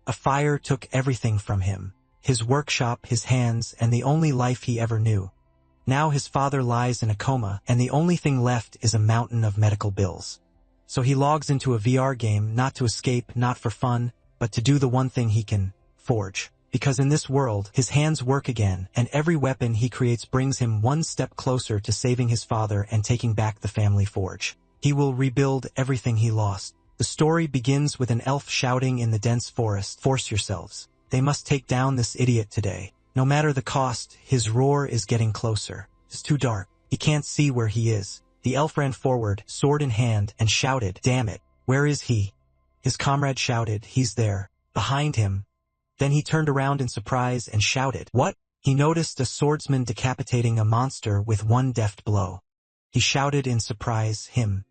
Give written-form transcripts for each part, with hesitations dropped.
A fire took everything from him. His workshop, his hands, and the only life he ever knew. Now his father lies in a coma, and the only thing left is a mountain of medical bills. So he logs into a VR game not to escape, not for fun, but to do the one thing he can: forge. Because in this world, his hands work again, and every weapon he creates brings him one step closer to saving his father and taking back the family forge. He will rebuild everything he lost. The story begins with an elf shouting in the dense forest, "Force yourselves. They must take down this idiot today. No matter the cost." His roar is getting closer. It's too dark. He can't see where he is. The elf ran forward, sword in hand, and shouted, "Damn it, where is he?" His comrade shouted, "He's there, behind him." Then he turned around in surprise and shouted, "What?" He noticed a swordsman decapitating a monster with one deft blow. He shouted in surprise, "Him.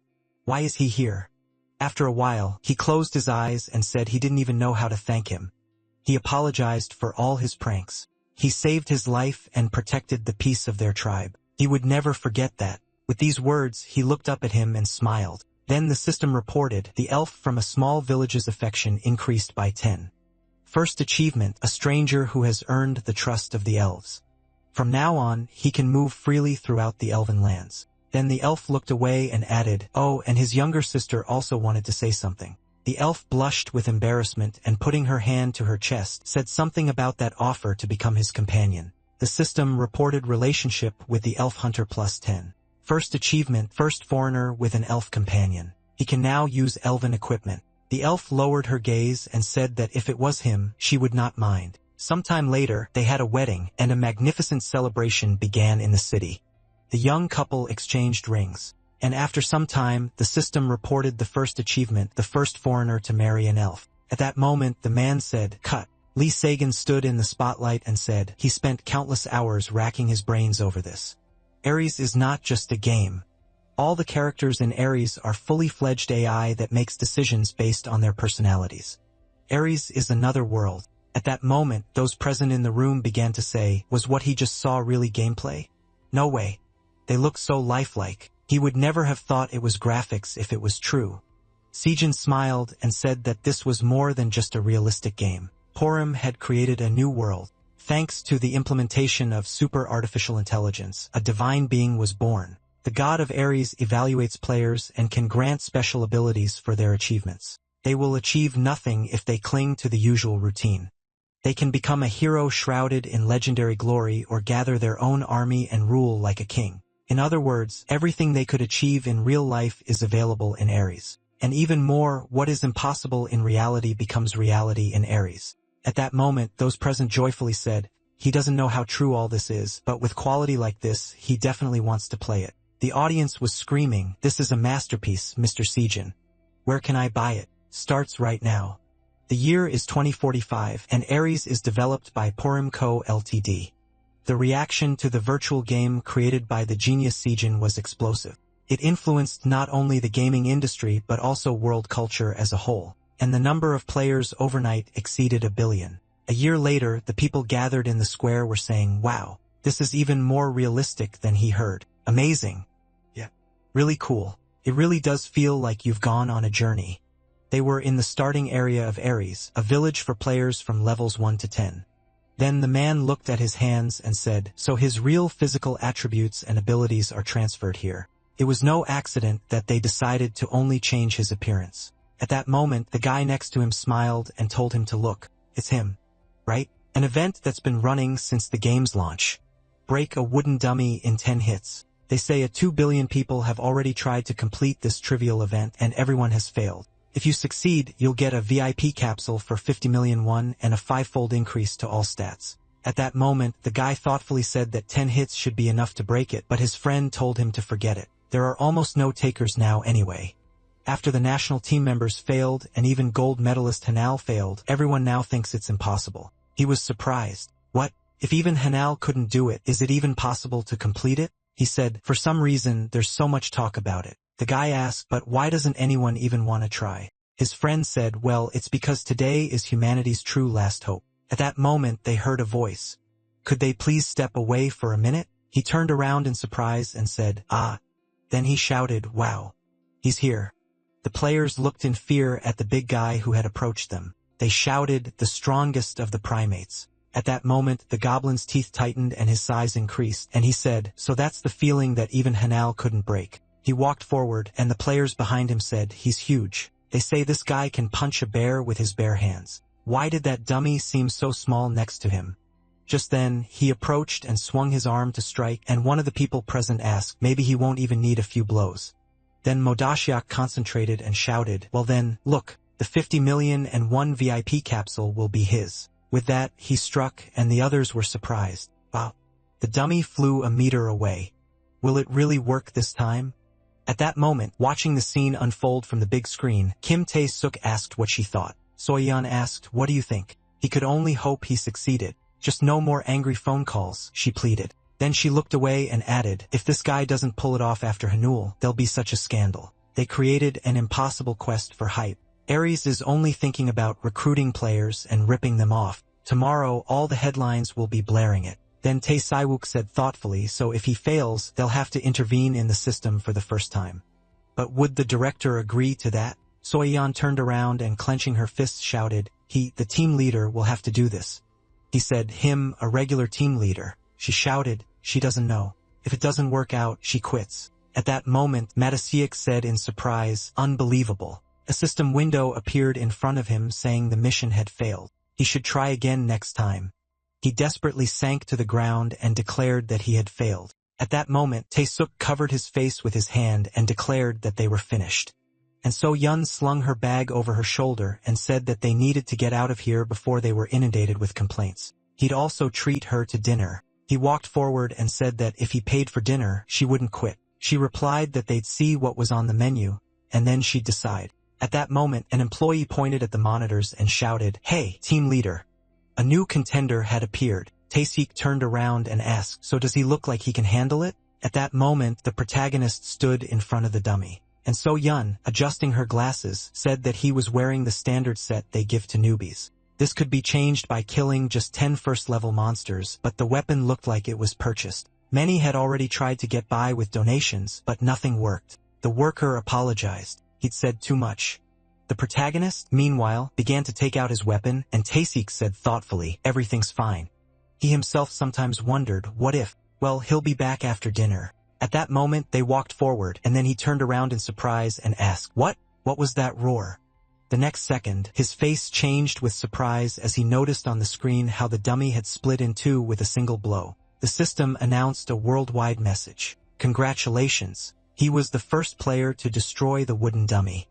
Why is he here?" After a while, he closed his eyes and said he didn't even know how to thank him. He apologized for all his pranks. He saved his life and protected the peace of their tribe. He would never forget that. With these words, he looked up at him and smiled. Then the system reported, the elf from a small village's affection increased by 10. First achievement, a stranger who has earned the trust of the elves. From now on, he can move freely throughout the elven lands. Then the elf looked away and added, "Oh, and his younger sister also wanted to say something." The elf blushed with embarrassment and putting her hand to her chest, said something about that offer to become his companion. The system reported relationship with the elf hunter plus 10. First achievement, first foreigner with an elf companion. He can now use elven equipment. The elf lowered her gaze and said that if it was him, she would not mind. Sometime later, they had a wedding, and a magnificent celebration began in the city. The young couple exchanged rings. And after some time, the system reported the first achievement, the first foreigner to marry an elf. At that moment, the man said, "Cut." Lee Sagan stood in the spotlight and said, he spent countless hours racking his brains over this. Ares is not just a game. All the characters in Ares are fully fledged AI that makes decisions based on their personalities. Ares is another world. At that moment, those present in the room began to say, was what he just saw really gameplay? No way. They look so lifelike. He would never have thought it was graphics if it was true. Sejin smiled and said that this was more than just a realistic game. Purim had created a new world. Thanks to the implementation of super artificial intelligence, a divine being was born. The god of Ares evaluates players and can grant special abilities for their achievements. They will achieve nothing if they cling to the usual routine. They can become a hero shrouded in legendary glory or gather their own army and rule like a king. In other words, everything they could achieve in real life is available in Ares. And even more, what is impossible in reality becomes reality in Ares. At that moment, those present joyfully said, he doesn't know how true all this is, but with quality like this, he definitely wants to play it. The audience was screaming, "This is a masterpiece, Mr. Sejin. Where can I buy it? Starts right now." The year is 2045, and Ares is developed by Purim Co. Ltd. The reaction to the virtual game created by the genius Sejin was explosive. It influenced not only the gaming industry but also world culture as a whole, and the number of players overnight exceeded 1 billion. A year later, the people gathered in the square were saying, "Wow, this is even more realistic than he heard. Amazing. Yeah, really cool. It really does feel like you've gone on a journey." They were in the starting area of Ares, a village for players from levels 1 to 10. Then the man looked at his hands and said, "So his real physical attributes and abilities are transferred here." It was no accident that they decided to only change his appearance. At that moment, the guy next to him smiled and told him to look. It's him, right? An event that's been running since the game's launch. Break a wooden dummy in 10 hits. They say 2 billion people have already tried to complete this trivial event and everyone has failed. If you succeed, you'll get a VIP capsule for 50 million won and a 5-fold increase to all stats. At that moment, the guy thoughtfully said that 10 hits should be enough to break it, but his friend told him to forget it. There are almost no takers now anyway. After the national team members failed and even gold medalist Hanal failed, everyone now thinks it's impossible. He was surprised. What? If even Hanal couldn't do it, is it even possible to complete it? He said, for some reason, there's so much talk about it. The guy asked, but why doesn't anyone even want to try? His friend said, well, it's because today is humanity's true last hope. At that moment, they heard a voice. Could they please step away for a minute? He turned around in surprise and said, ah. Then he shouted, wow. He's here. The players looked in fear at the big guy who had approached them. They shouted, the strongest of the primates. At that moment, the goblin's teeth tightened and his size increased, and he said, so that's the feeling that even Hanal couldn't break. He walked forward, and the players behind him said, he's huge. They say this guy can punch a bear with his bare hands. Why did that dummy seem so small next to him? Just then, he approached and swung his arm to strike, and one of the people present asked, maybe he won't even need a few blows. Then Modashiok concentrated and shouted, well then, look, the 50,000,001 VIP capsule will be his. With that, he struck, and the others were surprised. Wow. The dummy flew a meter away. Will it really work this time? At that moment, watching the scene unfold from the big screen, Kim Tae-suk asked what she thought. Soyeon asked, what do you think? He could only hope he succeeded. Just no more angry phone calls, she pleaded. Then she looked away and added, if this guy doesn't pull it off after Hanul, there'll be such a scandal. They created an impossible quest for hype. Aries is only thinking about recruiting players and ripping them off. Tomorrow, all the headlines will be blaring it. Then Tae Siwook said thoughtfully, so if he fails, they'll have to intervene in the system for the first time. But would the director agree to that? Soyeon turned around and clenching her fists shouted, the team leader, will have to do this. He said, him, a regular team leader. She shouted, she doesn't know. If it doesn't work out, she quits. At that moment, Madasiak said in surprise, unbelievable. A system window appeared in front of him saying the mission had failed. He should try again next time. He desperately sank to the ground and declared that he had failed. At that moment, Tae-suk covered his face with his hand and declared that they were finished. And so Yun slung her bag over her shoulder and said that they needed to get out of here before they were inundated with complaints. He'd also treat her to dinner. He walked forward and said that if he paid for dinner, she wouldn't quit. She replied that they'd see what was on the menu, and then she'd decide. At that moment, an employee pointed at the monitors and shouted, hey, team leader. A new contender had appeared. Tae-sik turned around and asked, so does he look like he can handle it? At that moment, the protagonist stood in front of the dummy. And so Yun, adjusting her glasses, said that he was wearing the standard set they give to newbies. This could be changed by killing just 10 first-level monsters, but the weapon looked like it was purchased. Many had already tried to get by with donations, but nothing worked. The worker apologized. He'd said too much. The protagonist, meanwhile, began to take out his weapon, and Tae-sik said thoughtfully, everything's fine. He himself sometimes wondered, what if? Well, he'll be back after dinner. At that moment, they walked forward, and then he turned around in surprise and asked, what? What was that roar? The next second, his face changed with surprise as he noticed on the screen how the dummy had split in two with a single blow. The system announced a worldwide message. Congratulations. He was the first player to destroy the wooden dummy.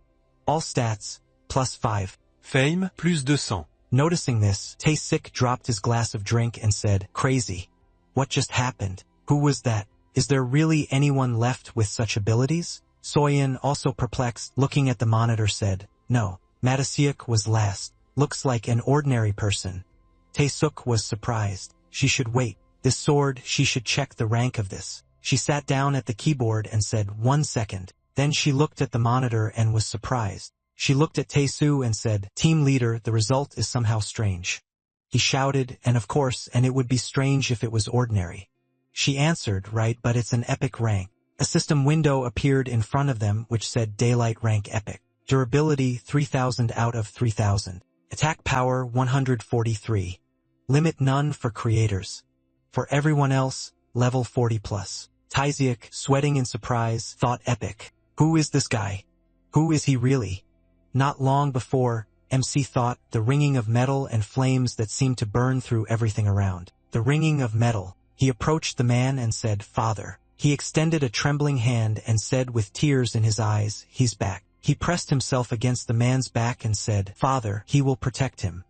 All stats, +5. Fame, +200. Noticing this, Tae-sik dropped his glass of drink and said, crazy. What just happened? Who was that? Is there really anyone left with such abilities? Soyeon, also perplexed, looking at the monitor said, no, Madasiak was last. Looks like an ordinary person. Tae-suk was surprised. She should wait. This sword, she should check the rank of this. She sat down at the keyboard and said, 1 second. Then she looked at the monitor and was surprised. She looked at Tae-soo and said, team leader, the result is somehow strange. He shouted, and of course, and it would be strange if it was ordinary. She answered, right, but it's an epic rank. A system window appeared in front of them which said Daylight Rank Epic. Durability 3000 out of 3000. Attack power 143. Limit none for creators. For everyone else, level 40+. Tae-sik, sweating in surprise, thought epic. Who is this guy? Who is he really? Not long before, MC thought the ringing of metal and flames that seemed to burn through everything around. The ringing of metal. He approached the man and said, Father. He extended a trembling hand and said with tears in his eyes, he's back. He pressed himself against the man's back and said, Father, he will protect him.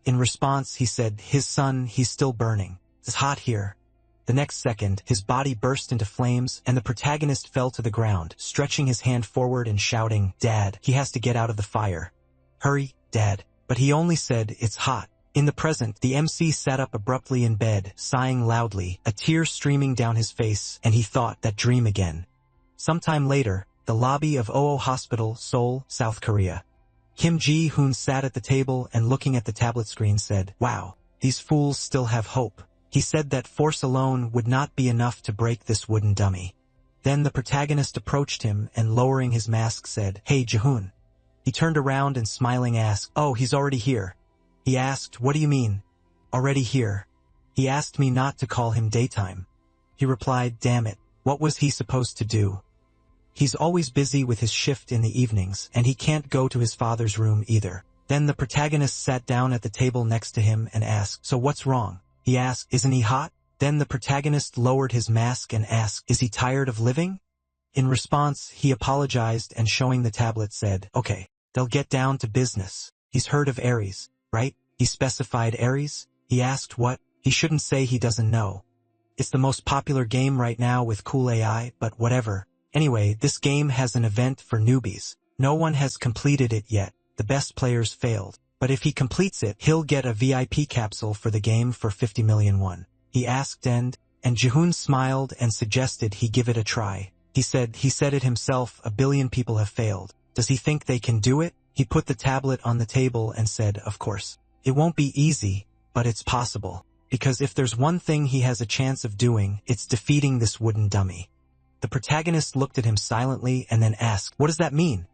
In response, he said, his son, he's still burning. It's hot here. The next second, his body burst into flames, and the protagonist fell to the ground, stretching his hand forward and shouting, Dad, he has to get out of the fire. Hurry, Dad. But he only said, it's hot. In the present, the MC sat up abruptly in bed, sighing loudly, a tear streaming down his face, and he thought that dream again. Sometime later, the lobby of Oo Hospital, Seoul, South Korea. Kim Ji-hoon sat at the table and looking at the tablet screen said, wow, these fools still have hope. He said that force alone would not be enough to break this wooden dummy. Then the protagonist approached him and lowering his mask said, hey Ji-hoon. He turned around and smiling asked, oh, he's already here. He asked, "What do you mean? Already here?" He asked me not to call him daytime. He replied, "Damn it, what was he supposed to do? He's always busy with his shift in the evenings, and he can't go to his father's room either." Then the protagonist sat down at the table next to him and asked, "So what's wrong?" He asked, "Isn't he hot?" Then the protagonist lowered his mask and asked, "Is he tired of living?" In response, he apologized and showing the tablet said, "Okay, they'll get down to business. He's heard of Ares, right?" He specified Ares. He asked what? He shouldn't say he doesn't know. It's the most popular game right now with cool AI, but whatever. Anyway, this game has an event for newbies. No one has completed it yet. The best players failed. But if he completes it, he'll get a VIP capsule for the game for 50 million won. He asked and Jihoon smiled and suggested he give it a try. He said it himself, 1 billion people have failed. Does he think they can do it? He put the tablet on the table and said, "Of course. It won't be easy, but it's possible. Because if there's one thing he has a chance of doing, it's defeating this wooden dummy." The protagonist looked at him silently and then asked, "What does that mean?"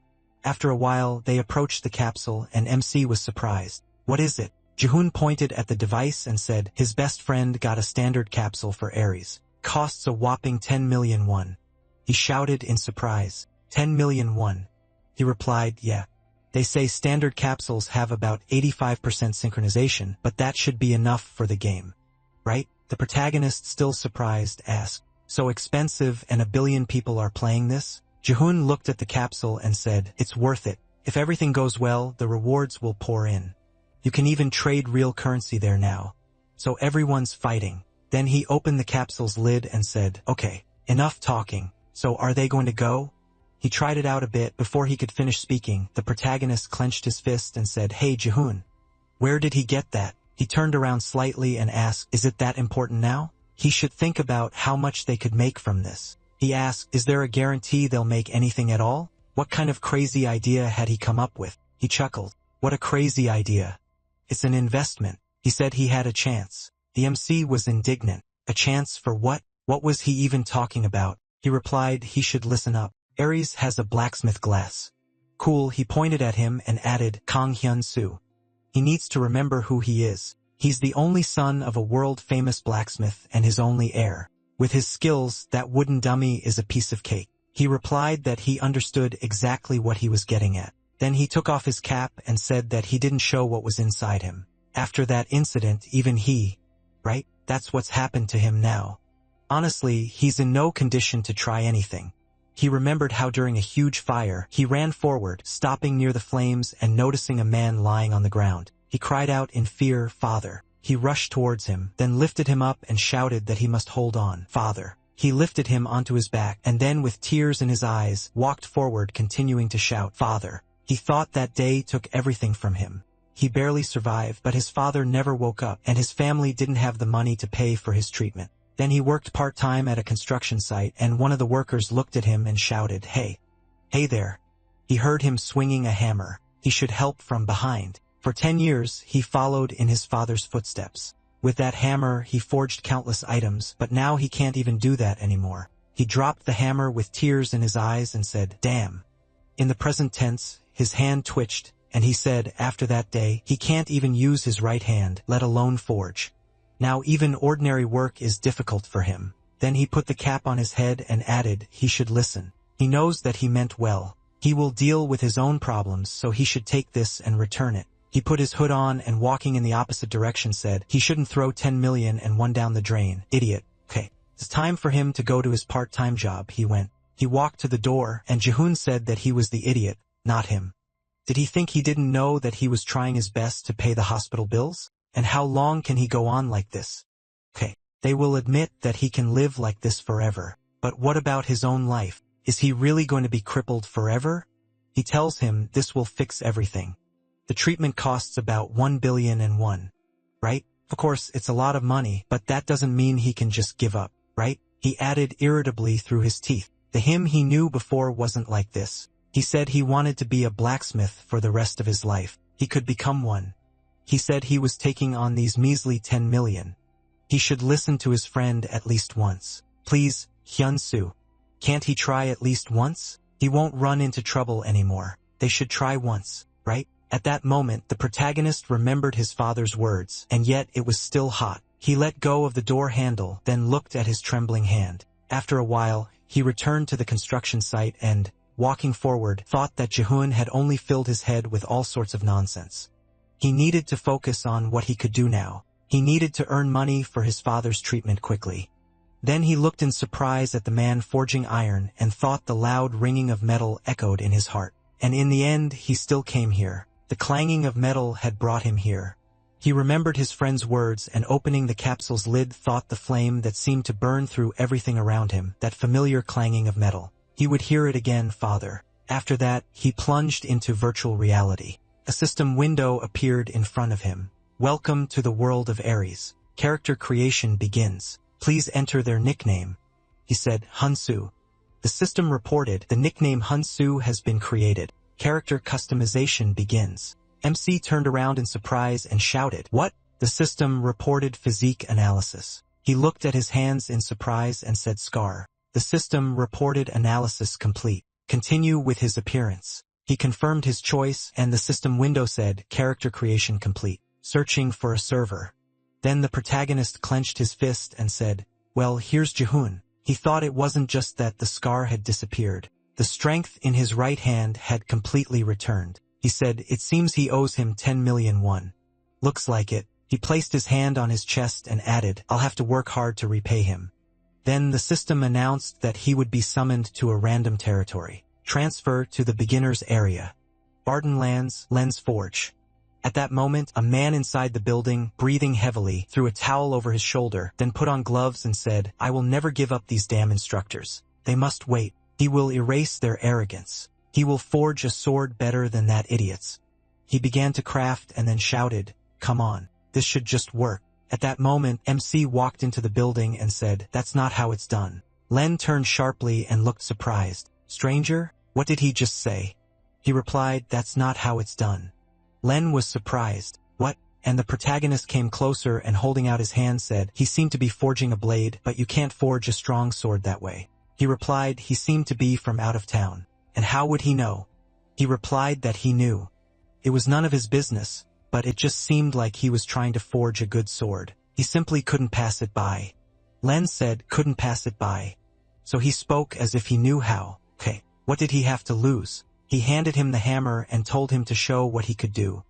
After a while, they approached the capsule and MC was surprised. "What is it?" Jihoon pointed at the device and said, "His best friend got a standard capsule for Ares. Costs a whopping 10 million won. He shouted in surprise. 10 million won. He replied, "Yeah. They say standard capsules have about 85% synchronization, but that should be enough for the game. Right?" The protagonist, still surprised, asked, "So expensive and 1 billion people are playing this?" Jihoon looked at the capsule and said, "It's worth it. If everything goes well, the rewards will pour in. You can even trade real currency there now. So everyone's fighting." Then he opened the capsule's lid and said, "Okay, enough talking. So are they going to go?" He tried it out a bit before he could finish speaking. The protagonist clenched his fist and said, "Hey Jihoon, where did he get that?" He turned around slightly and asked, "Is it that important now?" He should think about how much they could make from this. He asked, "Is there a guarantee they'll make anything at all?" What kind of crazy idea had he come up with? He chuckled. What a crazy idea. It's an investment. He said he had a chance. The MC was indignant. A chance for what? What was he even talking about? He replied he should listen up. Ares has a blacksmith glass. Cool, he pointed at him and added, Kang Hyun-soo. He needs to remember who he is. He's the only son of a world-famous blacksmith and his only heir. With his skills, that wooden dummy is a piece of cake. He replied that he understood exactly what he was getting at. Then he took off his cap and said that he didn't show what was inside him. After that incident, even he, right? That's what's happened to him now. Honestly, he's in no condition to try anything. He remembered how during a huge fire, he ran forward, stopping near the flames and noticing a man lying on the ground. He cried out in fear, "Father." He rushed towards him, then lifted him up and shouted that he must hold on. "Father." He lifted him onto his back and then with tears in his eyes, walked forward continuing to shout, "Father." He thought that day took everything from him. He barely survived, but his father never woke up and his family didn't have the money to pay for his treatment. Then he worked part-time at a construction site and one of the workers looked at him and shouted, "Hey. Hey there." He heard him swinging a hammer. He should help from behind. For 10 years, he followed in his father's footsteps. With that hammer, he forged countless items, but now he can't even do that anymore. He dropped the hammer with tears in his eyes and said, "Damn." In the present tense, his hand twitched, and he said, after that day, he can't even use his right hand, let alone forge. Now even ordinary work is difficult for him. Then he put the cap on his head and added, he should listen. He knows that he meant well. He will deal with his own problems, so he should take this and return it. He put his hood on and walking in the opposite direction said, he shouldn't throw 10 million and one down the drain. Idiot. Okay. It's time for him to go to his part-time job. He went. He walked to the door and Jihoon said that he was the idiot, not him. Did he think he didn't know that he was trying his best to pay the hospital bills? And how long can he go on like this? Okay, they will admit that he can live like this forever. But what about his own life? Is he really going to be crippled forever? He tells him this will fix everything. The treatment costs about 1 billion and won. Right? Of course, it's a lot of money, but that doesn't mean he can just give up, right? He added irritably through his teeth. The him he knew before wasn't like this. He said he wanted to be a blacksmith for the rest of his life. He could become one. He said he was taking on these measly 10 million. He should listen to his friend at least once. Please, Hyun-soo. Can't he try at least once? He won't run into trouble anymore. They should try once, right? At that moment, the protagonist remembered his father's words, and yet it was still hot. He let go of the door handle, then looked at his trembling hand. After a while, he returned to the construction site and, walking forward, thought that Jaehoon had only filled his head with all sorts of nonsense. He needed to focus on what he could do now. He needed to earn money for his father's treatment quickly. Then he looked in surprise at the man forging iron and thought the loud ringing of metal echoed in his heart. And in the end, he still came here. The clanging of metal had brought him here. He remembered his friend's words and opening the capsule's lid thought the flame that seemed to burn through everything around him, that familiar clanging of metal. He would hear it again, father. After that, he plunged into virtual reality. A system window appeared in front of him. Welcome to the world of Aries. Character creation begins. Please enter their nickname. He said, Hunsu. The system reported, the nickname Hunsu has been created. Character customization begins. MC turned around in surprise and shouted, What? The system reported physique analysis. He looked at his hands in surprise and said Scar. The system reported analysis complete. Continue with his appearance. He confirmed his choice and the system window said character creation complete. Searching for a server. Then the protagonist clenched his fist and said, Well, here's Jaehoon. He thought it wasn't just that the scar had disappeared. The strength in his right hand had completely returned. He said, It seems he owes him 10 million won. Looks like it. He placed his hand on his chest and added, I'll have to work hard to repay him. Then the system announced that he would be summoned to a random territory. Transfer to the beginner's area. Bardenlands, Lens Forge. At that moment, a man inside the building, breathing heavily, threw a towel over his shoulder, then put on gloves and said, I will never give up these damn instructors. They must wait. He will erase their arrogance. He will forge a sword better than that idiot's. He began to craft and then shouted, Come on, this should just work. At that moment, MC walked into the building and said, That's not how it's done. Len turned sharply and looked surprised. Stranger, what did he just say? He replied, That's not how it's done. Len was surprised. What? And the protagonist came closer and holding out his hand said, He seemed to be forging a blade, but you can't forge a strong sword that way. He replied, He seemed to be from out of town. And how would he know? He replied that he knew. It was none of his business, but it just seemed like he was trying to forge a good sword. He simply couldn't pass it by. Len said, Couldn't pass it by. So he spoke as if he knew how. Okay, what did he have to lose? He handed him the hammer and told him to show what he could do.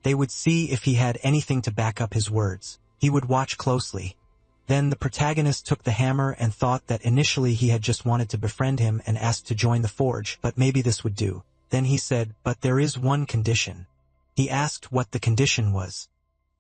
They would see if he had anything to back up his words. He would watch closely. Then the protagonist took the hammer and thought that initially he had just wanted to befriend him and asked to join the forge, but maybe this would do. Then he said, But there is one condition. He asked what the condition was.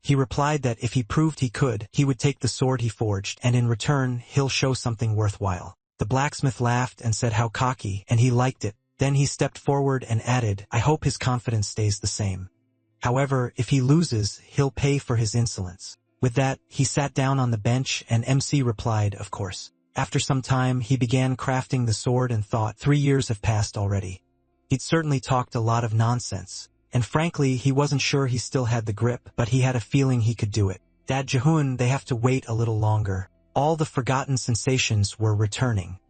He replied that if he proved he could, he would take the sword he forged, and in return, he'll show something worthwhile. The blacksmith laughed and said how cocky, and he liked it. Then he stepped forward and added, I hope his confidence stays the same. However, if he loses, he'll pay for his insolence. With that, he sat down on the bench and MC replied, Of course. After some time, he began crafting the sword and thought, 3 years have passed already. He'd certainly talked a lot of nonsense. And frankly, he wasn't sure he still had the grip, but he had a feeling he could do it. Dad Jaehoon, they have to wait a little longer. All the forgotten sensations were returning.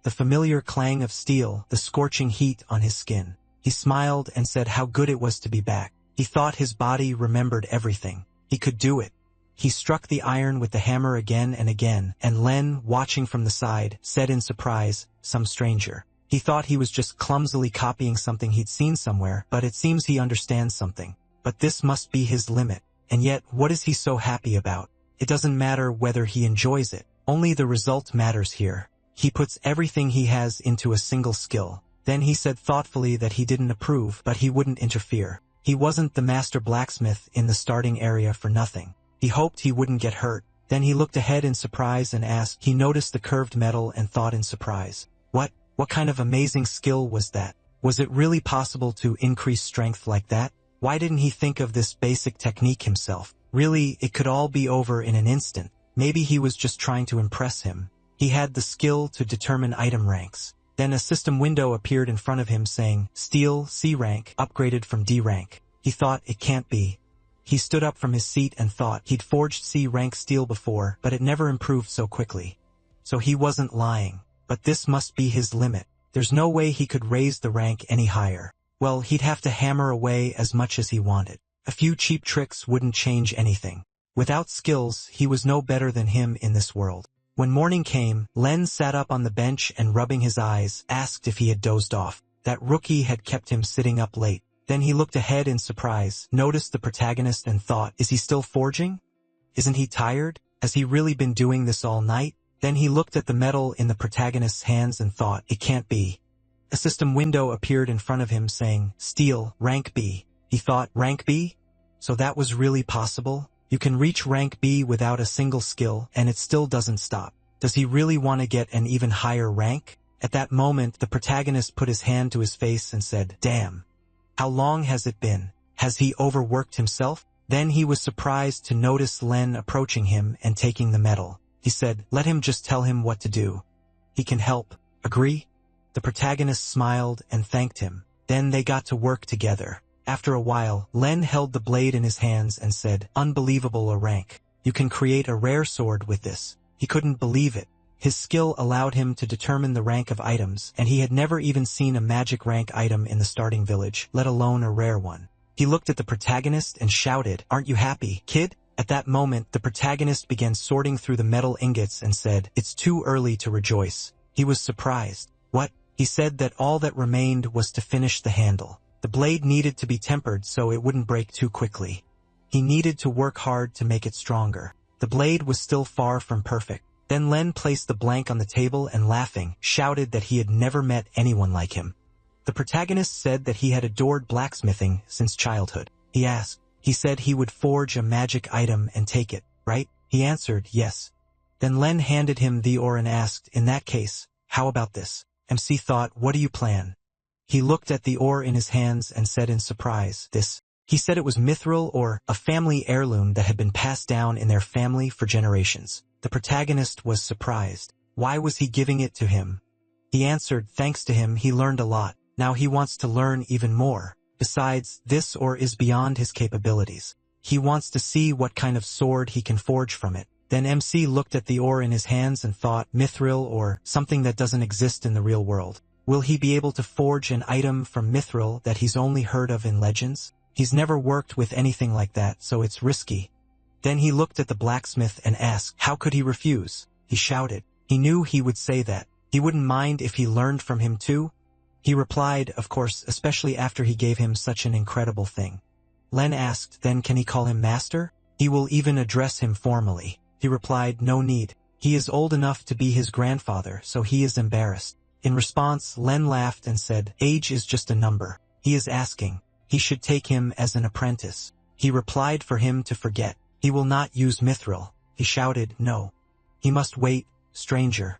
The familiar clang of steel, the scorching heat on his skin. He smiled and said how good it was to be back. He thought his body remembered everything. He could do it. He struck the iron with the hammer again and again, and Len, watching from the side, said in surprise, Some stranger. He thought he was just clumsily copying something he'd seen somewhere, but it seems he understands something. But this must be his limit. And yet, what is he so happy about? It doesn't matter whether he enjoys it. Only the result matters here. He puts everything he has into a single skill. Then he said thoughtfully that he didn't approve, but he wouldn't interfere. He wasn't the master blacksmith in the starting area for nothing. He hoped he wouldn't get hurt. Then he looked ahead in surprise and asked. He noticed the curved metal and thought in surprise. What kind of amazing skill was that? Was it really possible to increase strength like that? Why didn't he think of this basic technique himself? Really, it could all be over in an instant. Maybe he was just trying to impress him. He had the skill to determine item ranks. Then a system window appeared in front of him saying, Steel, C rank, upgraded from D rank. He thought, it can't be. He stood up from his seat and thought he'd forged C rank steel before, but it never improved so quickly. So he wasn't lying. But this must be his limit. There's no way he could raise the rank any higher. well, he'd have to hammer away as much as he wanted. A few cheap tricks wouldn't change anything. Without skills, he was no better than him in this world. When morning came, Len sat up on the bench and rubbing his eyes, asked if he had dozed off. That rookie had kept him sitting up late. Then he looked ahead in surprise, noticed the protagonist and thought, is he still forging? Isn't he tired? Has he really been doing this all night? Then he looked at the metal in the protagonist's hands and thought, it can't be. A system window appeared in front of him saying, Steel, rank B. He thought, rank B? So that was really possible? You can reach rank B without a single skill, and it still doesn't stop. Does he really want to get an even higher rank? At that moment, the protagonist put his hand to his face and said, damn. How long has it been? Has he overworked himself? Then he was surprised to notice Len approaching him and taking the medal. He said, let him just tell him what to do. He can help. Agree? The protagonist smiled and thanked him. Then they got to work together. After a while, Len held the blade in his hands and said, unbelievable a rank. You can create a rare sword with this. He couldn't believe it. His skill allowed him to determine the rank of items, and he had never even seen a magic rank item in the starting village, let alone a rare one. He looked at the protagonist and shouted, aren't you happy, kid? At that moment, the protagonist began sorting through the metal ingots and said, it's too early to rejoice. He was surprised. What? He said that all that remained was to finish the handle. The blade needed to be tempered so it wouldn't break too quickly. He needed to work hard to make it stronger. The blade was still far from perfect. Then Len placed the blank on the table and laughing, shouted that he had never met anyone like him. The protagonist said that he had adored blacksmithing since childhood. He asked. He said he would forge a magic item and take it, right? He answered, yes. Then Len handed him the ore and asked, in that case, how about this? MC thought, what do you plan? He looked at the ore in his hands and said in surprise, this. He said it was mithril or a family heirloom that had been passed down in their family for generations. The protagonist was surprised. Why was he giving it to him? He answered, thanks to him, he learned a lot. Now he wants to learn even more. Besides, this ore is beyond his capabilities. He wants to see what kind of sword he can forge from it. Then MC looked at the ore in his hands and thought, mithril or something that doesn't exist in the real world. Will he be able to forge an item from mithril that he's only heard of in legends? He's never worked with anything like that, so it's risky. Then he looked at the blacksmith and asked, how could he refuse? He shouted. He knew he would say that. He wouldn't mind if he learned from him too. He replied, of course, especially after he gave him such an incredible thing. Len asked, then can he call him master? He will even address him formally. He replied, no need. He is old enough to be his grandfather, so he is embarrassed. In response, Len laughed and said, age is just a number. He is asking. He should take him as an apprentice. He replied for him to forget. He will not use mithril. He shouted, no. He must wait, stranger.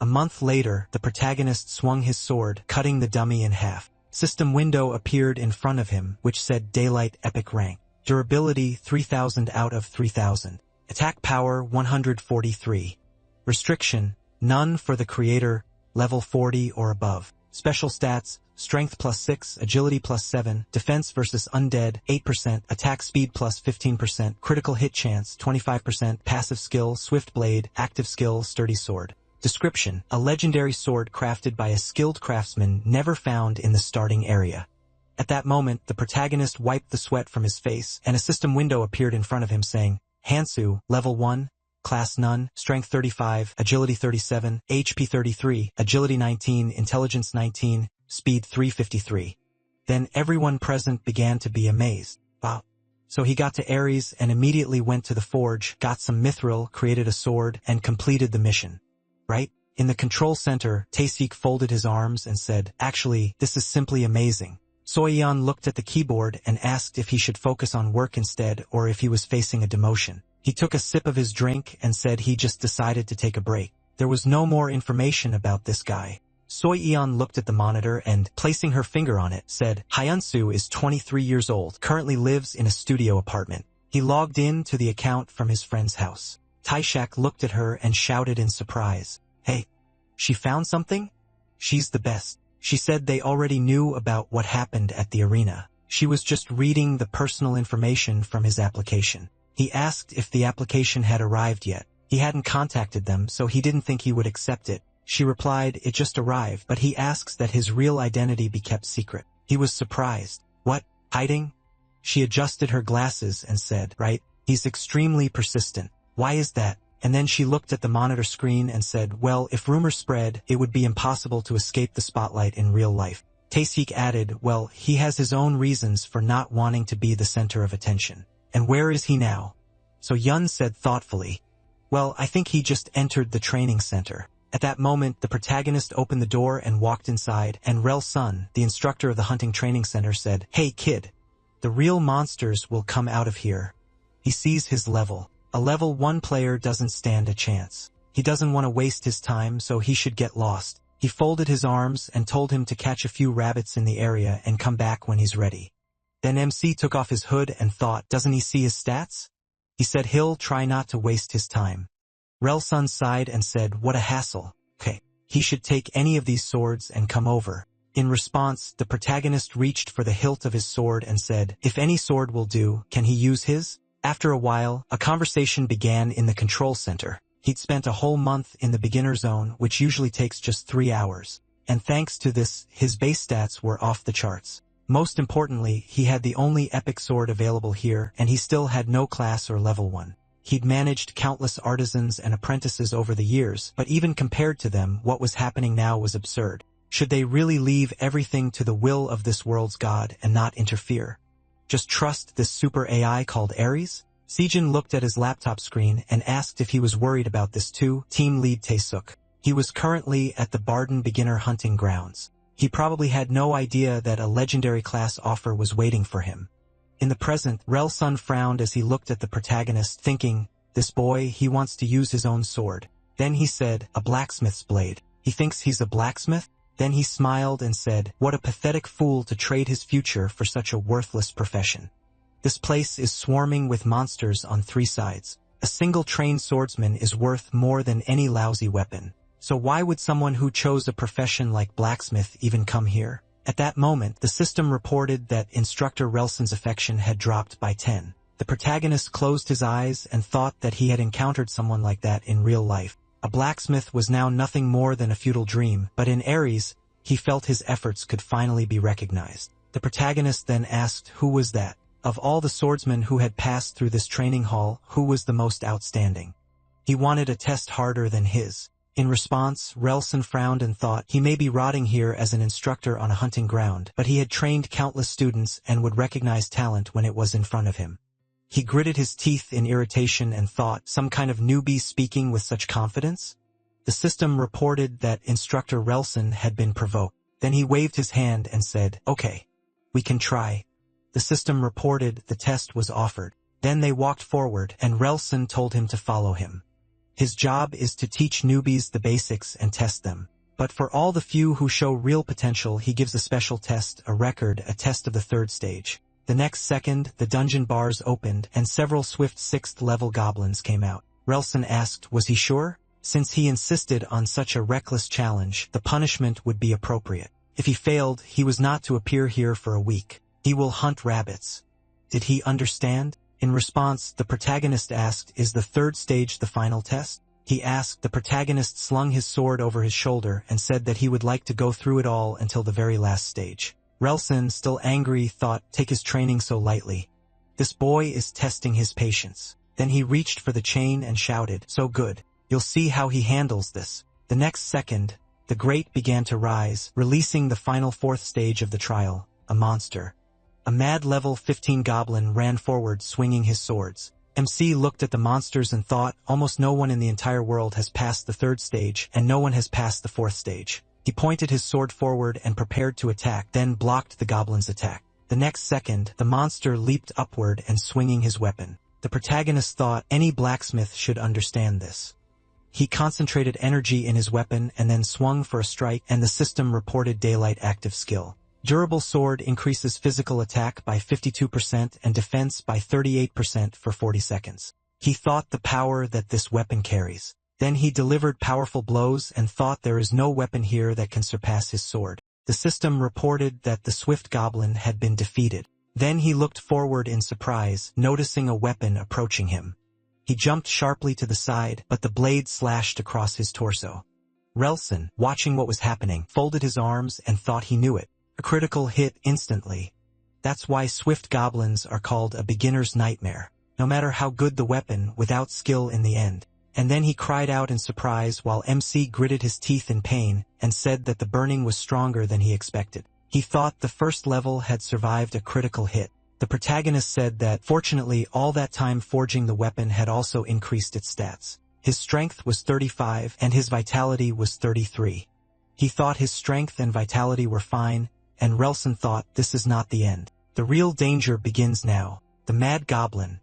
A month later, the protagonist swung his sword, cutting the dummy in half. System window appeared in front of him, which said Daylight Epic Rank. Durability 3000 out of 3000. Attack power 143. Restriction, none for the creator, level 40 or above. Special stats, strength +6, agility +7, defense versus undead 8%, attack speed +15%, critical hit chance 25%, passive skill, swift blade, active skill, sturdy sword. Description, a legendary sword crafted by a skilled craftsman never found in the starting area. At that moment, the protagonist wiped the sweat from his face, and a system window appeared in front of him saying, Hansu, level 1, class none, strength 35, agility 37, HP 33, agility 19, intelligence 19, speed 353. Then everyone present began to be amazed. Wow. So he got to Ares and immediately went to the forge, got some mithril, created a sword, and completed the mission. Right? In the control center, Taesik folded his arms and said, actually, this is simply amazing. Soyeon looked at the keyboard and asked if he should focus on work instead or if he was facing a demotion. He took a sip of his drink and said he just decided to take a break. There was no more information about this guy. Soyeon looked at the monitor and, placing her finger on it, said, Hyunsu is 23 years old, currently lives in a studio apartment. He logged in to the account from his friend's house. Taishak looked at her and shouted in surprise, hey, she found something? She's the best. She said they already knew about what happened at the arena. She was just reading the personal information from his application. He asked if the application had arrived yet. He hadn't contacted them, so he didn't think he would accept it. She replied, it just arrived, but he asks that his real identity be kept secret. He was surprised. What? Hiding? She adjusted her glasses and said, right, he's extremely persistent. Why is that? And then she looked at the monitor screen and said, well, if rumors spread, it would be impossible to escape the spotlight in real life. Taesik added, well, he has his own reasons for not wanting to be the center of attention. And where is he now? So Yun said thoughtfully, well, I think he just entered the training center. At that moment, the protagonist opened the door and walked inside, and Rel Sun, the instructor of the hunting training center, said, hey kid, the real monsters will come out of here. He sees his level. A level 1 player doesn't stand a chance. He doesn't want to waste his time, so he should get lost. He folded his arms and told him to catch a few rabbits in the area and come back when he's ready. Then MC took off his hood and thought, doesn't he see his stats? He said he'll try not to waste his time. Rel Sun sighed and said, what a hassle. Okay, he should take any of these swords and come over. In response, the protagonist reached for the hilt of his sword and said, if any sword will do, can he use his? After a while, a conversation began in the control center. He'd spent a whole month in the beginner zone, which usually takes just 3 hours. And thanks to this, his base stats were off the charts. Most importantly, he had the only epic sword available here, and he still had no class or level 1. He'd managed countless artisans and apprentices over the years, but even compared to them, what was happening now was absurd. Should they really leave everything to the will of this world's god and not interfere? Just trust this super AI called Ares? Sejin looked at his laptop screen and asked if he was worried about this too. Team lead Taesuk. He was currently at the Barden beginner hunting grounds. He probably had no idea that a legendary class offer was waiting for him. In the present, Rel Sun frowned as he looked at the protagonist, thinking, this boy, he wants to use his own sword. Then he said, a blacksmith's blade. He thinks he's a blacksmith? Then he smiled and said, what a pathetic fool to trade his future for such a worthless profession. This place is swarming with monsters on 3 sides. A single trained swordsman is worth more than any lousy weapon. So why would someone who chose a profession like blacksmith even come here? At that moment, the system reported that instructor Relsun's affection had dropped by 10. The protagonist closed his eyes and thought that he had encountered someone like that in real life. A blacksmith was now nothing more than a futile dream, but in Ares, he felt his efforts could finally be recognized. The protagonist then asked, who was that? Of all the swordsmen who had passed through this training hall, who was the most outstanding? He wanted a test harder than his. In response, Relsun frowned and thought he may be rotting here as an instructor on a hunting ground, but he had trained countless students and would recognize talent when it was in front of him. He gritted his teeth in irritation and thought, some kind of newbie speaking with such confidence? The system reported that instructor Relsun had been provoked. Then he waved his hand and said, okay, we can try. The system reported the test was offered. Then they walked forward and Relsun told him to follow him. His job is to teach newbies the basics and test them. But for all the few who show real potential, he gives a special test, a test of the 3rd stage. The next second, the dungeon bars opened and several swift 6th level goblins came out. Relsun asked, was he sure? Since he insisted on such a reckless challenge, the punishment would be appropriate. If he failed, he was not to appear here for a week. He will hunt rabbits. Did he understand? In response, the protagonist asked, is the 3rd stage the final test? He asked. The protagonist slung his sword over his shoulder and said that he would like to go through it all until the very last stage. Relsun, still angry, thought, take his training so lightly. This boy is testing his patience. Then he reached for the chain and shouted, so good. You'll see how he handles this. The next second, the grate began to rise, releasing the final 4th stage of the trial, a monster. A mad level 15 goblin ran forward swinging his swords. MC looked at the monsters and thought, almost no one in the entire world has passed the 3rd stage, and no one has passed the 4th stage. He pointed his sword forward and prepared to attack, then blocked the goblin's attack. The next second, the monster leaped upward and swinging his weapon. The protagonist thought any blacksmith should understand this. He concentrated energy in his weapon and then swung for a strike, and the system reported daylight active skill. Durable sword increases physical attack by 52% and defense by 38% for 40 seconds. He thought the power that this weapon carries. Then he delivered powerful blows and thought there is no weapon here that can surpass his sword. The system reported that the swift goblin had been defeated. Then he looked forward in surprise, noticing a weapon approaching him. He jumped sharply to the side, but the blade slashed across his torso. Relsun, watching what was happening, folded his arms and thought he knew it. A critical hit instantly. That's why swift goblins are called a beginner's nightmare. No matter how good the weapon, without skill in the end. And then he cried out in surprise while MC gritted his teeth in pain and said that the burning was stronger than he expected. He thought the first level had survived a critical hit. The protagonist said that, fortunately, all that time forging the weapon had also increased its stats. His strength was 35 and his vitality was 33. He thought his strength and vitality were fine, and Relson thought this is not the end. The real danger begins now. The Mad Goblin.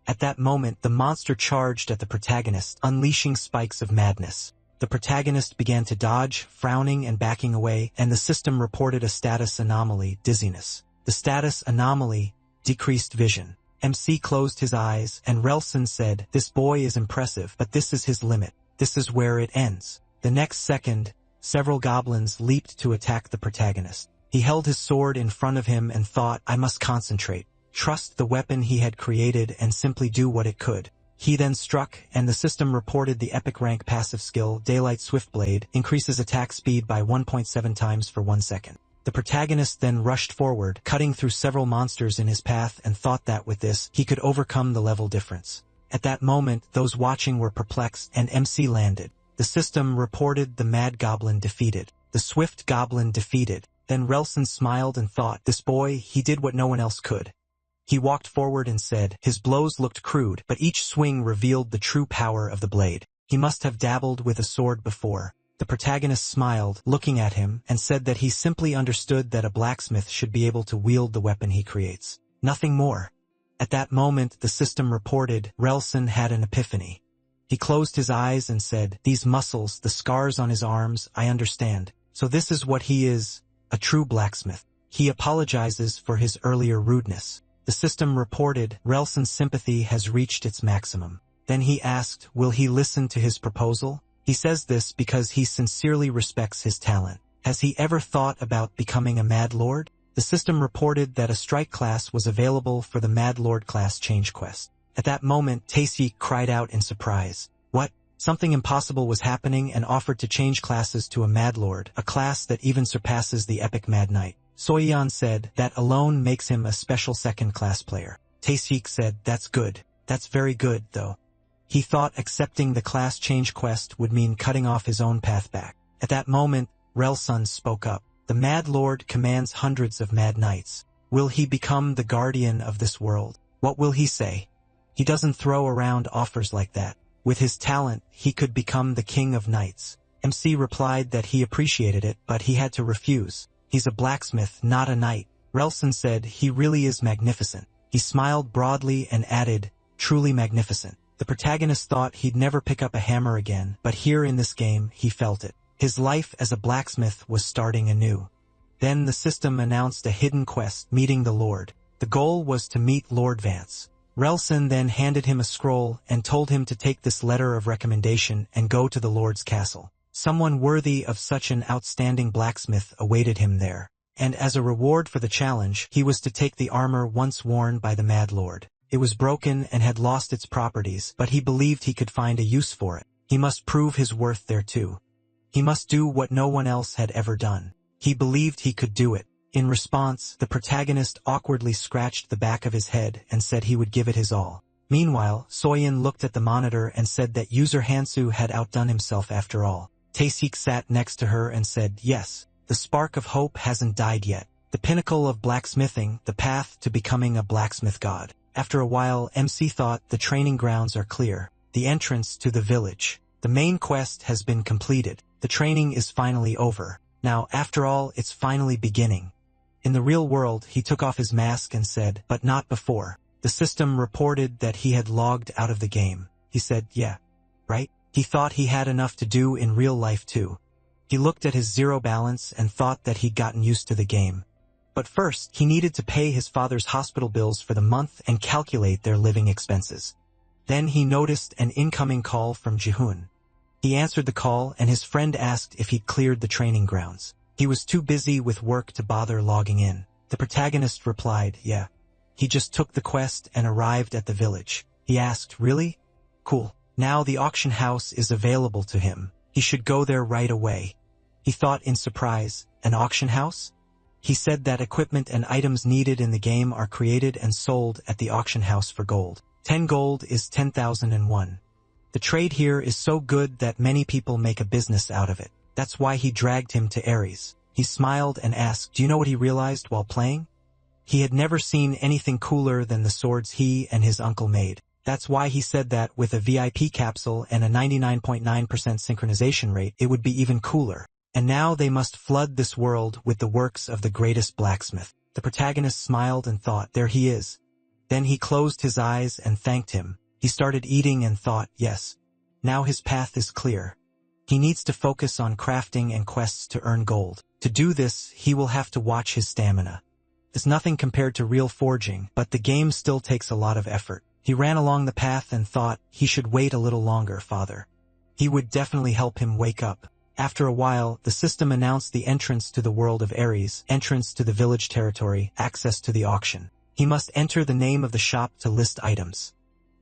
At that moment, the monster charged at the protagonist, unleashing spikes of madness. The protagonist began to dodge, frowning and backing away, and the system reported a status anomaly, dizziness. The status anomaly, decreased vision. MC closed his eyes, and Relson said, "This boy is impressive, but this is his limit. This is where it ends." The next second, several goblins leaped to attack the protagonist. He held his sword in front of him and thought, "I must concentrate. Trust the weapon he had created and simply do what it could." He then struck, and the system reported the epic rank passive skill, Daylight Swiftblade, increases attack speed by 1.7 times for 1 second. The protagonist then rushed forward, cutting through several monsters in his path and thought that with this, he could overcome the level difference. At that moment, those watching were perplexed and MC landed. The system reported the Mad Goblin defeated. The Swift Goblin defeated. Then Relson smiled and thought, "This boy, he did what no one else could." He walked forward and said, his blows looked crude, but each swing revealed the true power of the blade. He must have dabbled with a sword before. The protagonist smiled, looking at him, and said that he simply understood that a blacksmith should be able to wield the weapon he creates. Nothing more. At that moment, the system reported, Relson had an epiphany. He closed his eyes and said, "These muscles, the scars on his arms, I understand. So this is what he is, a true blacksmith." He apologizes for his earlier rudeness. The system reported, Relson's sympathy has reached its maximum. Then he asked, will he listen to his proposal? He says this because he sincerely respects his talent. Has he ever thought about becoming a Mad Lord? The system reported that a strike class was available for the Mad Lord class change quest. At that moment, Taesik cried out in surprise. What? Something impossible was happening and offered to change classes to a Mad Lord, a class that even surpasses the epic Mad Knight. Soyeon said, that alone makes him a special second-class player. Taesik said, that's good. That's very good, though. He thought accepting the class change quest would mean cutting off his own path back. At that moment, Relson spoke up. The Mad Lord commands hundreds of Mad Knights. Will he become the guardian of this world? What will he say? He doesn't throw around offers like that. With his talent, he could become the king of knights. MC replied that he appreciated it, but he had to refuse. He's a blacksmith, not a knight. Relson said he really is magnificent. He smiled broadly and added, truly magnificent. The protagonist thought he'd never pick up a hammer again, but here in this game, he felt it. His life as a blacksmith was starting anew. Then the system announced a hidden quest, meeting the Lord. The goal was to meet Lord Vance. Relson then handed him a scroll and told him to take this letter of recommendation and go to the Lord's castle. Someone worthy of such an outstanding blacksmith awaited him there. And as a reward for the challenge, he was to take the armor once worn by the Mad Lord. It was broken and had lost its properties, but he believed he could find a use for it. He must prove his worth there too. He must do what no one else had ever done. He believed he could do it. In response, the protagonist awkwardly scratched the back of his head and said he would give it his all. Meanwhile, Soyeon looked at the monitor and said that user Hansu had outdone himself after all. Taesik sat next to her and said, yes, the spark of hope hasn't died yet. The pinnacle of blacksmithing, the path to becoming a blacksmith god. After a while, MC thought the training grounds are clear. The entrance to the village. The main quest has been completed. The training is finally over. Now, after all, it's finally beginning. In the real world, he took off his mask and said, but not before. The system reported that he had logged out of the game. He said, yeah, right? He thought he had enough to do in real life too. He looked at his zero balance and thought that he'd gotten used to the game. But first, he needed to pay his father's hospital bills for the month and calculate their living expenses. Then he noticed an incoming call from Jihoon. He answered the call and his friend asked if he'd cleared the training grounds. He was too busy with work to bother logging in. The protagonist replied, yeah. He just took the quest and arrived at the village. He asked, really? Cool. Now the auction house is available to him. He should go there right away. He thought in surprise, an auction house? He said that equipment and items needed in the game are created and sold at the auction house for gold. 10 gold is 10,001. The trade here is so good that many people make a business out of it. That's why he dragged him to Ares. He smiled and asked, do you know what he realized while playing? He had never seen anything cooler than the swords he and his uncle made. That's why he said that with a VIP capsule and a 99.9% synchronization rate, it would be even cooler. And now they must flood this world with the works of the greatest blacksmith. The protagonist smiled and thought, there he is. Then he closed his eyes and thanked him. He started eating and thought, yes. Now his path is clear. He needs to focus on crafting and quests to earn gold. To do this, he will have to watch his stamina. It's nothing compared to real forging, but the game still takes a lot of effort. He ran along the path and thought, he should wait a little longer, father. He would definitely help him wake up. After a while, the system announced the entrance to the world of Ares, entrance to the village territory, access to the auction. He must enter the name of the shop to list items.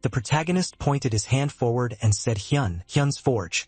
The protagonist pointed his hand forward and said Hyun's Forge.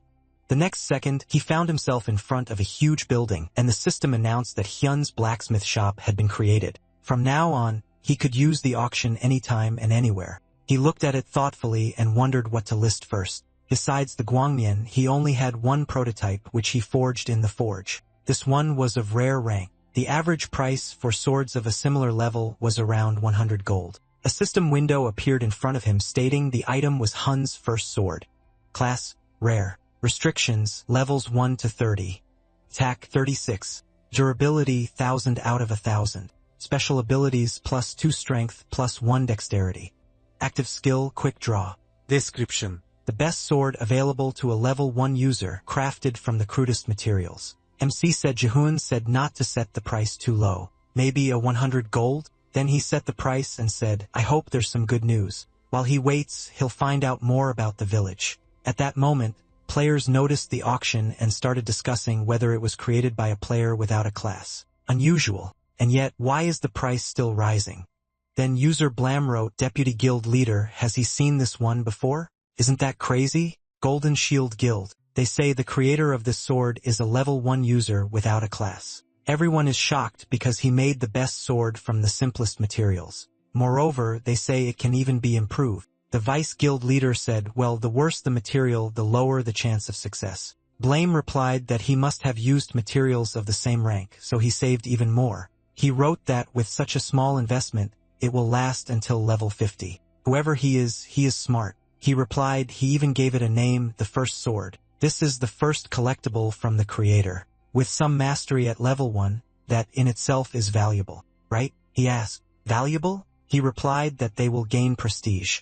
The next second, he found himself in front of a huge building, and the system announced that Hyun's blacksmith shop had been created. From now on, he could use the auction anytime and anywhere. He looked at it thoughtfully and wondered what to list first. Besides the Gwangmyeon, he only had one prototype which he forged in the forge. This one was of rare rank. The average price for swords of a similar level was around 100 gold. A system window appeared in front of him stating the item was Hun's first sword. Class, rare. Restrictions, levels 1 to 30. Attack, 36. Durability, 1000 out of 1000. Special abilities, +2 strength, +1 dexterity. Active skill, quick draw. Description. The best sword available to a level 1 user, crafted from the crudest materials. MC said Jihun said not to set the price too low. Maybe a 100 gold? Then he set the price and said, I hope there's some good news. While he waits, he'll find out more about the village. At that moment, players noticed the auction and started discussing whether it was created by a player without a class. Unusual. And yet, why is the price still rising? Then user Blam wrote, Deputy Guild Leader, has he seen this one before? Isn't that crazy? Golden Shield Guild. They say the creator of this sword is a level 1 user without a class. Everyone is shocked because he made the best sword from the simplest materials. Moreover, they say it can even be improved. The Vice Guild Leader said, well, the worse the material, the lower the chance of success. Blame replied that he must have used materials of the same rank, so he saved even more. He wrote that with such a small investment, it will last until level 50. Whoever he is smart. He replied he even gave it a name, the first sword. This is the first collectible from the creator. With some mastery at level 1, that in itself is valuable, right? He asked. Valuable? He replied that they will gain prestige.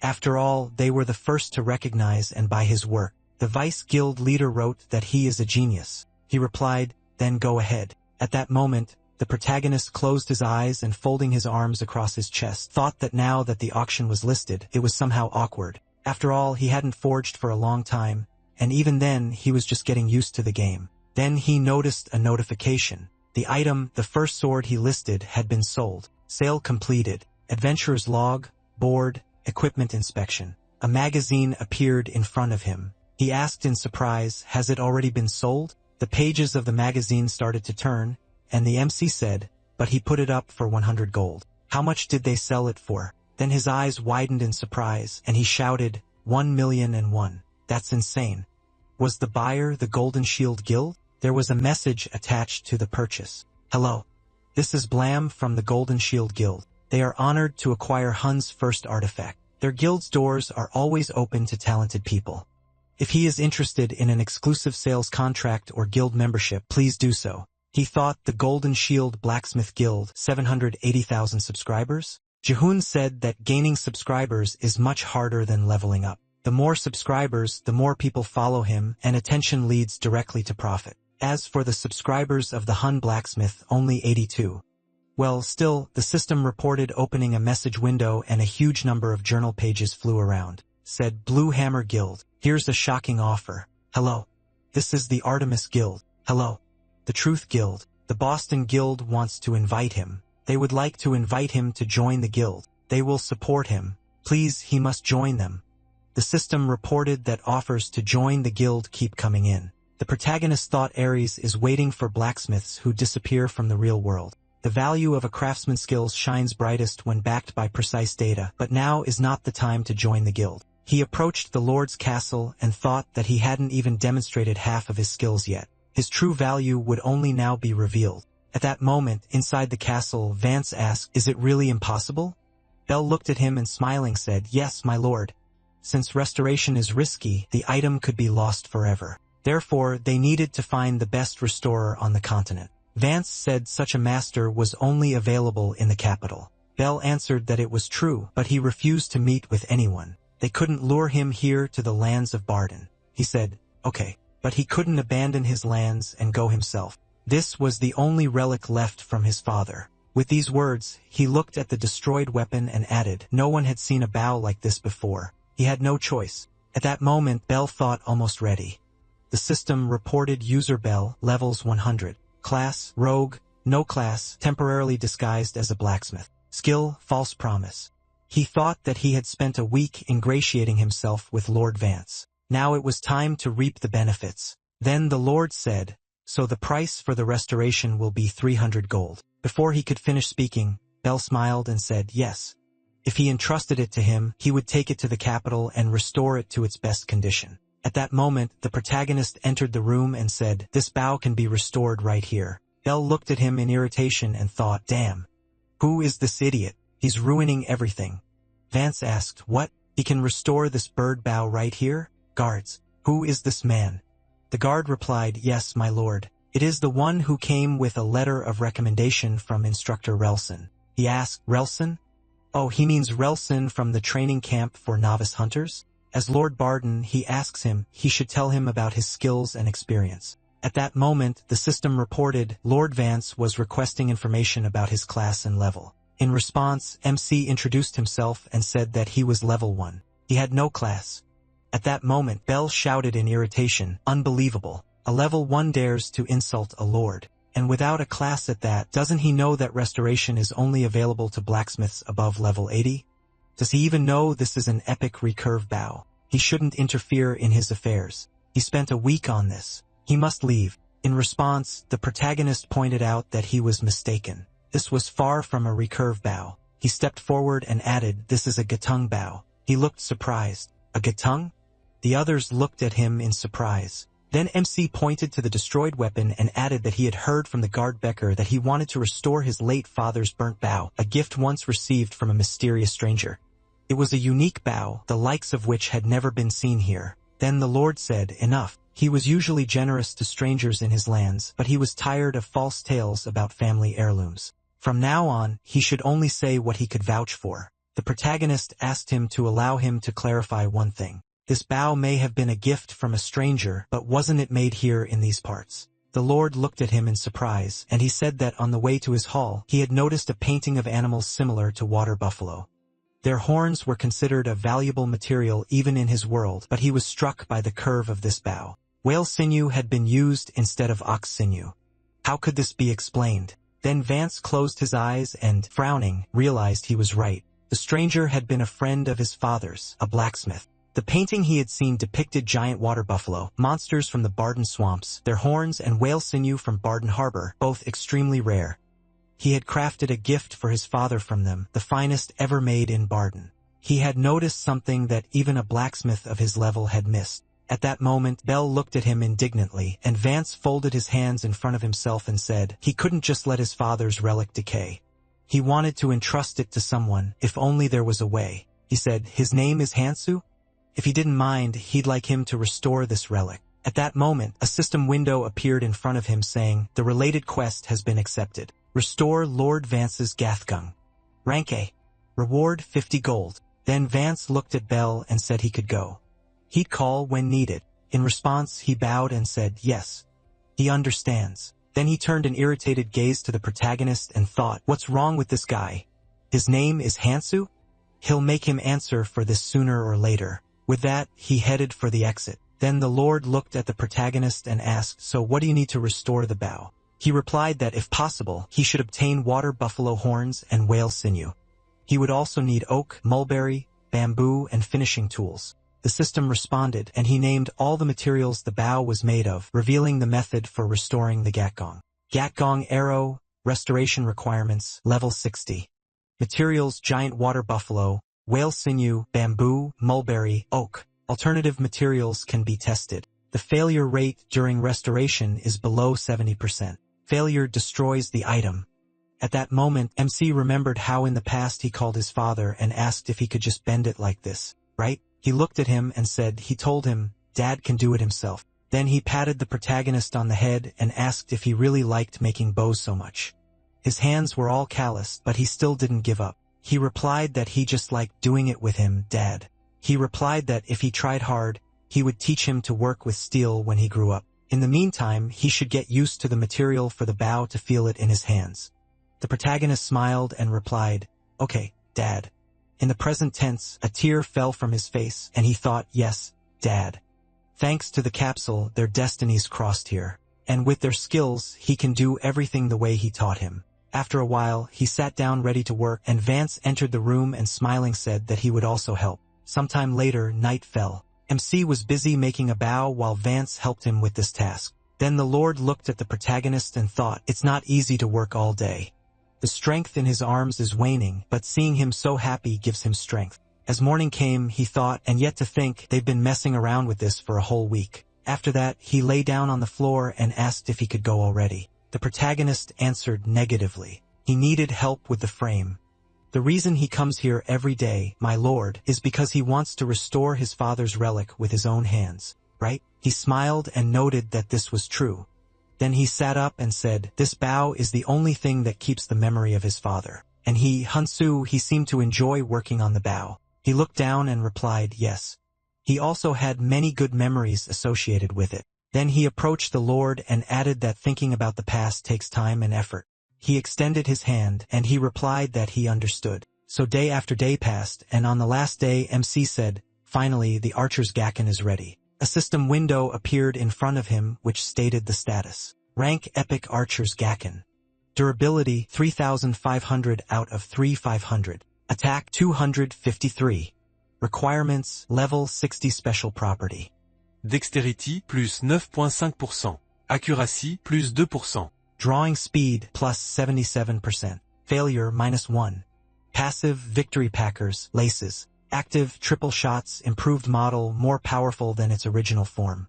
After all, they were the first to recognize and buy his work. The Vice Guild Leader wrote that he is a genius. He replied, then go ahead. At that moment, the protagonist closed his eyes and folding his arms across his chest, thought that now that the auction was listed, it was somehow awkward. After all, he hadn't forged for a long time, and even then, he was just getting used to the game. Then he noticed a notification. The item, the first sword he listed, had been sold. Sale completed. Adventurer's log, board, equipment inspection. A magazine appeared in front of him. He asked in surprise, has it already been sold? The pages of the magazine started to turn, and the MC said, but he put it up for 100 gold. How much did they sell it for? Then his eyes widened in surprise, and he shouted, 1,000,001. That's insane. Was the buyer the Golden Shield Guild? There was a message attached to the purchase. Hello. This is Blam from the Golden Shield Guild. They are honored to acquire Hun's first artifact. Their guild's doors are always open to talented people. If he is interested in an exclusive sales contract or guild membership, please do so. He thought the Golden Shield Blacksmith Guild, 780,000 subscribers? Jihun said that gaining subscribers is much harder than leveling up. The more subscribers, the more people follow him, and attention leads directly to profit. As for the subscribers of the Hun Blacksmith, only 82. Well, still, the system reported opening a message window and a huge number of journal pages flew around. Said, Blue Hammer Guild, here's a shocking offer. Hello. This is the Artemis Guild. Hello. The Truth Guild. The Boston Guild wants to invite him. They would like to invite him to join the guild. They will support him. Please, he must join them. The system reported that offers to join the guild keep coming in. The protagonist thought Ares is waiting for blacksmiths who disappear from the real world. The value of a craftsman's skills shines brightest when backed by precise data, but now is not the time to join the guild. He approached the Lord's castle and thought that he hadn't even demonstrated half of his skills yet. His true value would only now be revealed. At that moment, inside the castle, Vance asked, "Is it really impossible?" Bell looked at him and smiling said, "Yes, my lord. Since restoration is risky, the item could be lost forever. Therefore, they needed to find the best restorer on the continent. Vance said such a master was only available in the capital. Bell answered that it was true, but he refused to meet with anyone. They couldn't lure him here to the lands of Barden. He said, "Okay." But he couldn't abandon his lands and go himself. This was the only relic left from his father. With these words, he looked at the destroyed weapon and added, "No one had seen a bow like this before." He had no choice. At that moment, Bell thought almost ready. The system reported user Bell, levels 100. Class, rogue, no class, temporarily disguised as a blacksmith. Skill, false promise. He thought that he had spent a week ingratiating himself with Lord Vance. Now it was time to reap the benefits. Then the Lord said, "So the price for the restoration will be 300 gold. Before he could finish speaking, Bell smiled and said, "Yes." If he entrusted it to him, he would take it to the capital and restore it to its best condition. At that moment, the protagonist entered the room and said, "This bow can be restored right here." Bell looked at him in irritation and thought, "Damn. Who is this idiot? He's ruining everything." Vance asked, "What? He can restore this bird bow right here?" Guards, "Who is this man?" The guard replied, "Yes, my lord. It is the one who came with a letter of recommendation from Instructor Relson." He asked, "Relson? Oh, he means Relson from the training camp for novice hunters?" As Lord Barden, he asks him, he should tell him about his skills and experience. At that moment, the system reported Lord Vance was requesting information about his class and level. In response, MC introduced himself and said that he was level 1. He had no class. At that moment, Bell shouted in irritation, "Unbelievable. A level 1 dares to insult a lord. And without a class at that, doesn't he know that restoration is only available to blacksmiths above level 80? Does he even know this is an epic recurve bow? He shouldn't interfere in his affairs. He spent a week on this. He must leave." In response, the protagonist pointed out that he was mistaken. This was far from a recurve bow. He stepped forward and added, "This is a gatung bow." He looked surprised. "A gatung?" The others looked at him in surprise. Then MC pointed to the destroyed weapon and added that he had heard from the guard Becker that he wanted to restore his late father's burnt bow, a gift once received from a mysterious stranger. It was a unique bow, the likes of which had never been seen here. Then the Lord said, "Enough." He was usually generous to strangers in his lands, but he was tired of false tales about family heirlooms. From now on, he should only say what he could vouch for. The protagonist asked him to allow him to clarify one thing. This bow may have been a gift from a stranger, but wasn't it made here in these parts? The Lord looked at him in surprise, and he said that on the way to his hall, he had noticed a painting of animals similar to water buffalo. Their horns were considered a valuable material even in his world, but he was struck by the curve of this bow. Whale sinew had been used instead of ox sinew. How could this be explained? Then Vance closed his eyes and, frowning, realized he was right. The stranger had been a friend of his father's, a blacksmith. The painting he had seen depicted giant water buffalo, monsters from the Barden swamps, their horns and whale sinew from Barden Harbor, both extremely rare. He had crafted a gift for his father from them, the finest ever made in Barden. He had noticed something that even a blacksmith of his level had missed. At that moment, Bell looked at him indignantly, and Vance folded his hands in front of himself and said, he couldn't just let his father's relic decay. He wanted to entrust it to someone, if only there was a way. He said, "His name is Hansu? If he didn't mind, he'd like him to restore this relic." At that moment, a system window appeared in front of him saying, "The related quest has been accepted. Restore Lord Vance's Gathgung. Rank A. Reward 50 gold. Then Vance looked at Bell and said he could go. He'd call when needed. In response, he bowed and said, "Yes." He understands. Then he turned an irritated gaze to the protagonist and thought, what's wrong with this guy? His name is Hansu? He'll make him answer for this sooner or later. With that, he headed for the exit. Then the Lord looked at the protagonist and asked, "So what do you need to restore the bow?" He replied that if possible, he should obtain water buffalo horns and whale sinew. He would also need oak, mulberry, bamboo, and finishing tools. The system responded, and he named all the materials the bow was made of, revealing the method for restoring the gatgong. Gatgong arrow, restoration requirements, level 60. Materials: giant water buffalo, whale sinew, bamboo, mulberry, oak. Alternative materials can be tested. The failure rate during restoration is below 70%. Failure destroys the item. At that moment, MC remembered how in the past he called his father and asked if he could just bend it like this, right? He looked at him and said he told him, Dad can do it himself. Then he patted the protagonist on the head and asked if he really liked making bows so much. His hands were all calloused, but he still didn't give up. He replied that he just liked doing it with him, Dad. He replied that if he tried hard, he would teach him to work with steel when he grew up. In the meantime, he should get used to the material for the bow to feel it in his hands. The protagonist smiled and replied, Okay, Dad. In the present tense, a tear fell from his face, and he thought, yes, Dad. Thanks to the capsule, their destinies crossed here. And with their skills, he can do everything the way he taught him. After a while, he sat down ready to work, and Vance entered the room and smiling said that he would also help. Sometime later, night fell. MC was busy making a bow while Vance helped him with this task. Then the Lord looked at the protagonist and thought, it's not easy to work all day. The strength in his arms is waning, but seeing him so happy gives him strength. As morning came, he thought, and yet to think, they've been messing around with this for a whole week. After that, he lay down on the floor and asked if he could go already. The protagonist answered negatively. He needed help with the frame. The reason he comes here every day, my lord, is because he wants to restore his father's relic with his own hands, right? He smiled and noted that this was true. Then he sat up and said, this bow is the only thing that keeps the memory of his father. And he seemed to enjoy working on the bow. He looked down and replied, yes. He also had many good memories associated with it. Then he approached the Lord and added that thinking about the past takes time and effort. He extended his hand, and he replied that he understood. So day after day passed, and on the last day MC said, finally the archer's gakken is ready. A system window appeared in front of him which stated the status. Rank Epic Archer's Gakken. Durability 3,500 out of 3,500. Attack 253. Requirements Level 60 Special Property. Dexterity plus 9.5%. Accuracy plus 2%. Drawing Speed plus 77%. Failure -1. Passive Victory Packers, Laces. Active Triple Shots, improved model, more powerful than its original form.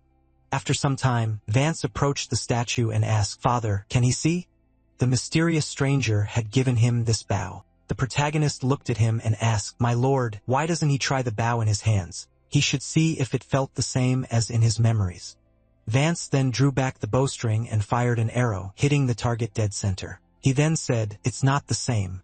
After some time, Vance approached the statue and asked, Father, can he see? The mysterious stranger had given him this bow. The protagonist looked at him and asked, My lord, why doesn't he try the bow in his hands? He should see if it felt the same as in his memories. Vance then drew back the bowstring and fired an arrow, hitting the target dead center. He then said, it's not the same.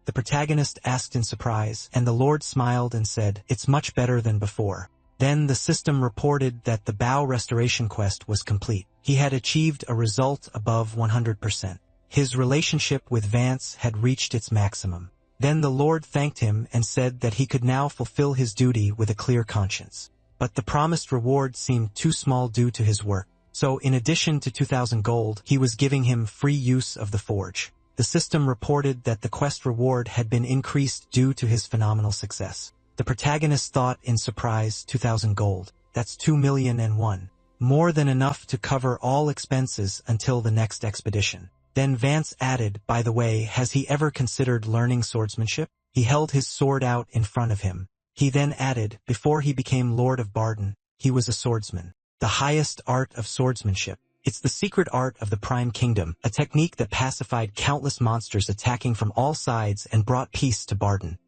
The protagonist asked in surprise, and the Lord smiled and said, it's much better than before. Then the system reported that the bow restoration quest was complete. He had achieved a result above 100%. His relationship with Vance had reached its maximum. Then the Lord thanked him and said that he could now fulfill his duty with a clear conscience. But the promised reward seemed too small due to his work. So in addition to 2,000 gold, he was giving him free use of the forge. The system reported that the quest reward had been increased due to his phenomenal success. The protagonist thought in surprise, 2,000 gold. That's 2,000,001. More than enough to cover all expenses until the next expedition. Then Vance added, by the way, has he ever considered learning swordsmanship? He held his sword out in front of him. He then added, before he became Lord of Barden, he was a swordsman. The highest art of swordsmanship. It's the secret art of the Prime Kingdom, a technique that pacified countless monsters attacking from all sides and brought peace to Barden.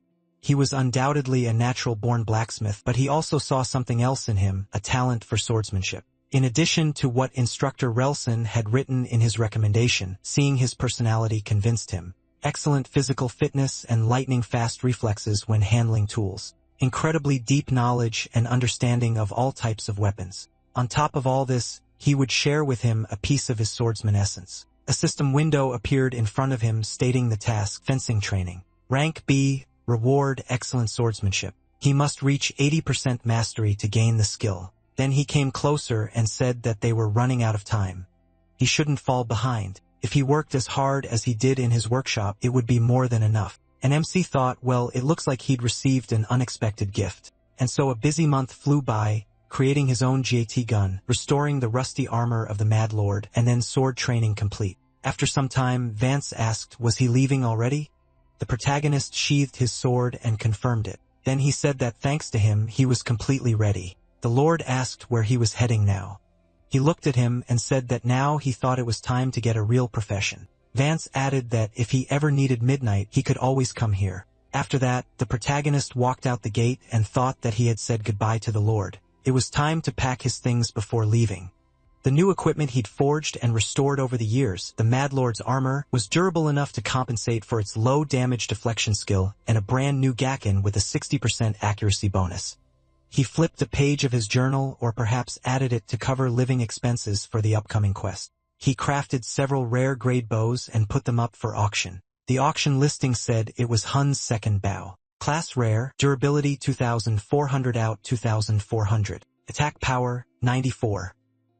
He was undoubtedly a natural-born blacksmith, but he also saw something else in him, a talent for swordsmanship. In addition to what Instructor Relson had written in his recommendation, seeing his personality convinced him. Excellent physical fitness and lightning-fast reflexes when handling tools. Incredibly deep knowledge and understanding of all types of weapons. On top of all this, he would share with him a piece of his swordsman essence. A system window appeared in front of him stating the task, fencing training. Rank B, reward excellent swordsmanship. He must reach 80% mastery to gain the skill. Then he came closer and said that they were running out of time. He shouldn't fall behind. If he worked as hard as he did in his workshop, it would be more than enough. And MC thought, well, it looks like he'd received an unexpected gift. And so a busy month flew by, creating his own GAT gun, restoring the rusty armor of the Mad Lord, and then sword training complete. After some time, Vance asked, was he leaving already? The protagonist sheathed his sword and confirmed it. Then he said that thanks to him, he was completely ready. The Lord asked where he was heading now. He looked at him and said that now he thought it was time to get a real profession. Vance added that if he ever needed midnight, he could always come here. After that, the protagonist walked out the gate and thought that he had said goodbye to the Lord. It was time to pack his things before leaving. The new equipment he'd forged and restored over the years, the Mad Lord's armor, was durable enough to compensate for its low damage deflection skill and a brand new Gakken with a 60% accuracy bonus. He flipped a page of his journal or perhaps added it to cover living expenses for the upcoming quest. He crafted several rare grade bows and put them up for auction. The auction listing said it was Hun's second bow. Class rare, durability 2400 out 2400. Attack power, 94.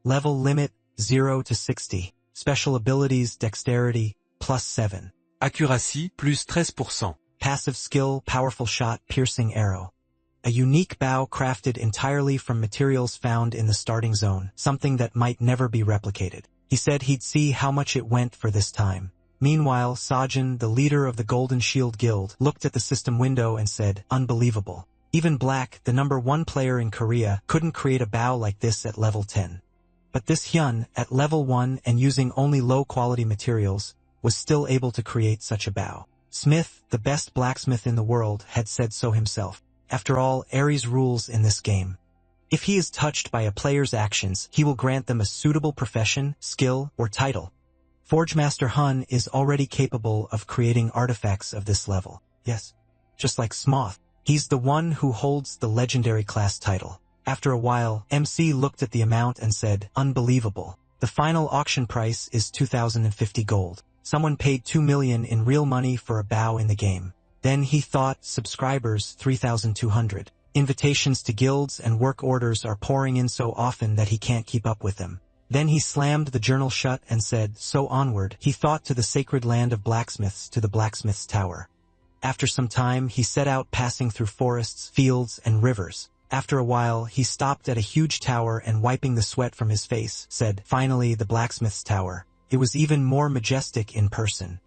Level limit, 0 to 60. Special abilities dexterity, +7. Accuracy, plus 13%. Passive skill, powerful shot, piercing arrow. A unique bow crafted entirely from materials found in the starting zone, something that might never be replicated. He said he'd see how much it went for this time. Meanwhile, Sajin, the leader of the Golden Shield Guild, looked at the system window and said, unbelievable. Even Black, the #1 player in Korea, couldn't create a bow like this at level 10. But this Hyun, at level 1 and using only low-quality materials, was still able to create such a bow. Smith, the best blacksmith in the world, had said so himself. After all, Ares rules in this game. If he is touched by a player's actions, he will grant them a suitable profession, skill, or title. Forgemaster Hun is already capable of creating artifacts of this level. Yes, just like Smoth. He's the one who holds the legendary class title. After a while, MC looked at the amount and said, unbelievable. The final auction price is 2,050 gold. Someone paid 2 million in real money for a bow in the game. Then he thought, subscribers 3,200. Invitations to guilds and work orders are pouring in so often that he can't keep up with them. Then he slammed the journal shut and said, so onward, he thought to the sacred land of blacksmiths, to the blacksmith's tower. After some time, he set out passing through forests, fields, and rivers. After a while, he stopped at a huge tower and wiping the sweat from his face, said, finally, the blacksmith's tower. It was even more majestic in person.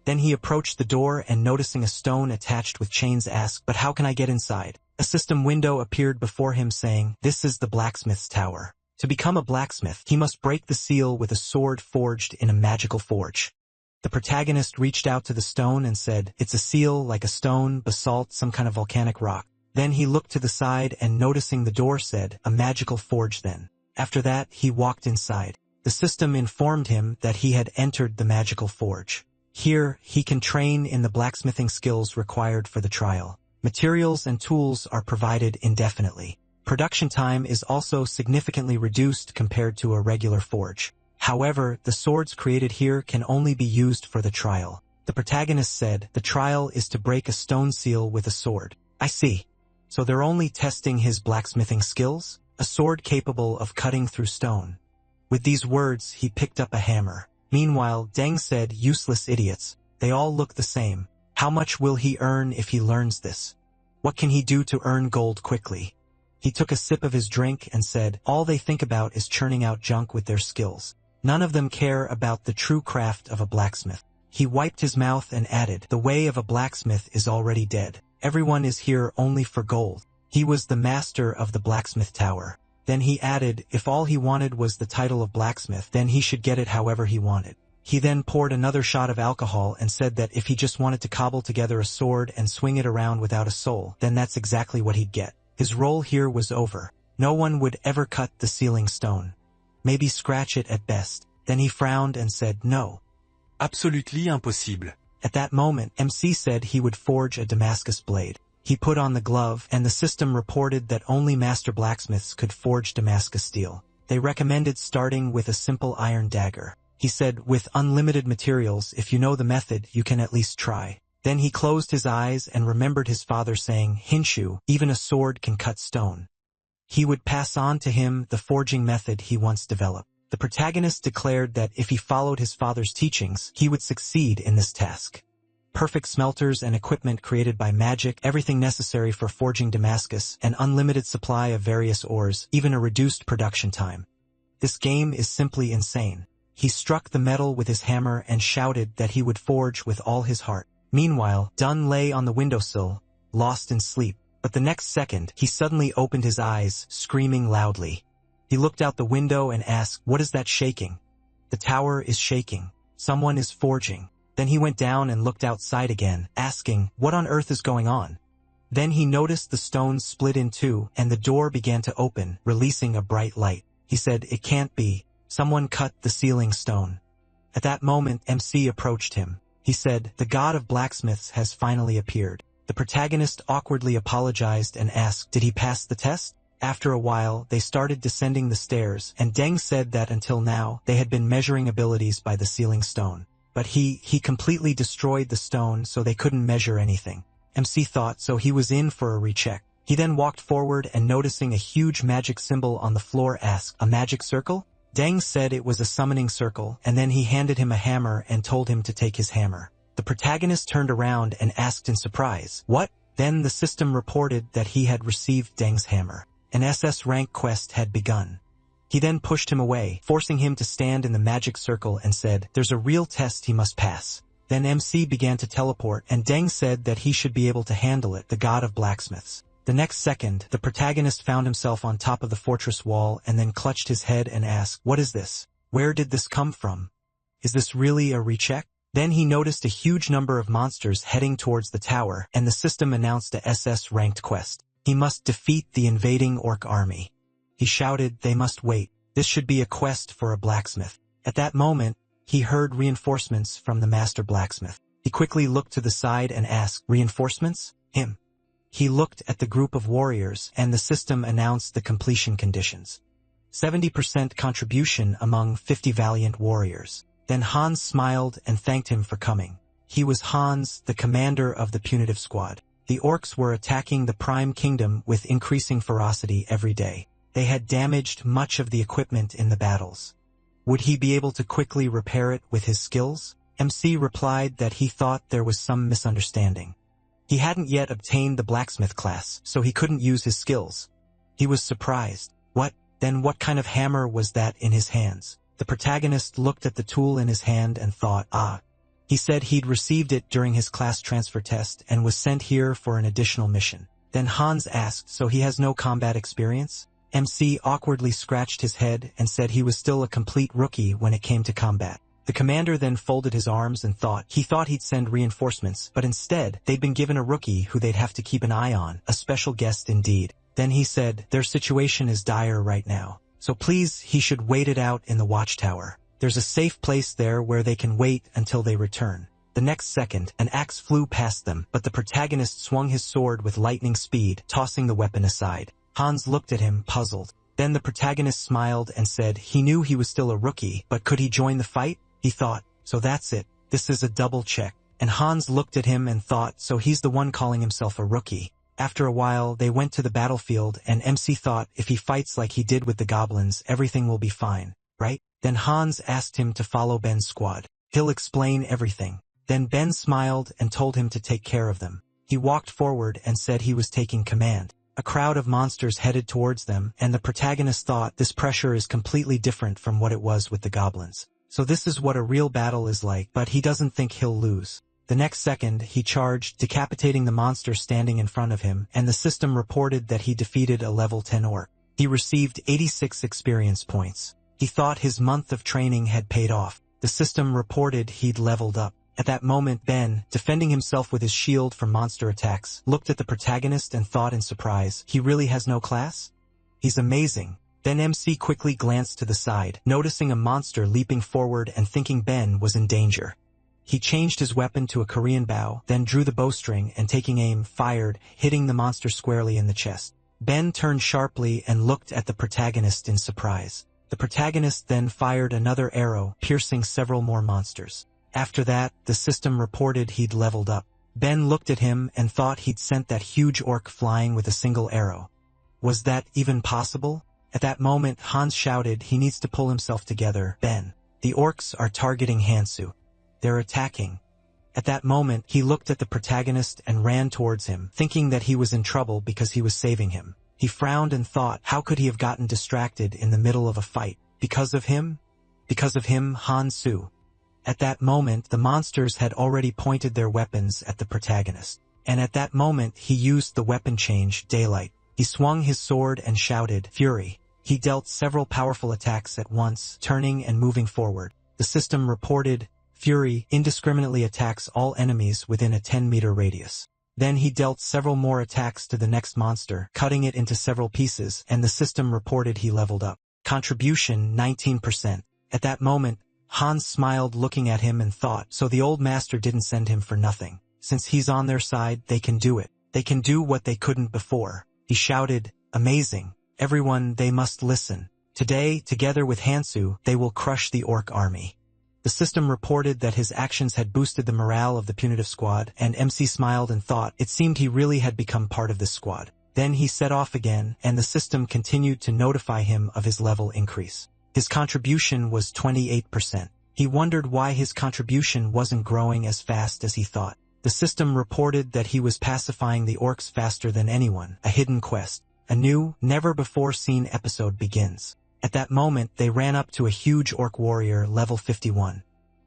Then he approached the door and noticing a stone attached with chains asked, but how can I get inside? A system window appeared before him saying, this is the blacksmith's tower. To become a blacksmith, he must break the seal with a sword forged in a magical forge. The protagonist reached out to the stone and said, it's a seal like a stone, basalt, some kind of volcanic rock. Then he looked to the side and noticing the door said, a magical forge then. After that, he walked inside. The system informed him that he had entered the magical forge. Here, he can train in the blacksmithing skills required for the trial. Materials and tools are provided indefinitely. Production time is also significantly reduced compared to a regular forge. However, the swords created here can only be used for the trial. The protagonist said, the trial is to break a stone seal with a sword. I see. So they're only testing his blacksmithing skills? A sword capable of cutting through stone. With these words, he picked up a hammer. Meanwhile, Deng said, useless idiots. They all look the same. How much will he earn if he learns this? What can he do to earn gold quickly? He took a sip of his drink and said, all they think about is churning out junk with their skills. None of them care about the true craft of a blacksmith. He wiped his mouth and added, the way of a blacksmith is already dead. Everyone is here only for gold. He was the master of the blacksmith tower. Then he added, if all he wanted was the title of blacksmith, then he should get it however he wanted. He then poured another shot of alcohol and said that if he just wanted to cobble together a sword and swing it around without a soul, then that's exactly what he'd get. His role here was over. No one would ever cut the sealing stone. Maybe scratch it at best. Then he frowned and said, no. Absolutely impossible. At that moment, MC said he would forge a Damascus blade. He put on the glove, and the system reported that only master blacksmiths could forge Damascus steel. They recommended starting with a simple iron dagger. He said, with unlimited materials, if you know the method, you can at least try. Then he closed his eyes and remembered his father saying, Hinshu, even a sword can cut stone. He would pass on to him the forging method he once developed. The protagonist declared that if he followed his father's teachings, he would succeed in this task. perfect smelters and equipment created by magic, everything necessary for forging Damascus, an unlimited supply of various ores, even a reduced production time. This game is simply insane. He struck the metal with his hammer and shouted that he would forge with all his heart. Meanwhile, Dun lay on the windowsill, lost in sleep, but the next second, he suddenly opened his eyes, screaming loudly. He looked out the window and asked, "What is that shaking?" "The tower is shaking. Someone is forging." Then he went down and looked outside again, asking, "What on earth is going on?" Then he noticed the stones split in two, and the door began to open, releasing a bright light. He said, "It can't be. Someone cut the ceiling stone." At that moment, MC approached him. He said, "The god of blacksmiths has finally appeared." The protagonist awkwardly apologized and asked, "Did he pass the test?" After a while, they started descending the stairs, and Deng said that until now, they had been measuring abilities by the ceiling stone. But he completely destroyed the stone so they couldn't measure anything. MC thought so he was in for a recheck. He then walked forward and noticing a huge magic symbol on the floor asked, "A magic circle?" Deng said it was a summoning circle, and then he handed him a hammer and told him to take his hammer. The protagonist turned around and asked in surprise, "What?" Then the system reported that he had received Deng's hammer. An SS rank quest had begun. He then pushed him away, forcing him to stand in the magic circle and said, "There's a real test he must pass." Then MC began to teleport, and Deng said that he should be able to handle it, the god of blacksmiths. The next second, the protagonist found himself on top of the fortress wall and then clutched his head and asked, "What is this? Where did this come from? Is this really a recheck?" Then he noticed a huge number of monsters heading towards the tower, and the system announced a SS-ranked quest. He must defeat the invading orc army. He shouted, "They must wait. This should be a quest for a blacksmith." At that moment, he heard reinforcements from the master blacksmith. He quickly looked to the side and asked, "Reinforcements? Him?" He looked at the group of warriors, and the system announced the completion conditions. 70% contribution among 50 valiant warriors. Then Hans smiled and thanked him for coming. He was Hans, the commander of the punitive squad. The orcs were attacking the Prime Kingdom with increasing ferocity every day. They had damaged much of the equipment in the battles. Would he be able to quickly repair it with his skills? MC replied that he thought there was some misunderstanding. He hadn't yet obtained the blacksmith class, so he couldn't use his skills. He was surprised. What? Then what kind of hammer was that in his hands? The protagonist looked at the tool in his hand and thought, "Ah." He said he'd received it during his class transfer test and was sent here for an additional mission. Then Hans asked, "So he has no combat experience?" MC awkwardly scratched his head and said he was still a complete rookie when it came to combat. The commander then folded his arms and thought he'd send reinforcements, but instead, they'd been given a rookie who they'd have to keep an eye on, a special guest indeed. Then he said, "Their situation is dire right now, so please he should wait it out in the watchtower. There's a safe place there where they can wait until they return." The next second, an axe flew past them, but the protagonist swung his sword with lightning speed, tossing the weapon aside. Hans looked at him, puzzled. Then the protagonist smiled and said he knew he was still a rookie, but could he join the fight? He thought, so that's it. This is a double check. And Hans looked at him and thought, so he's the one calling himself a rookie. After a while, they went to the battlefield, and MC thought if he fights like he did with the goblins, everything will be fine, right? Then Hans asked him to follow Ben's squad. He'll explain everything. Then Ben smiled and told him to take care of them. He walked forward and said he was taking command. A crowd of monsters headed towards them, and the protagonist thought this pressure is completely different from what it was with the goblins. So this is what a real battle is like, but he doesn't think he'll lose. The next second, he charged, decapitating the monster standing in front of him, and the system reported that he defeated a level 10 orc. He received 86 experience points. He thought his month of training had paid off. The system reported he'd leveled up. At that moment, Ben, defending himself with his shield from monster attacks, looked at the protagonist and thought in surprise, he really has no class? He's amazing. Then MC quickly glanced to the side, noticing a monster leaping forward and thinking Ben was in danger. He changed his weapon to a Korean bow, then drew the bowstring and taking aim, fired, hitting the monster squarely in the chest. Ben turned sharply and looked at the protagonist in surprise. The protagonist then fired another arrow, piercing several more monsters. After that, the system reported he'd leveled up. Ben looked at him and thought he'd sent that huge orc flying with a single arrow. Was that even possible? At that moment, Hans shouted he needs to pull himself together. Ben, the orcs are targeting Hansu. They're attacking. At that moment, he looked at the protagonist and ran towards him, thinking that he was in trouble because he was saving him. He frowned and thought, how could he have gotten distracted in the middle of a fight? Because of him? Because of him, Han-Soo. At that moment, the monsters had already pointed their weapons at the protagonist. And at that moment, he used the weapon change, Daylight. He swung his sword and shouted, Fury. He dealt several powerful attacks at once, turning and moving forward. The system reported, Fury indiscriminately attacks all enemies within a 10-meter radius. Then he dealt several more attacks to the next monster, cutting it into several pieces, and the system reported he leveled up. Contribution 19%. At that moment, Hans smiled looking at him and thought, so the old master didn't send him for nothing. Since he's on their side, they can do it. They can do what they couldn't before. He shouted, amazing. Everyone, they must listen. Today, together with Han-Soo, they will crush the orc army. The system reported that his actions had boosted the morale of the punitive squad, and MC smiled and thought it seemed he really had become part of this squad. Then he set off again, and the system continued to notify him of his level increase. His contribution was 28%. He wondered why his contribution wasn't growing as fast as he thought. The system reported that he was pacifying the orcs faster than anyone, a hidden quest. A new, never-before-seen episode begins. At that moment, they ran up to a huge orc warrior, level 51.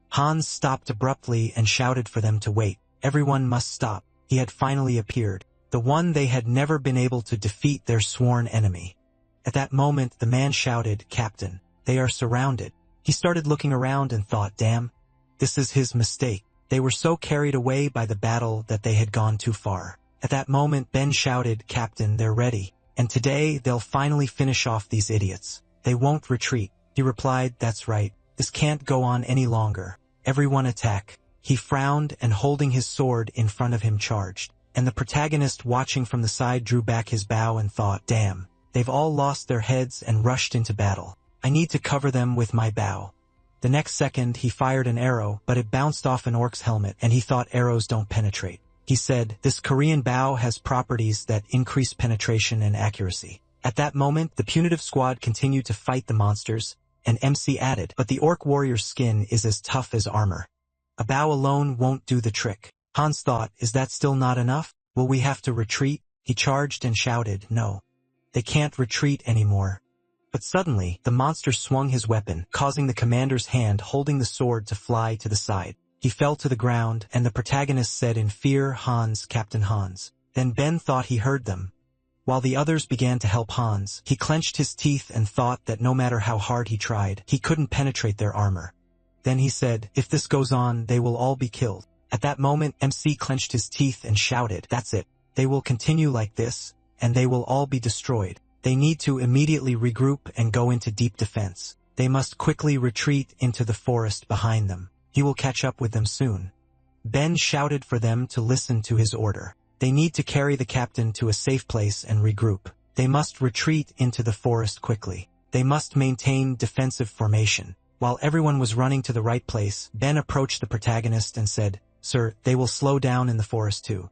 Hans stopped abruptly and shouted for them to wait. Everyone must stop. He had finally appeared. The one they had never been able to defeat, their sworn enemy. At that moment, the man shouted, Captain, they are surrounded. He started looking around and thought, damn, this is his mistake. They were so carried away by the battle that they had gone too far. At that moment, Ben shouted, Captain, they're ready. And today, they'll finally finish off these idiots. They won't retreat. He replied, that's right. This can't go on any longer. Everyone attack. He frowned and holding his sword in front of him charged. And the protagonist watching from the side drew back his bow and thought, damn, they've all lost their heads and rushed into battle. I need to cover them with my bow. The next second, he fired an arrow, but it bounced off an orc's helmet, and he thought arrows don't penetrate. He said, this Korean bow has properties that increase penetration and accuracy. At that moment, the punitive squad continued to fight the monsters, and MC added, but the orc warrior's skin is as tough as armor. A bow alone won't do the trick. Hans thought, is that still not enough? Will we have to retreat? He charged and shouted, no. They can't retreat anymore. But suddenly, the monster swung his weapon, causing the commander's hand holding the sword to fly to the side. He fell to the ground, and the protagonist said in fear, Hans, Captain Hans. Then Ben thought he heard them. While the others began to help Hans, he clenched his teeth and thought that no matter how hard he tried, he couldn't penetrate their armor. Then he said, if this goes on, they will all be killed. At that moment, MC clenched his teeth and shouted, that's it. They will continue like this, and they will all be destroyed. They need to immediately regroup and go into deep defense. They must quickly retreat into the forest behind them. He will catch up with them soon. Ben shouted for them to listen to his order. They need to carry the captain to a safe place and regroup. They must retreat into the forest quickly. They must maintain defensive formation. While everyone was running to the right place, Ben approached the protagonist and said, Sir, they will slow down in the forest too.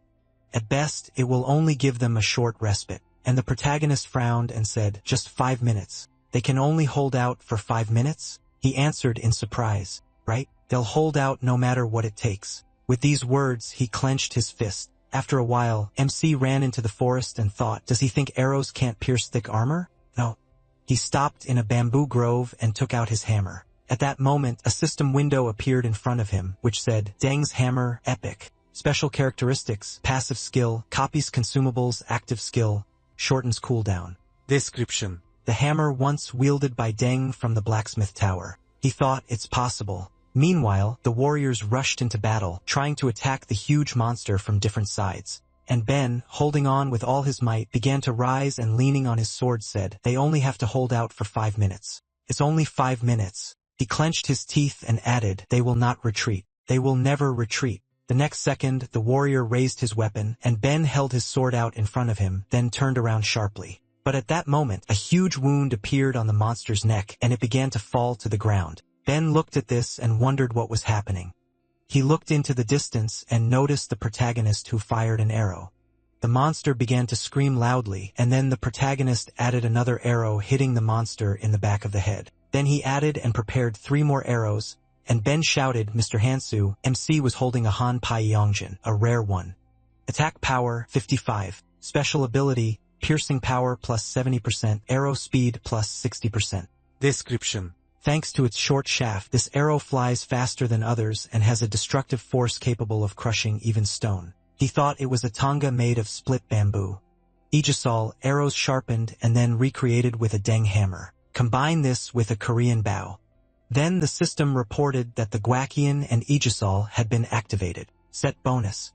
At best, it will only give them a short respite. And the protagonist frowned and said, just 5 minutes. They can only hold out for 5 minutes? He answered in surprise, right? They'll hold out no matter what it takes. With these words, he clenched his fist. After a while, MC ran into the forest and thought, does he think arrows can't pierce thick armor? No. He stopped in a bamboo grove and took out his hammer. At that moment, a system window appeared in front of him, which said, Deng's Hammer, Epic. Special characteristics, passive skill, copies consumables, active skill, shortens cooldown. Description. The hammer once wielded by Deng from the blacksmith tower. He thought it's possible. Meanwhile, the warriors rushed into battle, trying to attack the huge monster from different sides. And Ben, holding on with all his might, began to rise and leaning on his sword said, they only have to hold out for 5 minutes. It's only 5 minutes. He clenched his teeth and added, they will not retreat. They will never retreat. The next second, the warrior raised his weapon, and Ben held his sword out in front of him, then turned around sharply. But at that moment, a huge wound appeared on the monster's neck, and it began to fall to the ground. Ben looked at this and wondered what was happening. He looked into the distance and noticed the protagonist who fired an arrow. The monster began to scream loudly, and then the protagonist added another arrow hitting the monster in the back of the head. Then he added and prepared 3 more arrows, and Ben shouted, Mr. Hansu. MC was holding a Han Pai Yongjin, a rare one. Attack power, 55. Special ability, piercing power plus 70%, arrow speed plus 60%. Description. Thanks to its short shaft, this arrow flies faster than others and has a destructive force capable of crushing even stone. He thought it was a tonga made of split bamboo. Aegisol, arrows sharpened and then recreated with a Deng hammer. Combine this with a Korean bow. Then the system reported that the Gwakian and Aegisol had been activated. Set bonus.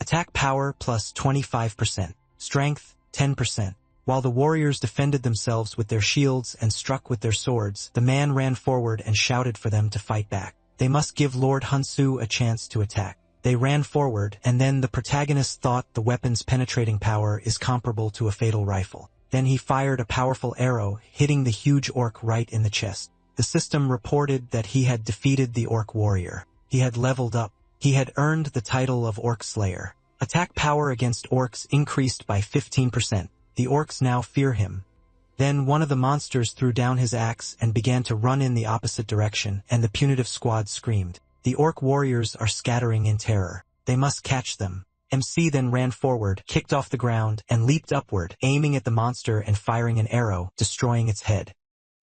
Attack power plus 25%. Strength, 10%. While the warriors defended themselves with their shields and struck with their swords, the man ran forward and shouted for them to fight back. They must give Lord Hansu a chance to attack. They ran forward, and then the protagonist thought the weapon's penetrating power is comparable to a fatal rifle. Then he fired a powerful arrow, hitting the huge orc right in the chest. The system reported that he had defeated the orc warrior. He had leveled up. He had earned the title of Orc Slayer. Attack power against orcs increased by 15%. The orcs now fear him. Then one of the monsters threw down his axe and began to run in the opposite direction, and the punitive squad screamed. The orc warriors are scattering in terror. They must catch them. MC then ran forward, kicked off the ground, and leaped upward, aiming at the monster and firing an arrow, destroying its head.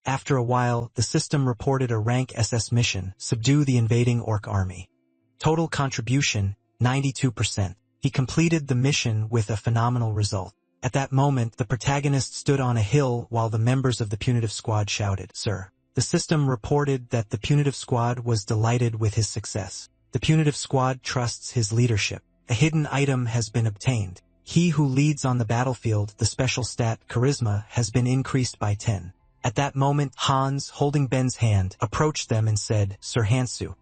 After a while, the system reported a rank SS mission, subdue the invading orc army. Total contribution, 92%. He completed the mission with a phenomenal result. At that moment, the protagonist stood on a hill while the members of the punitive squad shouted, Sir. The system reported that the punitive squad was delighted with his success. The punitive squad trusts his leadership. A hidden item has been obtained. He who leads on the battlefield, the special stat, Charisma, has been increased by 10. At that moment, Hans, holding Ben's hand, approached them and said, Sir Hansu.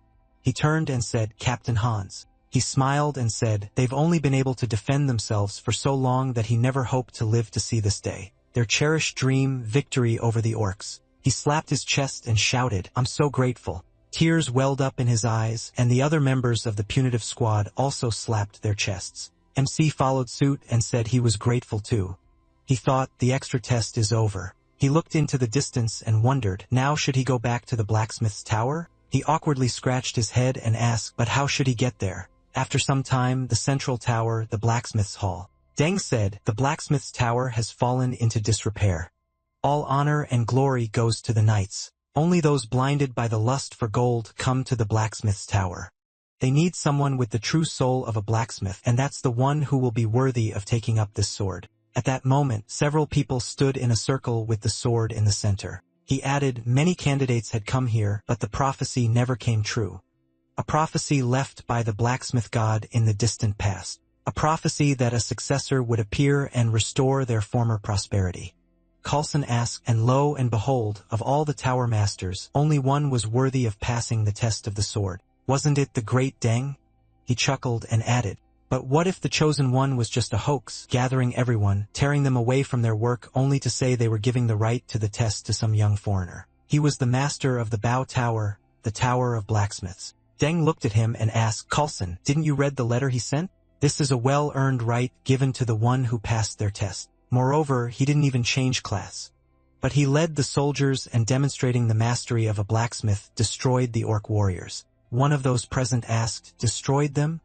He turned and said, Captain Hans. He smiled and said, they've only been able to defend themselves for so long that he never hoped to live to see this day. Their cherished dream, victory over the orcs. He slapped his chest and shouted, I'm so grateful. Tears welled up in his eyes, and the other members of the punitive squad also slapped their chests. MC followed suit and said he was grateful too. He thought, the extra test is over. He looked into the distance and wondered, now should he go back to the blacksmith's tower? He awkwardly scratched his head and asked, but how should he get there? After some time, the central tower, the blacksmith's hall. Deng said, the blacksmith's tower has fallen into disrepair. All honor and glory goes to the knights. Only those blinded by the lust for gold come to the blacksmith's tower. They need someone with the true soul of a blacksmith, and that's the one who will be worthy of taking up this sword. At that moment, several people stood in a circle with the sword in the center. He added, many candidates had come here, but the prophecy never came true. A prophecy left by the blacksmith god in the distant past. A prophecy that a successor would appear and restore their former prosperity. Coulson asked, and lo and behold, of all the tower masters, only one was worthy of passing the test of the sword. Wasn't it the great Deng? He chuckled and added, but what if the chosen one was just a hoax, gathering everyone, tearing them away from their work only to say they were giving the right to the test to some young foreigner? He was the master of the Bow Tower, the Tower of Blacksmiths. Deng looked at him and asked, Coulson, didn't you read the letter he sent? This is a well-earned right given to the one who passed their test. Moreover, he didn't even change class. But he led the soldiers and demonstrating the mastery of a blacksmith destroyed the orc warriors. One of those present asked, destroyed them?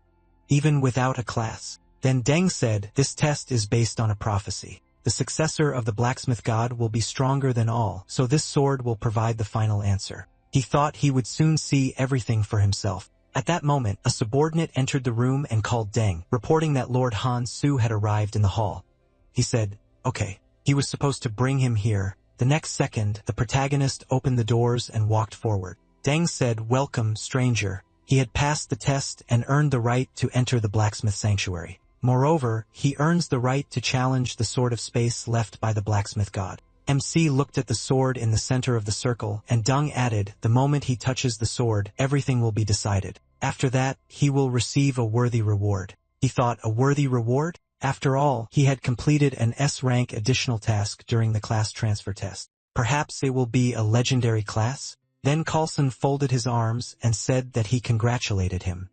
Even without a class? Then Deng said, this test is based on a prophecy. The successor of the blacksmith god will be stronger than all, so this sword will provide the final answer. He thought he would soon see everything for himself. At that moment, a subordinate entered the room and called Deng, reporting that Lord Hansu had arrived in the hall. He said, okay. He was supposed to bring him here. The next second, the protagonist opened the doors and walked forward. Deng said, welcome, stranger. He had passed the test and earned the right to enter the blacksmith sanctuary. Moreover, he earns the right to challenge the sword of space left by the blacksmith god. MC looked at the sword in the center of the circle, and Deng added, the moment he touches the sword, everything will be decided. After that, he will receive a worthy reward. He thought, a worthy reward? After all, he had completed an S-rank additional task during the class transfer test. Perhaps it will be a legendary class? Then Coulson folded his arms and said that he congratulated him.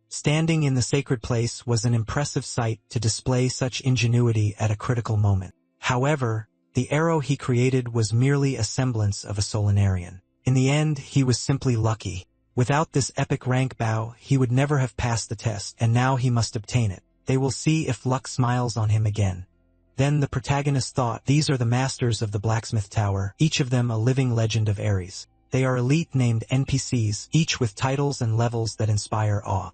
Standing in the sacred place was an impressive sight to display such ingenuity at a critical moment. However, the arrow he created was merely a semblance of a Solinarian. In the end, he was simply lucky. Without this epic rank bow, he would never have passed the test, and now he must obtain it. They will see if luck smiles on him again. Then the protagonist thought, these are the masters of the blacksmith tower, each of them a living legend of Ares. They are elite named NPCs, each with titles and levels that inspire awe.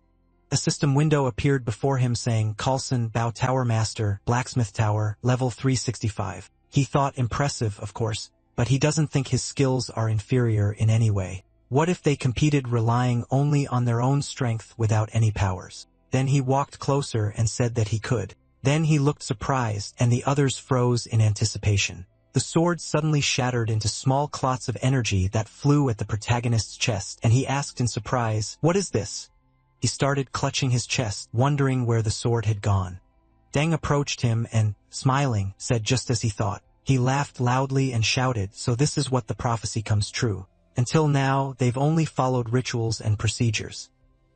A system window appeared before him saying, Carlson, Bow Tower Master, Blacksmith Tower, level 365. He thought impressive, of course, but he doesn't think his skills are inferior in any way. What if they competed relying only on their own strength without any powers? Then he walked closer and said that he could. Then he looked surprised, and the others froze in anticipation. The sword suddenly shattered into small clots of energy that flew at the protagonist's chest, and he asked in surprise, "What is this?" He started clutching his chest, wondering where the sword had gone. Deng approached him and, smiling, said just as he thought. He laughed loudly and shouted, "So this is what the prophecy comes true. Until now, they've only followed rituals and procedures.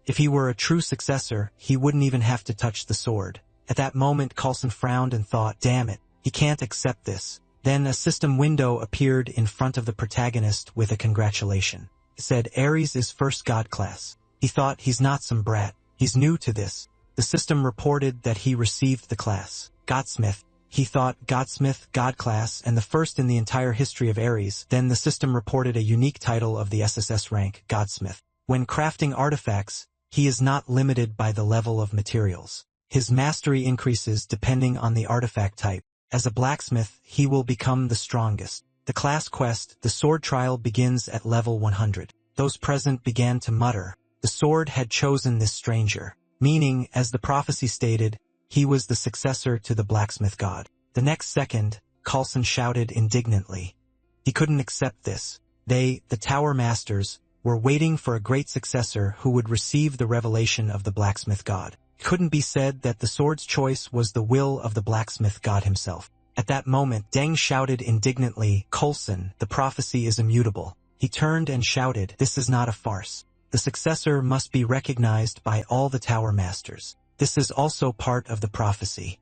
If he were a true successor, he wouldn't even have to touch the sword." At that moment, Carlson frowned and thought, damn it, he can't accept this. Then a system window appeared in front of the protagonist with a congratulation. It said, Ares is first god class. He thought, he's not some brat. He's new to this. The system reported that he received the class, Godsmith. He thought, Godsmith, God class, and the first in the entire history of Ares. Then the system reported a unique title of the SSS rank, Godsmith. When crafting artifacts, he is not limited by the level of materials. His mastery increases depending on the artifact type. As a blacksmith, he will become the strongest. The class quest, the sword trial, begins at level 100. Those present began to mutter. The sword had chosen this stranger, meaning, as the prophecy stated, he was the successor to the blacksmith god. The next second, Carlson shouted indignantly. He couldn't accept this. They, the tower masters, were waiting for a great successor who would receive the revelation of the blacksmith god. It couldn't be said that the sword's choice was the will of the blacksmith god himself. At that moment, Deng shouted indignantly, Carlson, the prophecy is immutable. He turned and shouted, this is not a farce. The successor must be recognized by all the tower masters. This is also part of the prophecy.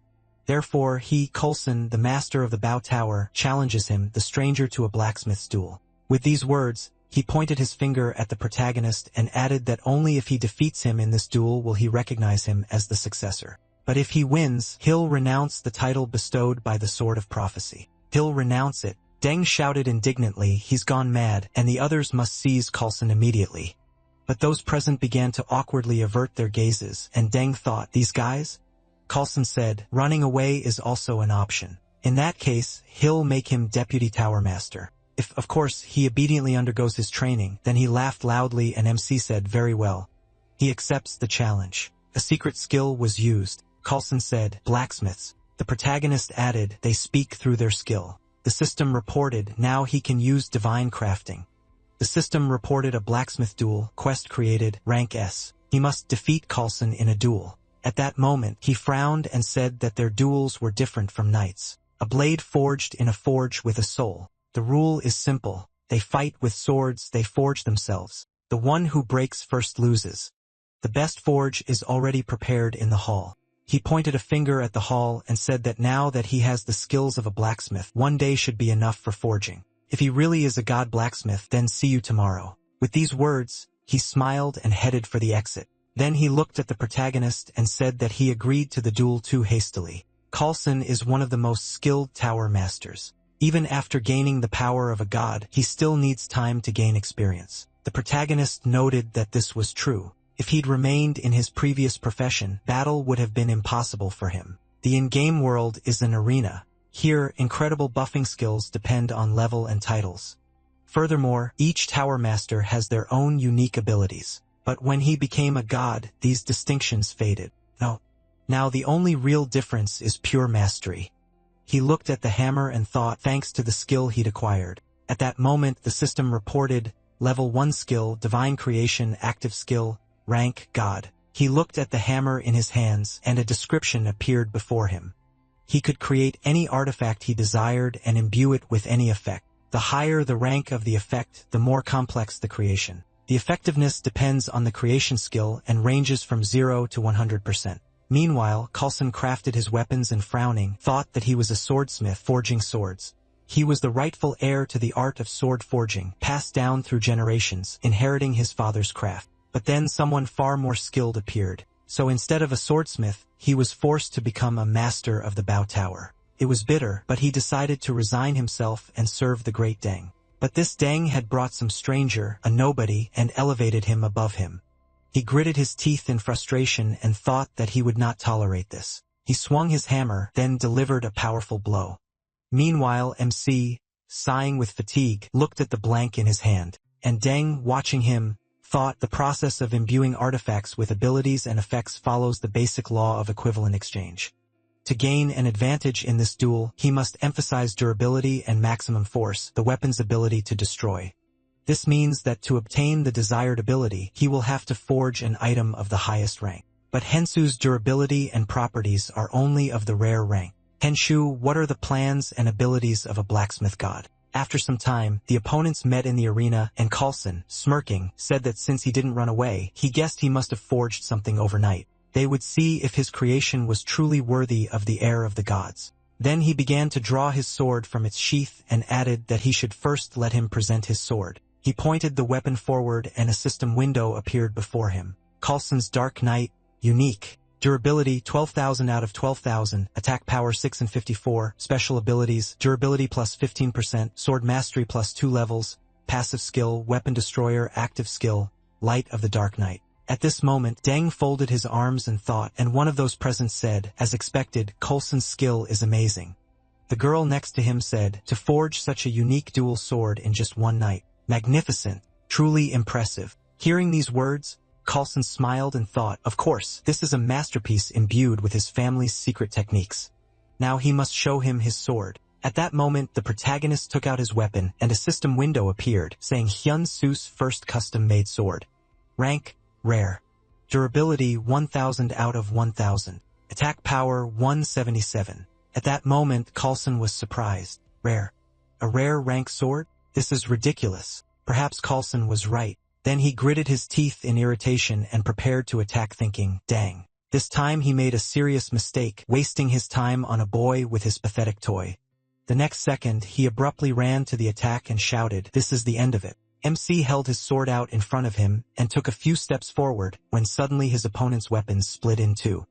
Therefore he, Carlson, the master of the Bow Tower, challenges him, the stranger, to a blacksmith's duel. With these words, he pointed his finger at the protagonist and added that only if he defeats him in this duel will he recognize him as the successor. But if he wins, he'll renounce the title bestowed by the Sword of Prophecy. He'll renounce it. Deng shouted indignantly, he's gone mad, and the others must seize Carlson immediately. But those present began to awkwardly avert their gazes, and Deng thought, these guys? Carlson said, running away is also an option. In that case, he'll make him deputy tower master. If, of course, he obediently undergoes his training. Then he laughed loudly and MC said, very well. He accepts the challenge. A secret skill was used. Carlson said, blacksmiths. The protagonist added, they speak through their skill. The system reported, now he can use divine crafting. The system reported a blacksmith duel, quest created, rank S. He must defeat Carlson in a duel. At that moment, he frowned and said that their duels were different from knights. A blade forged in a forge with a soul. The rule is simple. They fight with swords they forge themselves. The one who breaks first loses. The best forge is already prepared in the hall. He pointed a finger at the hall and said that now that he has the skills of a blacksmith, one day should be enough for forging. If he really is a god blacksmith, then see you tomorrow. With these words, he smiled and headed for the exit. Then he looked at the protagonist and said that he agreed to the duel too hastily. Carlson is one of the most skilled tower masters. Even after gaining the power of a god, he still needs time to gain experience. The protagonist noted that this was true. If he'd remained in his previous profession, battle would have been impossible for him. The in-game world is an arena. Here, incredible buffing skills depend on level and titles. Furthermore, each tower master has their own unique abilities. But when he became a god, these distinctions faded. Now the only real difference is pure mastery. He looked at the hammer and thought, thanks to the skill he'd acquired. At that moment, the system reported, level 1 skill, divine creation, active skill, rank, god. He looked at the hammer in his hands, and a description appeared before him. He could create any artifact he desired and imbue it with any effect. The higher the rank of the effect, the more complex the creation. The effectiveness depends on the creation skill and ranges from 0 to 100%. Meanwhile, Carlson crafted his weapons and frowning, thought that he was a swordsmith forging swords. He was the rightful heir to the art of sword forging, passed down through generations, inheriting his father's craft. But then someone far more skilled appeared. So instead of a swordsmith, he was forced to become a master of the Bao Tower. It was bitter, but he decided to resign himself and serve the great Deng. But this Deng had brought some stranger, a nobody, and elevated him above him. He gritted his teeth in frustration and thought that he would not tolerate this. He swung his hammer, then delivered a powerful blow. Meanwhile, MC, sighing with fatigue, looked at the blank in his hand. And Deng, watching him, thought the process of imbuing artifacts with abilities and effects follows the basic law of equivalent exchange. To gain an advantage in this duel, he must emphasize durability and maximum force, the weapon's ability to destroy. This means that to obtain the desired ability, he will have to forge an item of the highest rank. But Hensu's durability and properties are only of the rare rank. Henshu, what are the plans and abilities of a blacksmith god? After some time, the opponents met in the arena, and Carlson, smirking, said that since he didn't run away, he guessed he must have forged something overnight. They would see if his creation was truly worthy of the heir of the gods. Then he began to draw his sword from its sheath and added that he should first let him present his sword. He pointed the weapon forward and a system window appeared before him. Carlson's Dark Knight, unique. Durability 12,000 out of 12,000, attack power 6 and 54, special abilities, durability plus 15%, sword mastery plus 2 levels, passive skill, weapon destroyer, active skill, light of the Dark Knight. At this moment, Deng folded his arms and thought, and one of those present said, as expected, Carlson's skill is amazing. The girl next to him said, to forge such a unique dual sword in just one night. Magnificent, truly impressive. Hearing these words, Carlson smiled and thought, of course, this is a masterpiece imbued with his family's secret techniques. Now he must show him his sword. At that moment, the protagonist took out his weapon, and a system window appeared, saying Hyun Su's first custom-made sword. Rank, rare. Durability 1000 out of 1000. Attack power 177. At that moment, Carlson was surprised. Rare. A rare rank sword? This is ridiculous. Perhaps Carlson was right. Then he gritted his teeth in irritation and prepared to attack thinking, dang. This time he made a serious mistake, wasting his time on a boy with his pathetic toy. The next second, he abruptly ran to the attack and shouted, this is the end of it. MC held his sword out in front of him and took a few steps forward when suddenly his opponent's weapons split in two.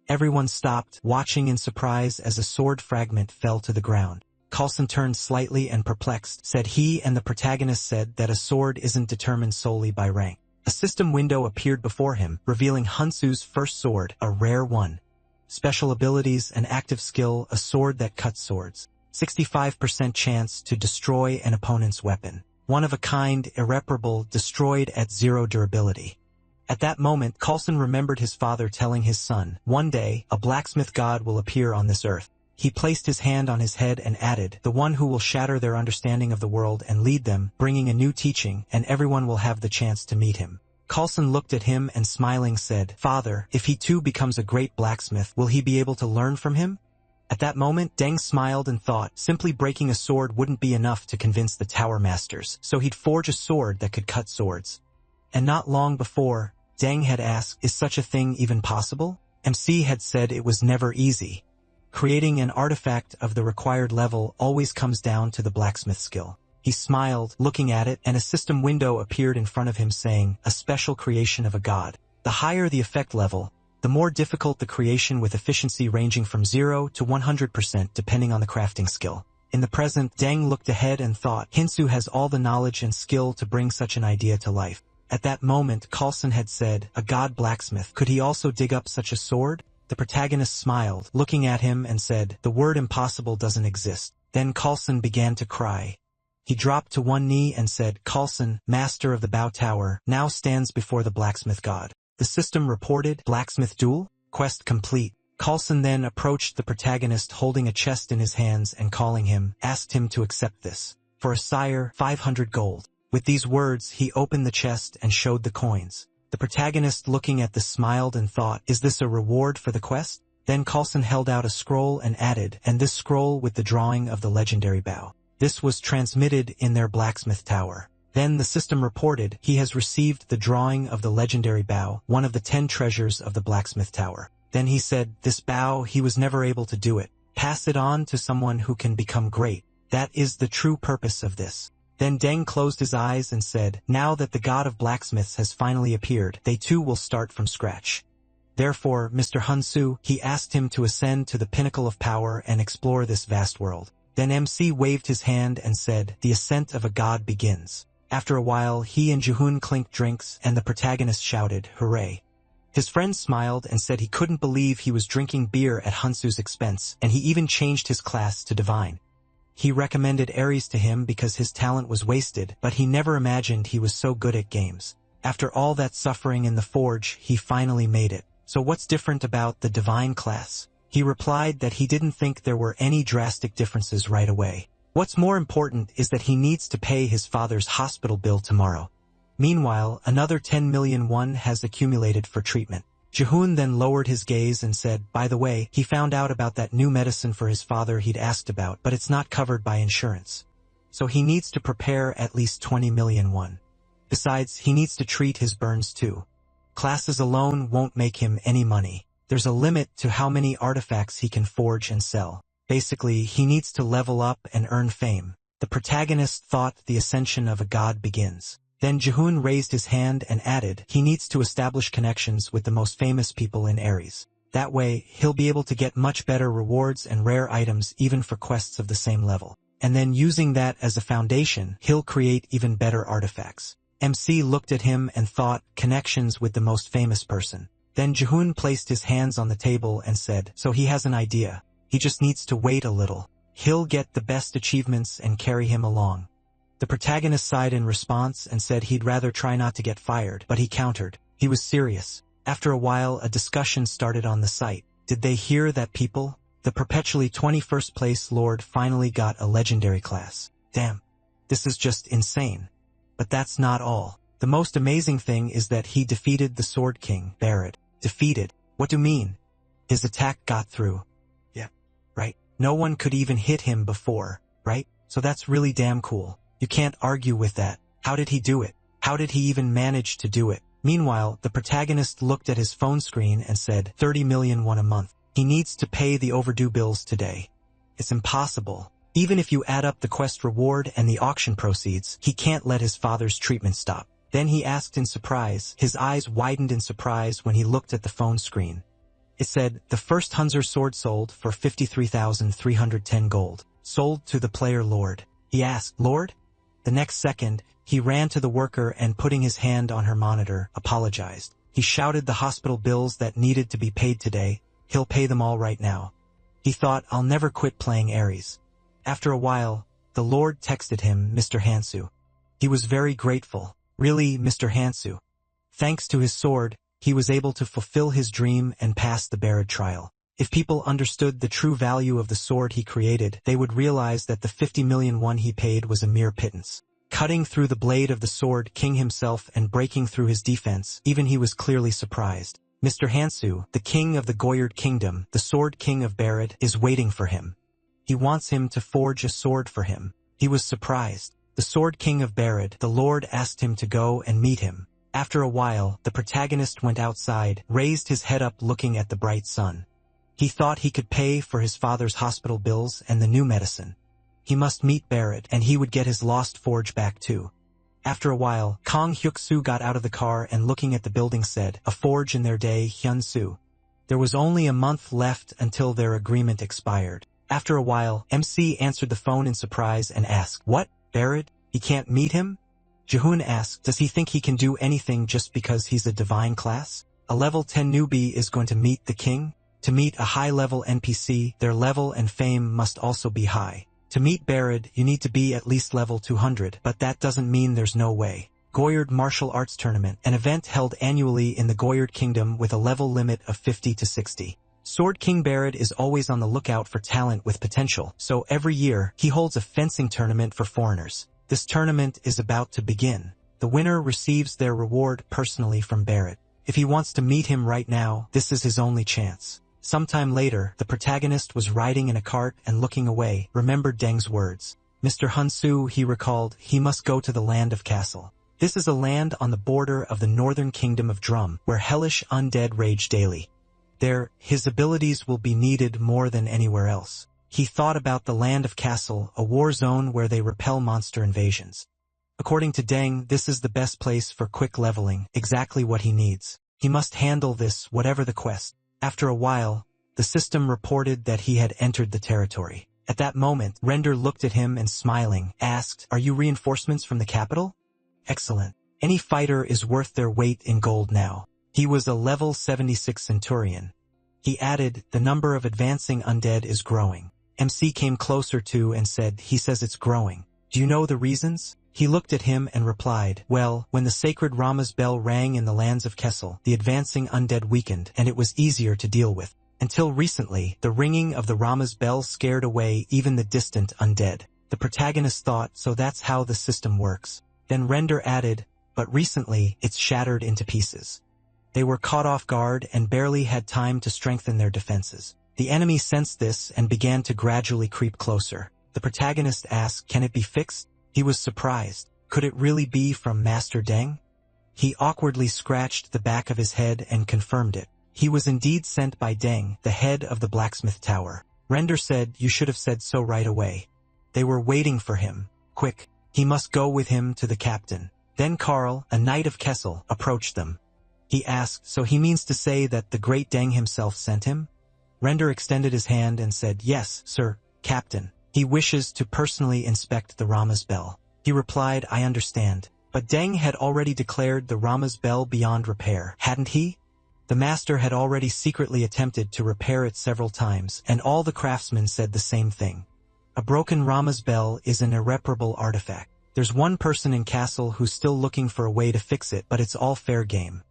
Everyone stopped, watching in surprise as a sword fragment fell to the ground. Carlson turned slightly and perplexed, said he, and the protagonist said that a sword isn't determined solely by rank. A system window appeared before him, revealing Hunsu's first sword, a rare one. Special abilities, an active skill, a sword that cuts swords. 65% chance to destroy an opponent's weapon. One of a kind, irreparable, destroyed at 0 durability. At that moment, Carlson remembered his father telling his son, one day, a blacksmith god will appear on this earth. He placed his hand on his head and added, the one who will shatter their understanding of the world and lead them, bringing a new teaching, and everyone will have the chance to meet him. Carlson looked at him and smiling said, Father, if he too becomes a great blacksmith, will he be able to learn from him? At that moment, Deng smiled and thought, simply breaking a sword wouldn't be enough to convince the tower masters, so he'd forge a sword that could cut swords. And not long before, Deng had asked, is such a thing even possible? MC had said it was never easy. Creating an artifact of the required level always comes down to the blacksmith skill. He smiled, looking at it, and a system window appeared in front of him saying, a special creation of a god. The higher the effect level, the more difficult the creation with efficiency ranging from 0 to 100% depending on the crafting skill. In the present, Deng looked ahead and thought, Hinsu has all the knowledge and skill to bring such an idea to life. At that moment, Carlson had said, a god blacksmith. Could he also dig up such a sword? The protagonist smiled, looking at him and said, the word impossible doesn't exist. Then Carlson began to cry. He dropped to one knee and said, Carlson, master of the Bao Tower, now stands before the blacksmith god. The system reported, blacksmith duel? Quest complete. Carlson then approached the protagonist holding a chest in his hands and calling him, asked him to accept this. For a sire, 500 gold. With these words, he opened the chest and showed the coins. The protagonist looking at this smiled and thought, is this a reward for the quest? Then Carlson held out a scroll and added, and this scroll with the drawing of the legendary Bao. This was transmitted in their blacksmith tower. Then the system reported, he has received the drawing of the legendary Bao, one of the 10 treasures of the blacksmith tower. Then he said, this Bao, he was never able to do it. Pass it on to someone who can become great. That is the true purpose of this. Then Deng closed his eyes and said, now that the god of blacksmiths has finally appeared, they too will start from scratch. Therefore, Mr. Hunsu, he asked him to ascend to the pinnacle of power and explore this vast world. Then MC waved his hand and said, the ascent of a god begins. After a while, he and Jihun clinked drinks, and the protagonist shouted, hooray. His friend smiled and said he couldn't believe he was drinking beer at Hunsu's expense, and he even changed his class to divine. He recommended Ares to him because his talent was wasted, but he never imagined he was so good at games. After all that suffering in the forge, he finally made it. So what's different about the divine class? He replied that he didn't think there were any drastic differences right away. What's more important is that he needs to pay his father's hospital bill tomorrow. Meanwhile, another 10 million won has accumulated for treatment. Jihun then lowered his gaze and said, by the way, he found out about that new medicine for his father he'd asked about, but it's not covered by insurance. So he needs to prepare at least 20 million won. Besides, he needs to treat his burns too. Classes alone won't make him any money. There's a limit to how many artifacts he can forge and sell. Basically, he needs to level up and earn fame. The protagonist thought the ascension of a god begins. Then Jihun raised his hand and added, he needs to establish connections with the most famous people in Ares. That way, he'll be able to get much better rewards and rare items even for quests of the same level. And then using that as a foundation, he'll create even better artifacts. MC looked at him and thought, connections with the most famous person. Then Jihun placed his hands on the table and said, so he has an idea. He just needs to wait a little. He'll get the best achievements and carry him along. The protagonist sighed in response and said he'd rather try not to get fired, but he countered. He was serious. After a while, a discussion started on the site. Did they hear that people? The perpetually 21st place Lord finally got a legendary class. Damn. This is just insane. But that's not all. The most amazing thing is that he defeated the Sword King, Barrett. Defeated? What do you mean? His attack got through. Yeah. Right. No one could even hit him before, right? So that's really damn cool. You can't argue with that. How did he do it? How did he even manage to do it? Meanwhile, the protagonist looked at his phone screen and said, 30 million won a month. He needs to pay the overdue bills today. It's impossible. Even if you add up the quest reward and the auction proceeds, he can't let his father's treatment stop. Then he asked in surprise. His eyes widened in surprise when he looked at the phone screen. It said, the first Hunzer sword sold for 53,310 gold. Sold to the player Lord. He asked, Lord? The next second, he ran to the worker and putting his hand on her monitor, apologized. He shouted the hospital bills that needed to be paid today. He'll pay them all right now. He thought, I'll never quit playing Ares. After a while, the Lord texted him, Mr. Hansu. He was very grateful. Really, Mr. Hansu. Thanks to his sword, he was able to fulfill his dream and pass the Barad trial. If people understood the true value of the sword he created, they would realize that the 50 million won he paid was a mere pittance. Cutting through the blade of the sword king himself and breaking through his defense, even he was clearly surprised. Mr. Hansu, the king of the Goyard kingdom, the sword king of Barad, is waiting for him. He wants him to forge a sword for him. He was surprised. The sword king of Barad, the Lord asked him to go and meet him. After a while, the protagonist went outside, raised his head up looking at the bright sun. He thought he could pay for his father's hospital bills and the new medicine. He must meet Barad, and he would get his lost forge back too. After a while, Kong Hyuk-soo got out of the car and looking at the building said, a forge in their day, Hyun-soo. There was only a month left until their agreement expired. After a while, MC answered the phone in surprise and asked, what, Barad? He can't meet him? Jihun asked, does he think he can do anything just because he's a divine class? A level 10 newbie is going to meet the king? To meet a high-level NPC, their level and fame must also be high. To meet Barad, you need to be at least level 200, but that doesn't mean there's no way. Goyard Martial Arts Tournament, an event held annually in the Goyard Kingdom with a level limit of 50 to 60. Sword King Barad is always on the lookout for talent with potential, so every year, he holds a fencing tournament for foreigners. This tournament is about to begin. The winner receives their reward personally from Barad. If he wants to meet him right now, this is his only chance. Sometime later, the protagonist was riding in a cart and looking away, remembered Deng's words. Mr. Hunsu, he recalled, he must go to the land of Castle. This is a land on the border of the northern kingdom of Drum, where hellish undead rage daily. There, his abilities will be needed more than anywhere else. He thought about the land of Castle, a war zone where they repel monster invasions. According to Deng, this is the best place for quick leveling, exactly what he needs. He must handle this, whatever the quest. After a while, the system reported that he had entered the territory. At that moment, Render looked at him and smiling, asked, "Are you reinforcements from the capital?" "Excellent. Any fighter is worth their weight in gold now." He was a level 76 centurion. He added, "The number of advancing undead is growing." MC came closer to and said, "He says it's growing. Do you know the reasons?" He looked at him and replied, "Well, when the sacred Rama's bell rang in the lands of Kessel, the advancing undead weakened and it was easier to deal with. Until recently, the ringing of the Rama's bell scared away even the distant undead." The protagonist thought, so that's how the system works. Then Render added, "But recently, it's shattered into pieces." They were caught off guard and barely had time to strengthen their defenses. The enemy sensed this and began to gradually creep closer. The protagonist asked, "Can it be fixed?" He was surprised. Could it really be from Master Deng? He awkwardly scratched the back of his head and confirmed it. He was indeed sent by Deng, the head of the blacksmith tower. Render said, "You should have said so right away." They were waiting for him. Quick, he must go with him to the captain. Then Karl, a knight of Kessel, approached them. He asked, "So he means to say that the great Deng himself sent him?" Render extended his hand and said, "Yes, sir, captain. He wishes to personally inspect the Rama's bell." He replied, "I understand." But Deng had already declared the Rama's bell beyond repair, hadn't he? The master had already secretly attempted to repair it several times, and all the craftsmen said the same thing. A broken Rama's bell is an irreparable artifact. There's one person in Castle who's still looking for a way to fix it, but it's all fair game.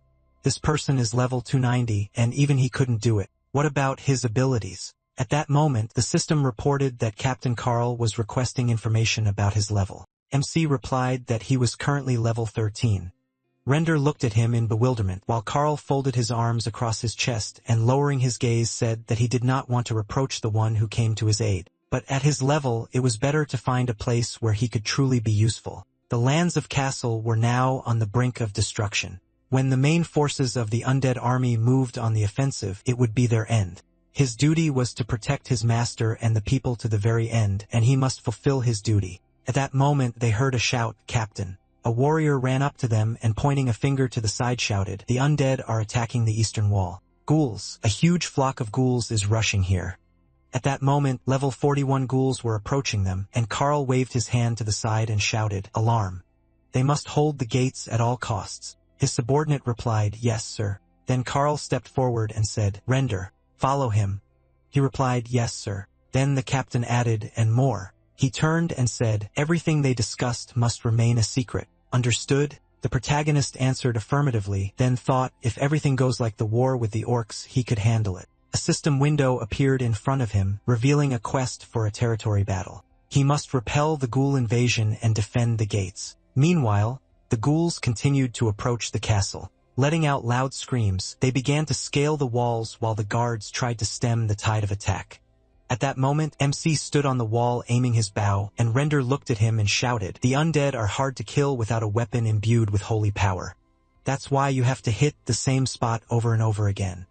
This person is level 290, and even he couldn't do it. What about his abilities? At that moment, the system reported that Captain Karl was requesting information about his level. MC replied that he was currently level 13. Render looked at him in bewilderment, while Karl folded his arms across his chest and lowering his gaze said that he did not want to reproach the one who came to his aid. But at his level, it was better to find a place where he could truly be useful. The lands of Castle were now on the brink of destruction. When the main forces of the undead army moved on the offensive, it would be their end. His duty was to protect his master and the people to the very end, and he must fulfill his duty. At that moment they heard a shout, "Captain." A warrior ran up to them and pointing a finger to the side shouted, "The undead are attacking the eastern wall. Ghouls, a huge flock of ghouls is rushing here." At that moment, level 41 ghouls were approaching them, and Karl waved his hand to the side and shouted, "Alarm. They must hold the gates at all costs." His subordinate replied, "Yes, sir." Then Karl stepped forward and said, "Render, follow him." He replied, "Yes, sir." Then the captain added, "And more." He turned and said, "Everything they discussed must remain a secret. Understood?" The protagonist answered affirmatively, then thought, if everything goes like the war with the orcs, he could handle it. A system window appeared in front of him, revealing a quest for a territory battle. He must repel the ghoul invasion and defend the gates. Meanwhile, the ghouls continued to approach the castle. Letting out loud screams, they began to scale the walls while the guards tried to stem the tide of attack. At that moment, MC stood on the wall aiming his bow, and Render looked at him and shouted, "The undead are hard to kill without a weapon imbued with holy power. That's why you have to hit the same spot over and over again."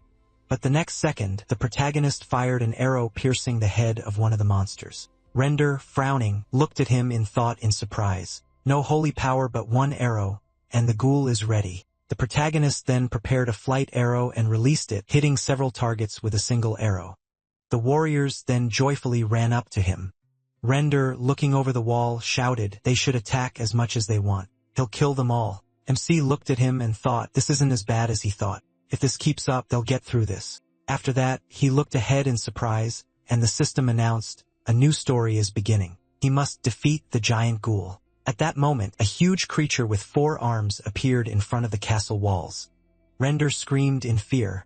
But the next second, the protagonist fired an arrow piercing the head of one of the monsters. Render, frowning, looked at him in thought in surprise. No holy power but one arrow, and the ghoul is ready. The protagonist then prepared a flight arrow and released it, hitting several targets with a single arrow. The warriors then joyfully ran up to him. Render, looking over the wall, shouted, "They should attack as much as they want. He'll kill them all." MC looked at him and thought, this isn't as bad as he thought. If this keeps up, they'll get through this. After that, he looked ahead in surprise, and the system announced, a new story is beginning. He must defeat the giant ghoul. At that moment, a huge creature with 4 arms appeared in front of the castle walls. Render screamed in fear.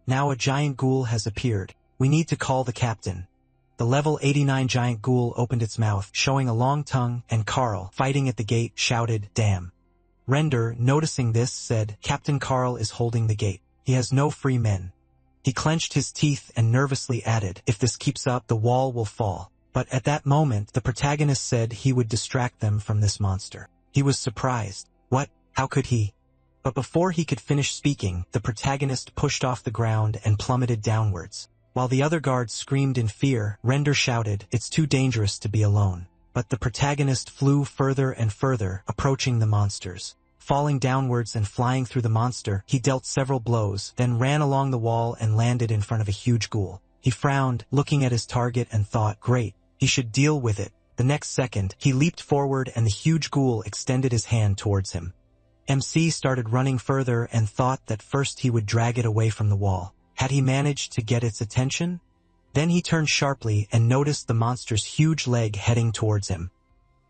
Now a giant ghoul has appeared. We need to call the captain. The level 89 giant ghoul opened its mouth, showing a long tongue, and Karl, fighting at the gate, shouted, "Damn." Render, noticing this, said, "Captain Karl is holding the gate. He has no free men." He clenched his teeth and nervously added, "If this keeps up, the wall will fall." But at that moment, the protagonist said he would distract them from this monster. He was surprised. What? How could he? But before he could finish speaking, the protagonist pushed off the ground and plummeted downwards. While the other guards screamed in fear, Render shouted, "It's too dangerous to be alone." But the protagonist flew further and further, approaching the monsters. Falling downwards and flying through the monster, he dealt several blows, then ran along the wall and landed in front of a huge ghoul. He frowned, looking at his target, and thought, great, he should deal with it. The next second, he leaped forward and the huge ghoul extended his hand towards him. MC started running further and thought that first he would drag it away from the wall. Had he managed to get its attention? Then he turned sharply and noticed the monster's huge leg heading towards him.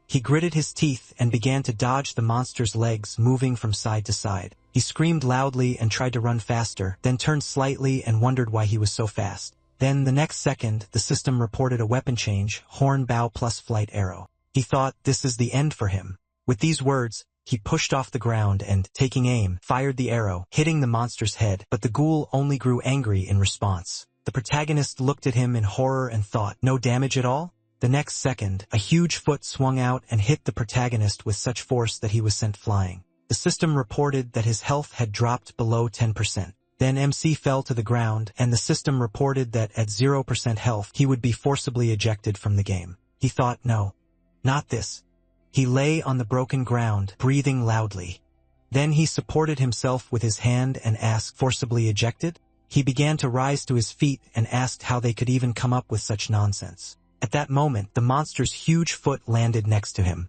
He gritted his teeth and began to dodge the monster's legs moving from side to side. He screamed loudly and tried to run faster, then turned slightly and wondered why he was so fast. Then the next second, the system reported a weapon change, horn bow plus flight arrow. He thought, this is the end for him. With these words, he pushed off the ground and, taking aim, fired the arrow, hitting the monster's head, but the ghoul only grew angry in response. The protagonist looked at him in horror and thought, no damage at all? The next second, a huge foot swung out and hit the protagonist with such force that he was sent flying. The system reported that his health had dropped below 10%. Then MC fell to the ground, and the system reported that at 0% health he would be forcibly ejected from the game. He thought, no, not this. He lay on the broken ground, breathing loudly. Then he supported himself with his hand and asked, forcibly ejected? He began to rise to his feet and asked how they could even come up with such nonsense. At that moment, the monster's huge foot landed next to him.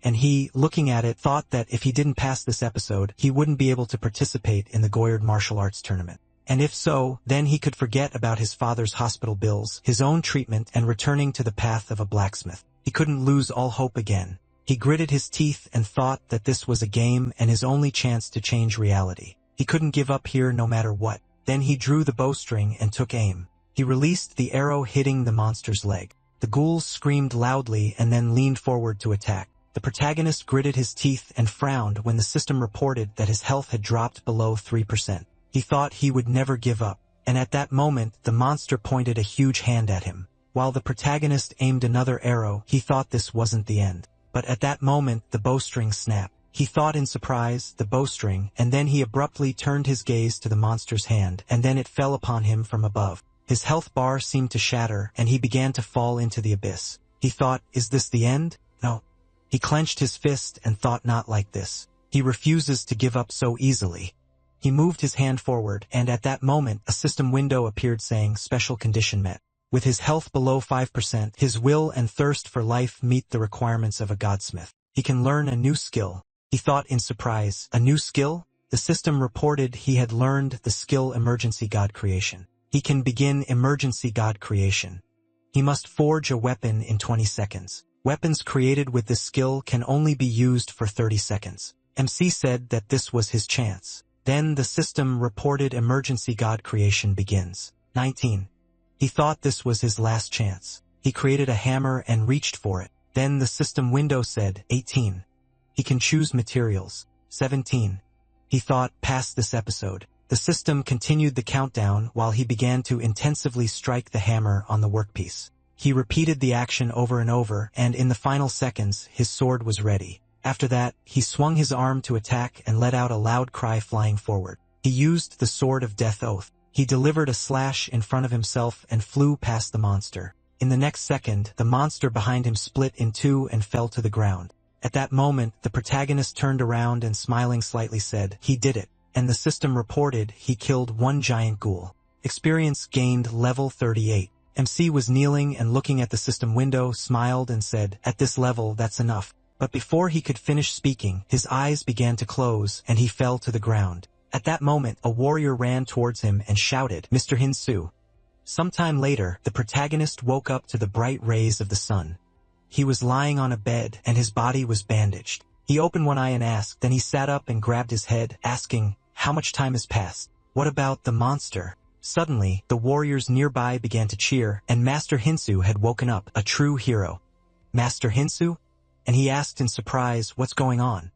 And he, looking at it, thought that if he didn't pass this episode, he wouldn't be able to participate in the Goyard martial arts tournament. And if so, then he could forget about his father's hospital bills, his own treatment, and returning to the path of a blacksmith. He couldn't lose all hope again. He gritted his teeth and thought that this was a game and his only chance to change reality. He couldn't give up here no matter what. Then he drew the bowstring and took aim. He released the arrow, hitting the monster's leg. The ghouls screamed loudly and then leaned forward to attack. The protagonist gritted his teeth and frowned when the system reported that his health had dropped below 3%. He thought he would never give up, and at that moment the monster pointed a huge hand at him. While the protagonist aimed another arrow, he thought this wasn't the end. But at that moment the bowstring snapped. He thought in surprise, the bowstring, and then he abruptly turned his gaze to the monster's hand, and then it fell upon him from above. His health bar seemed to shatter, and he began to fall into the abyss. He thought, is this the end? No. He clenched his fist and thought, not like this. He refuses to give up so easily. He moved his hand forward, and at that moment a system window appeared saying, special condition met. With his health below 5%, his will and thirst for life meet the requirements of a godsmith. He can learn a new skill. He thought in surprise, a new skill? The system reported he had learned the skill emergency god creation. He can begin emergency god creation. He must forge a weapon in 20 seconds. Weapons created with this skill can only be used for 30 seconds. MC said that this was his chance. Then the system reported emergency god creation begins. 19. He thought this was his last chance. He created a hammer and reached for it. Then the system window said, 18. He can choose materials. 17. He thought, past this episode. The system continued the countdown while he began to intensively strike the hammer on the workpiece. He repeated the action over and over, and in the final seconds, his sword was ready. After that, he swung his arm to attack and let out a loud cry flying forward. He used the sword of death oath. He delivered a slash in front of himself and flew past the monster. In the next second, the monster behind him split in two and fell to the ground. At that moment, the protagonist turned around and smiling slightly said, he did it, and the system reported he killed one giant ghoul. Experience gained level 38. MC was kneeling and looking at the system window, smiled and said, at this level, that's enough. But before he could finish speaking, his eyes began to close and he fell to the ground. At that moment, a warrior ran towards him and shouted, Mr. Hinsu. Sometime later, the protagonist woke up to the bright rays of the sun. He was lying on a bed, and his body was bandaged. He opened one eye and asked, then he sat up and grabbed his head, asking, how much time has passed? What about the monster? Suddenly, the warriors nearby began to cheer, and Master Hinsu had woken up, a true hero. Master Hinsu? And he asked in surprise, what's going on?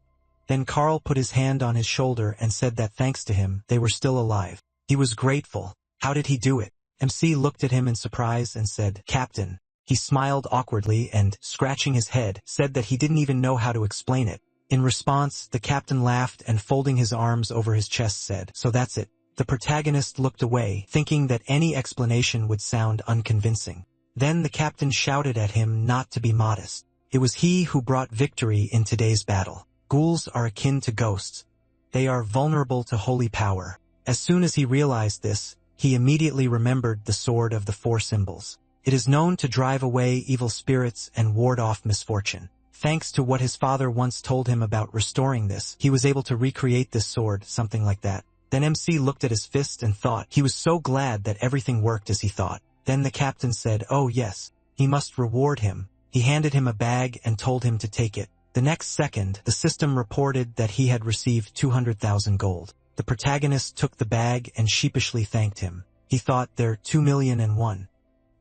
Then Carl put his hand on his shoulder and said that thanks to him, they were still alive. He was grateful. How did he do it? MC looked at him in surprise and said, Captain. He smiled awkwardly and, scratching his head, said that he didn't even know how to explain it. In response, the captain laughed and folding his arms over his chest said, so that's it. The protagonist looked away, thinking that any explanation would sound unconvincing. Then the captain shouted at him not to be modest. It was he who brought victory in today's battle. Ghouls are akin to ghosts. They are vulnerable to holy power. As soon as he realized this, he immediately remembered the sword of the four symbols. It is known to drive away evil spirits and ward off misfortune. Thanks to what his father once told him about restoring this, he was able to recreate this sword, something like that. Then MC looked at his fist and thought he was so glad that everything worked as he thought. Then the captain said, "Oh yes, he must reward him." He handed him a bag and told him to take it. The next second, the system reported that he had received 200,000 gold. The protagonist took the bag and sheepishly thanked him. He thought, "There 2,000,001.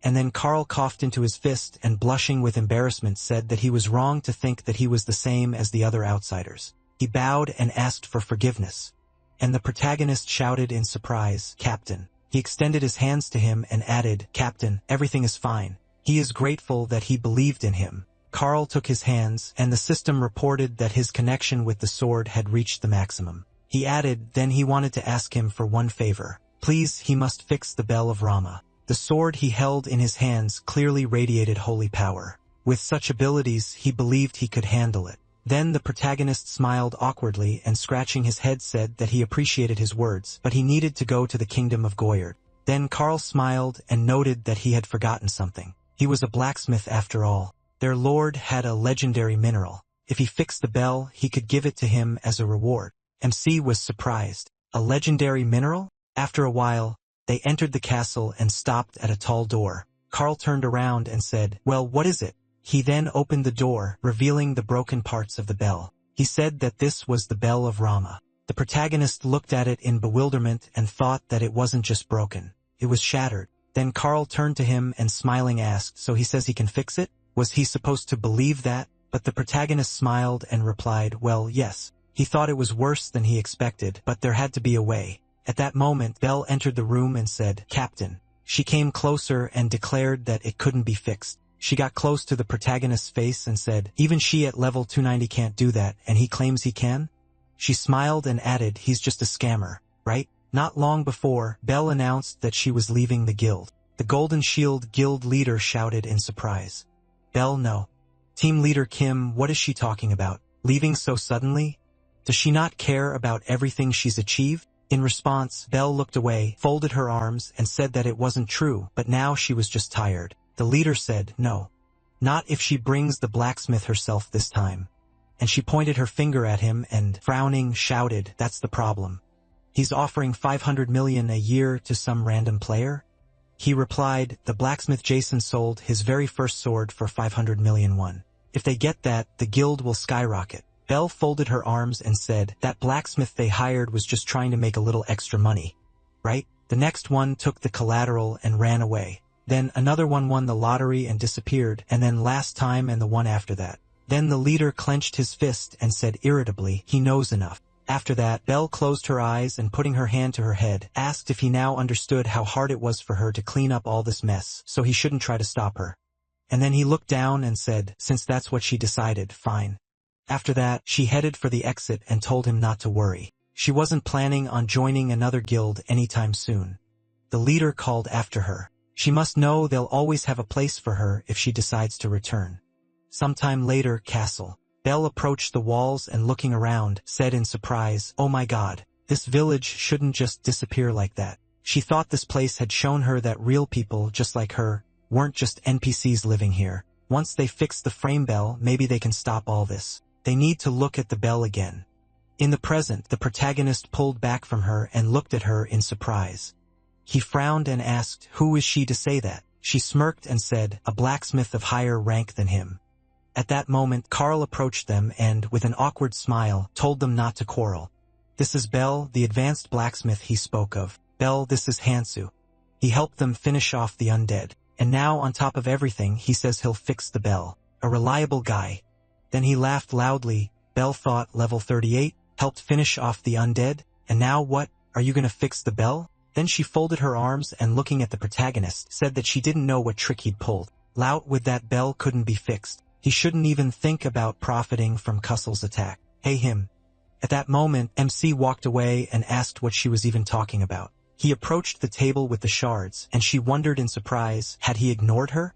And then Carl coughed into his fist and, blushing with embarrassment, said that he was wrong to think that he was the same as the other outsiders. He bowed and asked for forgiveness. And the protagonist shouted in surprise, "Captain." He extended his hands to him and added, "Captain, everything is fine." He is grateful that he believed in him. Carl took his hands, and the system reported that his connection with the sword had reached the maximum. He added, then he wanted to ask him for one favor. Please, he must fix the bell of Rama. The sword he held in his hands clearly radiated holy power. With such abilities, he believed he could handle it. Then the protagonist smiled awkwardly and, scratching his head, said that he appreciated his words, but he needed to go to the kingdom of Goyard. Then Carl smiled and noted that he had forgotten something. He was a blacksmith after all. Their lord had a legendary mineral. If he fixed the bell, he could give it to him as a reward. MC was surprised. A legendary mineral? After a while, they entered the castle and stopped at a tall door. Carl turned around and said, "Well, what is it?" He then opened the door, revealing the broken parts of the bell. He said that this was the bell of Rama. The protagonist looked at it in bewilderment and thought that it wasn't just broken. It was shattered. Then Carl turned to him and smiling asked, "So he says he can fix it?" Was he supposed to believe that? But the protagonist smiled and replied, "Well, yes." He thought it was worse than he expected, but there had to be a way. At that moment, Belle entered the room and said, "Captain." She came closer and declared that it couldn't be fixed. She got close to the protagonist's face and said, "Even she at level 290 can't do that, and he claims he can?" She smiled and added, "He's just a scammer, right?" Not long before, Belle announced that she was leaving the guild. The Golden Shield guild leader shouted in surprise. "Belle, no." Team leader Kim, what is she talking about? Leaving so suddenly? Does she not care about everything she's achieved? In response, Belle looked away, folded her arms, and said that it wasn't true, but now she was just tired. The leader said, "No. Not if she brings the blacksmith herself this time." And she pointed her finger at him and, frowning, shouted, "That's the problem. He's offering 500 million a year to some random player?" He replied, "The blacksmith Jason sold his very first sword for 500 million won. If they get that, the guild will skyrocket." Belle folded her arms and said, "That blacksmith they hired was just trying to make a little extra money, right?" The next one took the collateral and ran away. Then another one won the lottery and disappeared, and then last time and the one after that. Then the leader clenched his fist and said irritably, "He knows enough." After that, Belle closed her eyes and, putting her hand to her head, asked if he now understood how hard it was for her to clean up all this mess, so he shouldn't try to stop her. And then he looked down and said, "Since that's what she decided, fine." After that, she headed for the exit and told him not to worry. She wasn't planning on joining another guild anytime soon. The leader called after her. She must know they'll always have a place for her if she decides to return. Sometime later, castle. Belle approached the walls and, looking around, said in surprise, "Oh my god, this village shouldn't just disappear like that." She thought this place had shown her that real people just like her weren't just NPCs living here. Once they fix the frame bell, maybe they can stop all this. They need to look at the bell again. In the present, the protagonist pulled back from her and looked at her in surprise. He frowned and asked, "Who is she to say that?" She smirked and said, "A blacksmith of higher rank than him." At that moment, Carl approached them and, with an awkward smile, told them not to quarrel. "This is Bell, the advanced blacksmith he spoke of. Bell, this is Hansu. He helped them finish off the undead. And now, on top of everything, he says he'll fix the bell. A reliable guy." Then he laughed loudly. Bell thought, level 38, helped finish off the undead? And now what? Are you gonna fix the bell? Then she folded her arms and, looking at the protagonist, said that she didn't know what trick he'd pulled. Lout with that bell couldn't be fixed. He shouldn't even think about profiting from Cussel's attack. "Hey him. At that moment, MC walked away and asked what she was even talking about. He approached the table with the shards, and she wondered in surprise, had he ignored her?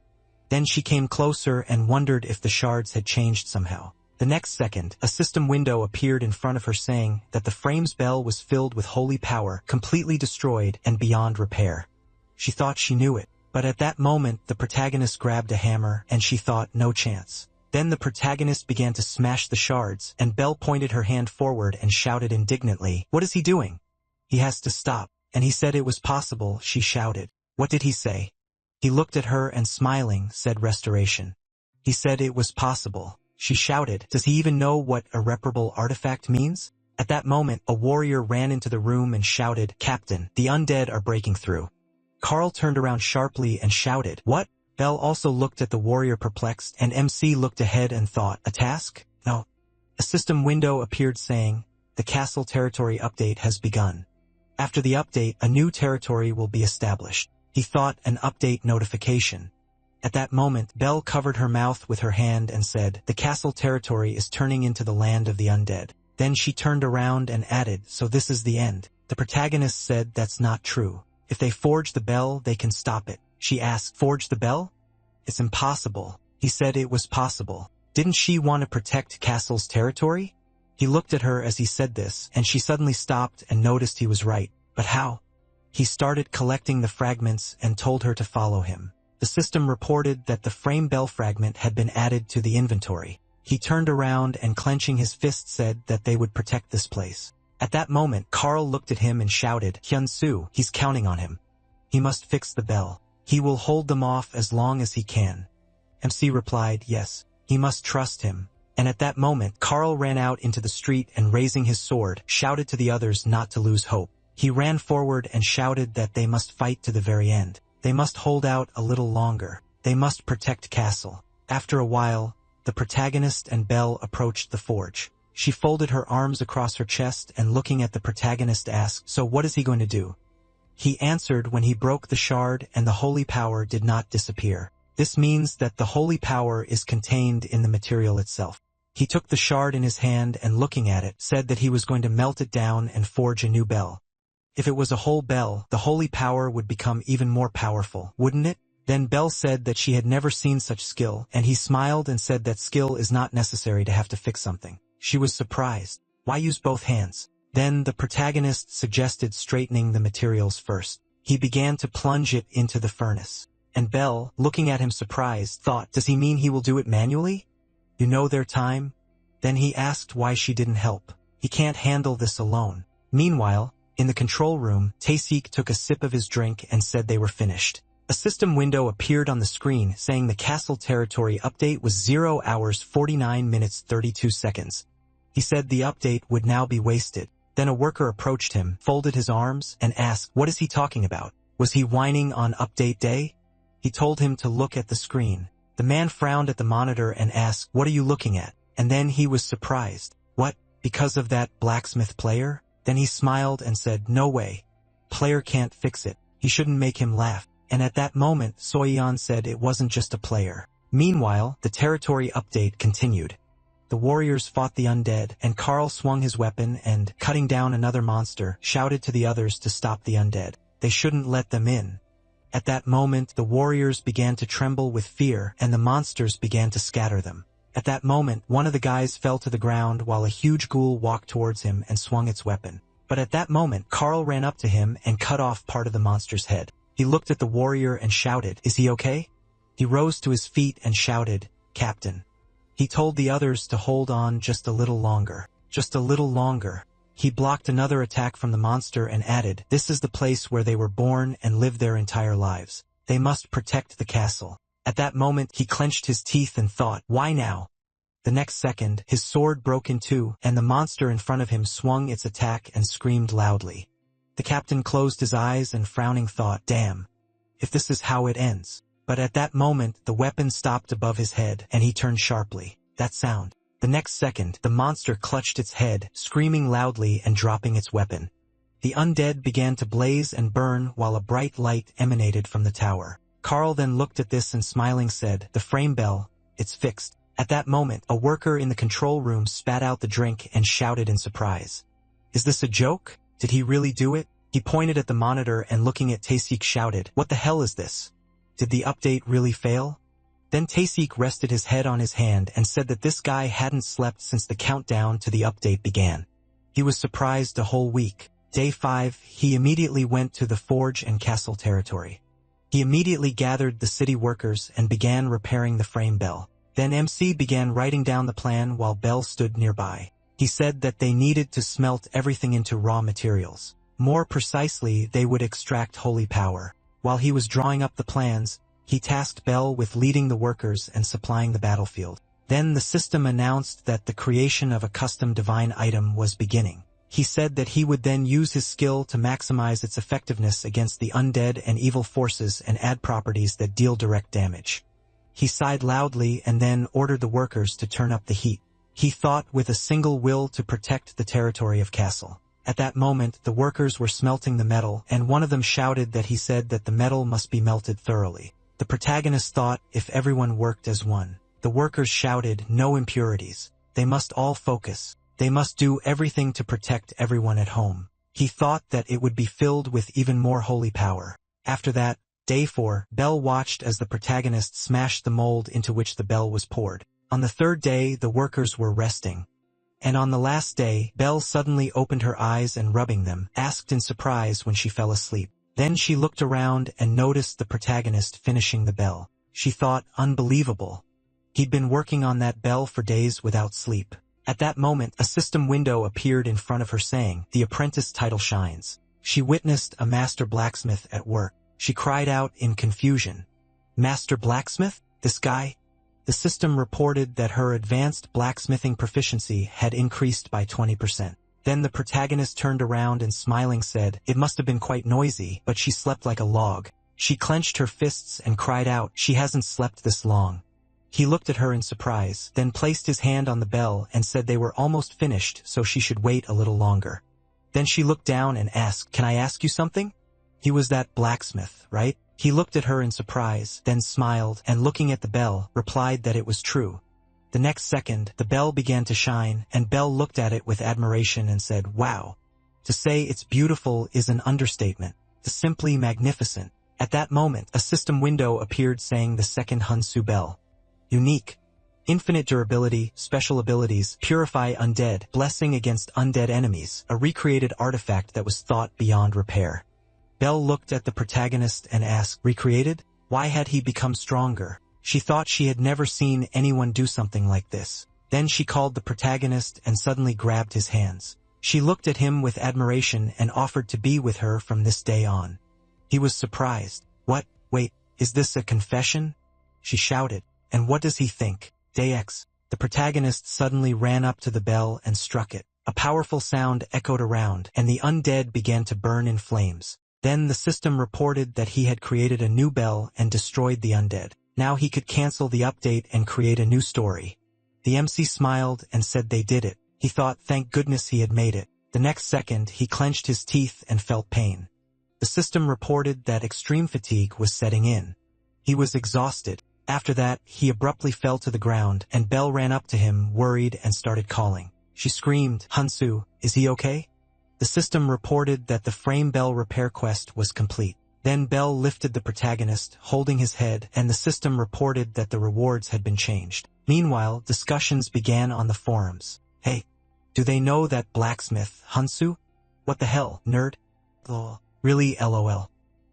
Then she came closer and wondered if the shards had changed somehow. The next second, a system window appeared in front of her saying that the frame's bell was filled with holy power, completely destroyed and beyond repair. She thought she knew it, but at that moment the protagonist grabbed a hammer and she thought no chance. Then the protagonist began to smash the shards, and Belle pointed her hand forward and shouted indignantly, "What is he doing? He has to stop." And he said it was possible, she shouted. "What did he say?" He looked at her and smiling, said restoration. He said it was possible. She shouted, "Does he even know what irreparable artifact means?" At that moment, a warrior ran into the room and shouted, "Captain, the undead are breaking through." Carl turned around sharply and shouted, "What?" Belle also looked at the warrior perplexed, and MC looked ahead and thought, "A task? No." A system window appeared saying, "The castle territory update has begun. After the update, a new territory will be established." He thought, an update notification. At that moment, Belle covered her mouth with her hand and said, "The castle territory is turning into the land of the undead." Then she turned around and added, "So this is the end." The protagonist said that's not true. If they forge the bell, they can stop it. She asked, "Forge the bell?" "It's impossible." He said it was possible. Didn't she want to protect castle's territory? He looked at her as he said this, and she suddenly stopped and noticed he was right. But how? He started collecting the fragments and told her to follow him. The system reported that the frame bell fragment had been added to the inventory. He turned around and clenching his fist said that they would protect this place. At that moment, Carl looked at him and shouted, "Hyun-soo, he's counting on him. He must fix the bell. He will hold them off as long as he can." MC replied, "Yes, he must trust him." And at that moment, Carl ran out into the street and raising his sword, shouted to the others not to lose hope. He ran forward and shouted that they must fight to the very end. They must hold out a little longer. They must protect castle. After a while, the protagonist and Belle approached the forge. She folded her arms across her chest and looking at the protagonist asked, "So what is he going to do?" He answered, "When he broke the shard and the holy power did not disappear. This means that the holy power is contained in the material itself." He took the shard in his hand and looking at it, said that he was going to melt it down and forge a new bell. If it was a whole bell, the holy power would become even more powerful, wouldn't it? Then Belle said that she had never seen such skill, and he smiled and said that skill is not necessary to have to fix something. She was surprised. Why use both hands? Then the protagonist suggested straightening the materials first. He began to plunge it into the furnace. And Belle, looking at him surprised, thought, does he mean he will do it manually? You know their time? Then he asked why she didn't help. He can't handle this alone. Meanwhile, in the control room, Tae-sik took a sip of his drink and said they were finished. A system window appeared on the screen saying the castle territory update was 0 hours 49 minutes 32 seconds. He said the update would now be wasted. Then a worker approached him, folded his arms, and asked, what is he talking about? Was he whining on update day? He told him to look at the screen. The man frowned at the monitor and asked, what are you looking at? And then he was surprised. What? Because of that blacksmith player? Then he smiled and said, no way. Player can't fix it. He shouldn't make him laugh. And at that moment, Soyeon said it wasn't just a player. Meanwhile, the territory update continued. The warriors fought the undead, and Carl swung his weapon and, cutting down another monster, shouted to the others to stop the undead. They shouldn't let them in. At that moment, the warriors began to tremble with fear, and the monsters began to scatter them. At that moment, one of the guys fell to the ground while a huge ghoul walked towards him and swung its weapon. But at that moment, Carl ran up to him and cut off part of the monster's head. He looked at the warrior and shouted, is he okay? He rose to his feet and shouted, Captain. He told the others to hold on just a little longer. Just a little longer. He blocked another attack from the monster and added, this is the place where they were born and lived their entire lives. They must protect the castle. At that moment, he clenched his teeth and thought, why now? The next second, his sword broke in two, and the monster in front of him swung its attack and screamed loudly. The captain closed his eyes and frowning thought, damn, if this is how it ends. But at that moment, the weapon stopped above his head, and he turned sharply. That sound. The next second, the monster clutched its head, screaming loudly and dropping its weapon. The undead began to blaze and burn while a bright light emanated from the tower. Carl then looked at this and smiling said, the frame bell, it's fixed. At that moment, a worker in the control room spat out the drink and shouted in surprise. Is this a joke? Did he really do it? He pointed at the monitor and looking at Taesik shouted, what the hell is this? Did the update really fail? Then Taesik rested his head on his hand and said that this guy hadn't slept since the countdown to the update began. He was surprised a whole week. Day 5, he immediately went to the forge and castle territory. He immediately gathered the city workers and began repairing the frame bell. Then MC began writing down the plan while Bell stood nearby. He said that they needed to smelt everything into raw materials. More precisely, they would extract holy power. While he was drawing up the plans, he tasked Bell with leading the workers and supplying the battlefield. Then the system announced that the creation of a custom divine item was beginning. He said that he would then use his skill to maximize its effectiveness against the undead and evil forces and add properties that deal direct damage. He sighed loudly and then ordered the workers to turn up the heat. He thought with a single will to protect the territory of Castle. At that moment, the workers were smelting the metal, and one of them shouted that he said that the metal must be melted thoroughly. The protagonist thought if everyone worked as one. The workers shouted, no impurities. They must all focus. They must do everything to protect everyone at home. He thought that it would be filled with even more holy power. After that, Day 4, Bell watched as the protagonist smashed the mold into which the bell was poured. On the third day, the workers were resting. And on the last day, Belle suddenly opened her eyes and rubbing them, asked in surprise when she fell asleep. Then she looked around and noticed the protagonist finishing the bell. She thought, unbelievable. He'd been working on that bell for days without sleep. At that moment, a system window appeared in front of her saying, the apprentice title shines. She witnessed a master blacksmith at work. She cried out in confusion. Master blacksmith? This guy? The system reported that her advanced blacksmithing proficiency had increased by 20%. Then the protagonist turned around and smiling said, it must have been quite noisy, but she slept like a log. She clenched her fists and cried out, she hasn't slept this long. He looked at her in surprise, then placed his hand on the bell and said they were almost finished, so she should wait a little longer. Then she looked down and asked, can I ask you something? He was that blacksmith, right? He looked at her in surprise, then smiled, and looking at the bell, replied that it was true. The next second, the bell began to shine, and Belle looked at it with admiration and said, wow. To say it's beautiful is an understatement. It's simply magnificent. At that moment, a system window appeared saying the second Hansu bell. Unique. Infinite durability, special abilities, purify undead, blessing against undead enemies, a recreated artifact that was thought beyond repair. Belle looked at the protagonist and asked, recreated? Why had he become stronger? She thought she had never seen anyone do something like this. Then she called the protagonist and suddenly grabbed his hands. She looked at him with admiration and offered to be with her from this day on. He was surprised. What? Wait, is this a confession? She shouted. And what does he think? Day X. The protagonist suddenly ran up to the bell and struck it. A powerful sound echoed around, and the undead began to burn in flames. Then the system reported that he had created a new bell and destroyed the undead. Now he could cancel the update and create a new story. The MC smiled and said they did it. He thought, thank goodness he had made it. The next second, he clenched his teeth and felt pain. The system reported that extreme fatigue was setting in. He was exhausted. After that, he abruptly fell to the ground, and Belle ran up to him, worried, and started calling. She screamed, Hansu, is he okay? The system reported that the frame bell repair quest was complete. Then Belle lifted the protagonist, holding his head, and the system reported that the rewards had been changed. Meanwhile, discussions began on the forums. Hey, do they know that blacksmith, Hansu? What the hell, nerd? Lol. Really, LOL.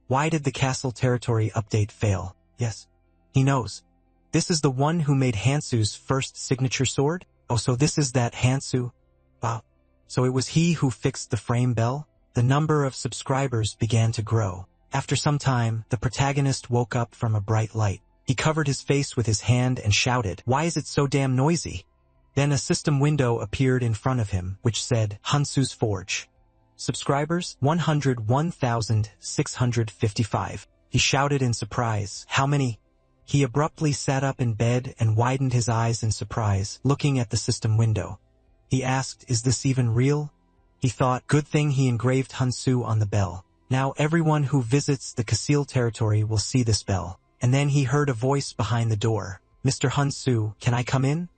Why did the castle territory update fail? Yes. He knows. This is the one who made Hansu's first signature sword? Oh, so this is that Hansu? Wow. So it was he who fixed the frame bell? The number of subscribers began to grow. After some time, the protagonist woke up from a bright light. He covered his face with his hand and shouted, why is it so damn noisy? Then a system window appeared in front of him, which said, Hansu's Forge. Subscribers, 101,655. He shouted in surprise, how many? He abruptly sat up in bed and widened his eyes in surprise, looking at the system window. He asked, is this even real? He thought, good thing he engraved Hansu on the bell. Now everyone who visits the Kasil territory will see this bell. And then he heard a voice behind the door. "Mr. Hun-soo, can I come in?"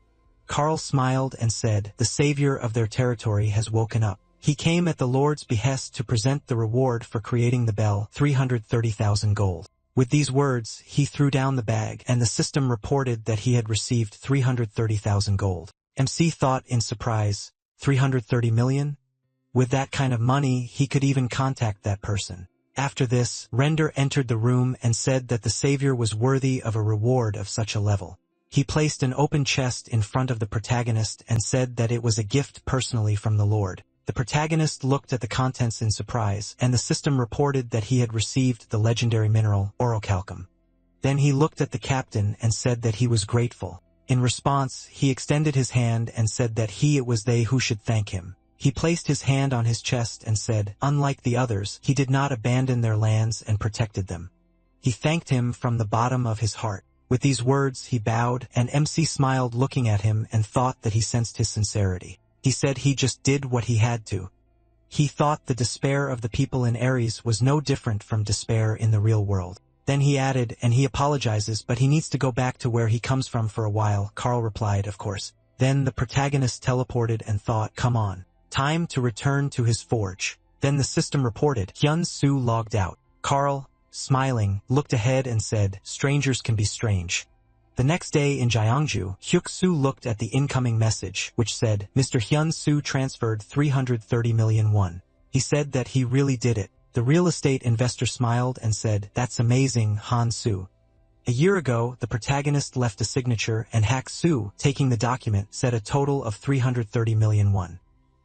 Carl smiled and said, "The savior of their territory has woken up. He came at the Lord's behest to present the reward for creating the bell, 330,000 gold." With these words, he threw down the bag, and the system reported that he had received 330,000 gold. MC thought in surprise, 330 million? With that kind of money, he could even contact that person. After this, Render entered the room and said that the savior was worthy of a reward of such a level. He placed an open chest in front of the protagonist and said that it was a gift personally from the Lord. The protagonist looked at the contents in surprise, and the system reported that he had received the legendary mineral, orichalcum. Then he looked at the captain and said that he was grateful. In response, he extended his hand and said that it was they who should thank him. He placed his hand on his chest and said, unlike the others, he did not abandon their lands and protected them. He thanked him from the bottom of his heart. With these words, he bowed, and MC smiled looking at him and thought that he sensed his sincerity. He said he just did what he had to. He thought the despair of the people in Ares was no different from despair in the real world. Then he added, and he apologizes, but he needs to go back to where he comes from for a while. Carl replied, of course. Then the protagonist teleported and thought, come on. Time to return to his forge. Then the system reported, Hyun-soo logged out. Carl, smiling, looked ahead and said, strangers can be strange. The next day in Gyeongju, Hyuk-soo looked at the incoming message, which said, Mr. Hyun-soo transferred 330 million won. He said that he really did it. The real estate investor smiled and said, that's amazing, Han-soo. A year ago, the protagonist left a signature and Hak-soo, taking the document, said a total of 330 million won.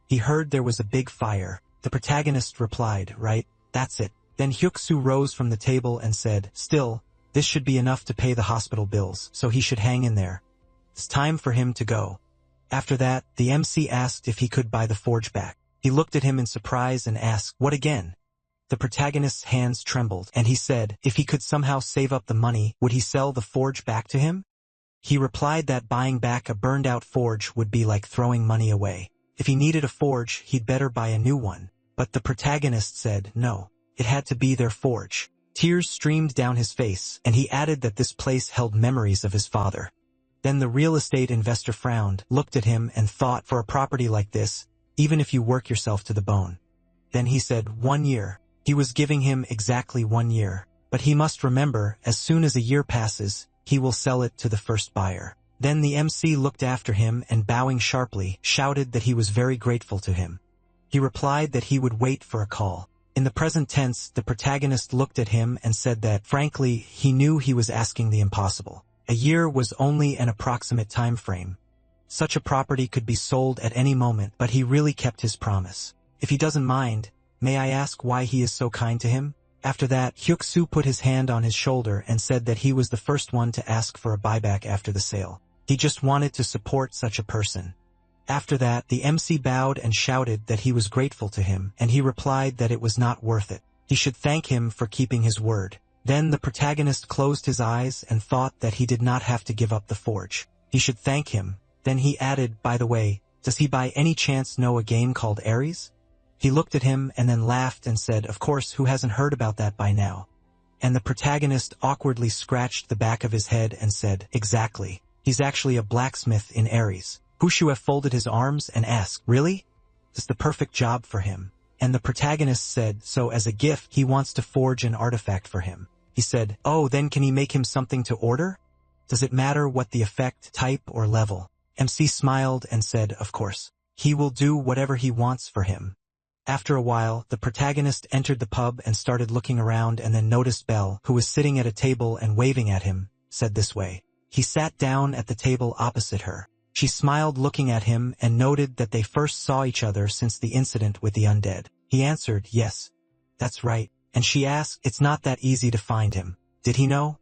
He heard there was a big fire. The protagonist replied, right, that's it. Then Hyuk-soo rose from the table and said, still, this should be enough to pay the hospital bills, so he should hang in there. It's time for him to go. After that, the MC asked if he could buy the forge back. He looked at him in surprise and asked, what again? The protagonist's hands trembled, and he said, if he could somehow save up the money, would he sell the forge back to him? He replied that buying back a burned-out forge would be like throwing money away. If he needed a forge, he'd better buy a new one. But the protagonist said, no, it had to be their forge. Tears streamed down his face, and he added that this place held memories of his father. Then the real estate investor frowned, looked at him, and thought, for a property like this, even if you work yourself to the bone. Then he said, 1 year. He was giving him exactly 1 year. But he must remember, as soon as a year passes, he will sell it to the first buyer. Then the MC looked after him and bowing sharply, shouted that he was very grateful to him. He replied that he would wait for a call. In the present tense, the protagonist looked at him and said that, frankly, he knew he was asking the impossible. A year was only an approximate time frame. Such a property could be sold at any moment, but he really kept his promise. If he doesn't mind, may I ask why he is so kind to him? After that, Hyuk-soo put his hand on his shoulder and said that he was the first one to ask for a buyback after the sale. He just wanted to support such a person. After that, the MC bowed and shouted that he was grateful to him, and he replied that it was not worth it. He should thank him for keeping his word. Then the protagonist closed his eyes and thought that he did not have to give up the forge. He should thank him. Then he added, by the way, does he by any chance know a game called Ares? He looked at him and then laughed and said, of course, who hasn't heard about that by now? And the protagonist awkwardly scratched the back of his head and said, exactly. He's actually a blacksmith in Ares. Hushuef folded his arms and asked, really? It's the perfect job for him. And the protagonist said, so as a gift, he wants to forge an artifact for him. He said, oh, then can he make him something to order? Does it matter what the effect, type, or level? MC smiled and said, of course. He will do whatever he wants for him. After a while, the protagonist entered the pub and started looking around and then noticed Belle, who was sitting at a table and waving at him, said this way. He sat down at the table opposite her. She smiled looking at him and noted that they first saw each other since the incident with the undead. He answered, yes, that's right. And she asked, it's not that easy to find him. Did he know?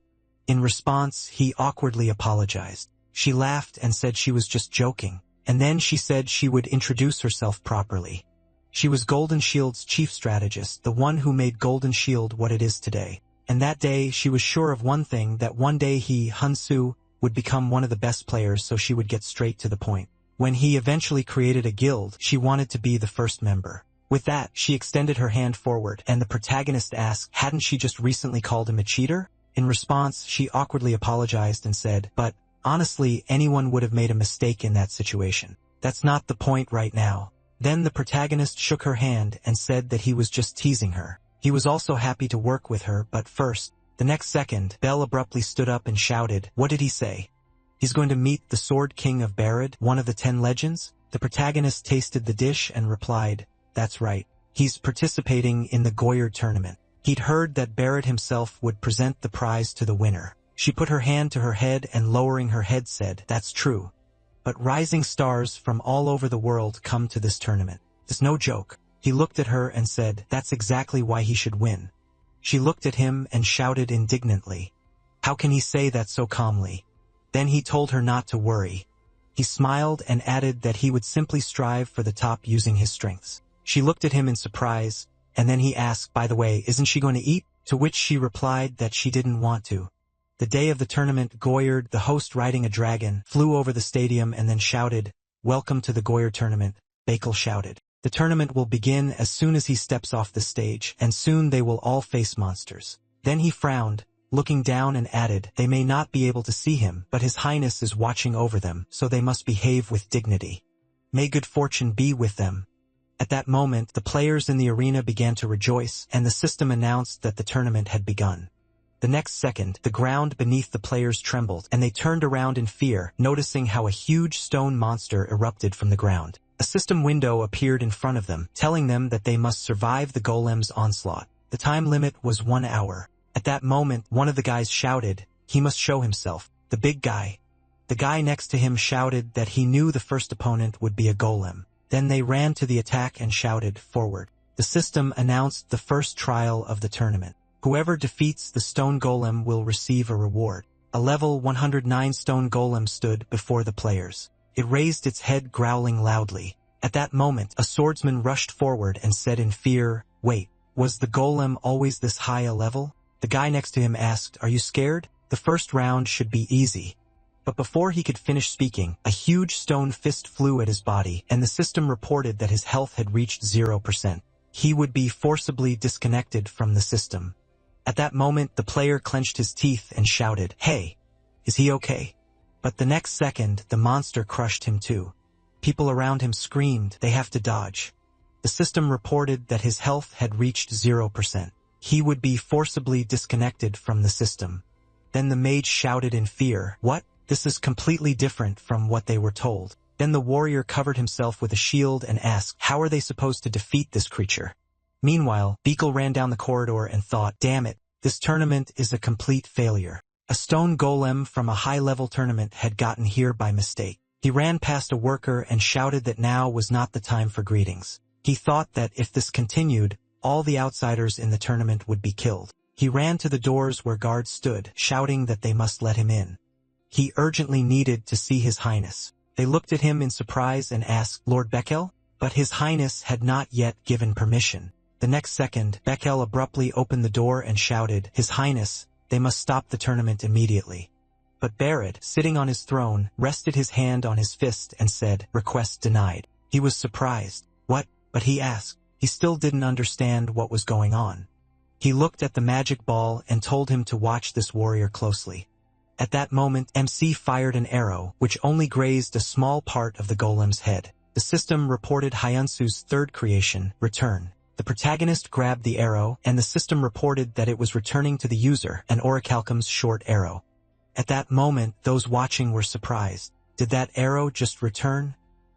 In response, he awkwardly apologized. She laughed and said she was just joking. And then she said she would introduce herself properly. She was Golden Shield's chief strategist, the one who made Golden Shield what it is today. And that day, she was sure of one thing, that one day he, Hun-soo, would become one of the best players, so she would get straight to the point. When he eventually created a guild, she wanted to be the first member. With that, she extended her hand forward, and the protagonist asked, hadn't she just recently called him a cheater? In response, she awkwardly apologized and said, but, Honestly, anyone would have made a mistake in that situation. That's not the point right now. Then the protagonist shook her hand and said that he was just teasing her. He was also happy to work with her, but first, the next second, Belle abruptly stood up and shouted, "What did he say? He's going to meet the Sword King of Barad, one of the 10 legends?" The protagonist tasted the dish and replied, "That's right. He's participating in the Goyard tournament." He'd heard that Barad himself would present the prize to the winner. She put her hand to her head and lowering her head said, "That's true. But rising stars from all over the world come to this tournament. It's no joke." He looked at her and said, "That's exactly why he should win." She looked at him and shouted indignantly, "How can he say that so calmly?" Then he told her not to worry. He smiled and added that he would simply strive for the top using his strengths. She looked at him in surprise, and then he asked, "By the way, isn't she going to eat?" To which she replied that she didn't want to. The day of the tournament, Goyard, the host riding a dragon, flew over the stadium and then shouted, "Welcome to the Goyard tournament," Bakel shouted. "The tournament will begin as soon as he steps off the stage, and soon they will all face monsters." Then he frowned, looking down and added, "They may not be able to see him, but His Highness is watching over them, so they must behave with dignity. May good fortune be with them." At that moment, the players in the arena began to rejoice, and the system announced that the tournament had begun. The next second, the ground beneath the players trembled, and they turned around in fear, noticing how a huge stone monster erupted from the ground. A system window appeared in front of them, telling them that they must survive the golem's onslaught. The time limit was 1 hour. At that moment, one of the guys shouted, "He must show himself." The big guy. The guy next to him shouted that he knew the first opponent would be a golem. Then they ran to the attack and shouted, "Forward." The system announced the first trial of the tournament. Whoever defeats the stone golem will receive a reward. A level 109 stone golem stood before the players. It raised its head growling loudly. At that moment, a swordsman rushed forward and said in fear, "Wait, was the golem always this high a level?" The guy next to him asked, "Are you scared? The first round should be easy." But before he could finish speaking, a huge stone fist flew at his body, and the system reported that his health had reached 0%. He would be forcibly disconnected from the system. At that moment, the player clenched his teeth and shouted, "Hey, is he okay?" But the next second, the monster crushed him too. People around him screamed, "They have to dodge." The system reported that his health had reached 0%. He would be forcibly disconnected from the system. Then the mage shouted in fear, "What? This is completely different from what they were told." Then the warrior covered himself with a shield and asked, "How are they supposed to defeat this creature?" Meanwhile, Beagle ran down the corridor and thought, "Damn it, this tournament is a complete failure. A stone golem from a high-level tournament had gotten here by mistake." He ran past a worker and shouted that now was not the time for greetings. He thought that if this continued, all the outsiders in the tournament would be killed. He ran to the doors where guards stood, shouting that they must let him in. He urgently needed to see His Highness. They looked at him in surprise and asked, "Lord Bekel?" But His Highness had not yet given permission. The next second, Bekel abruptly opened the door and shouted, "His Highness, they must stop the tournament immediately." But Barad, sitting on his throne, rested his hand on his fist and said, "Request denied." He was surprised. "What?" But he asked. He still didn't understand what was going on. He looked at the magic ball and told him to watch this warrior closely. At that moment, MC fired an arrow, which only grazed a small part of the golem's head. The system reported Hyunsu's third creation, Return. The protagonist grabbed the arrow, and the system reported that it was returning to the user, an orichalcum's short arrow. At that moment, those watching were surprised. Did that arrow just return?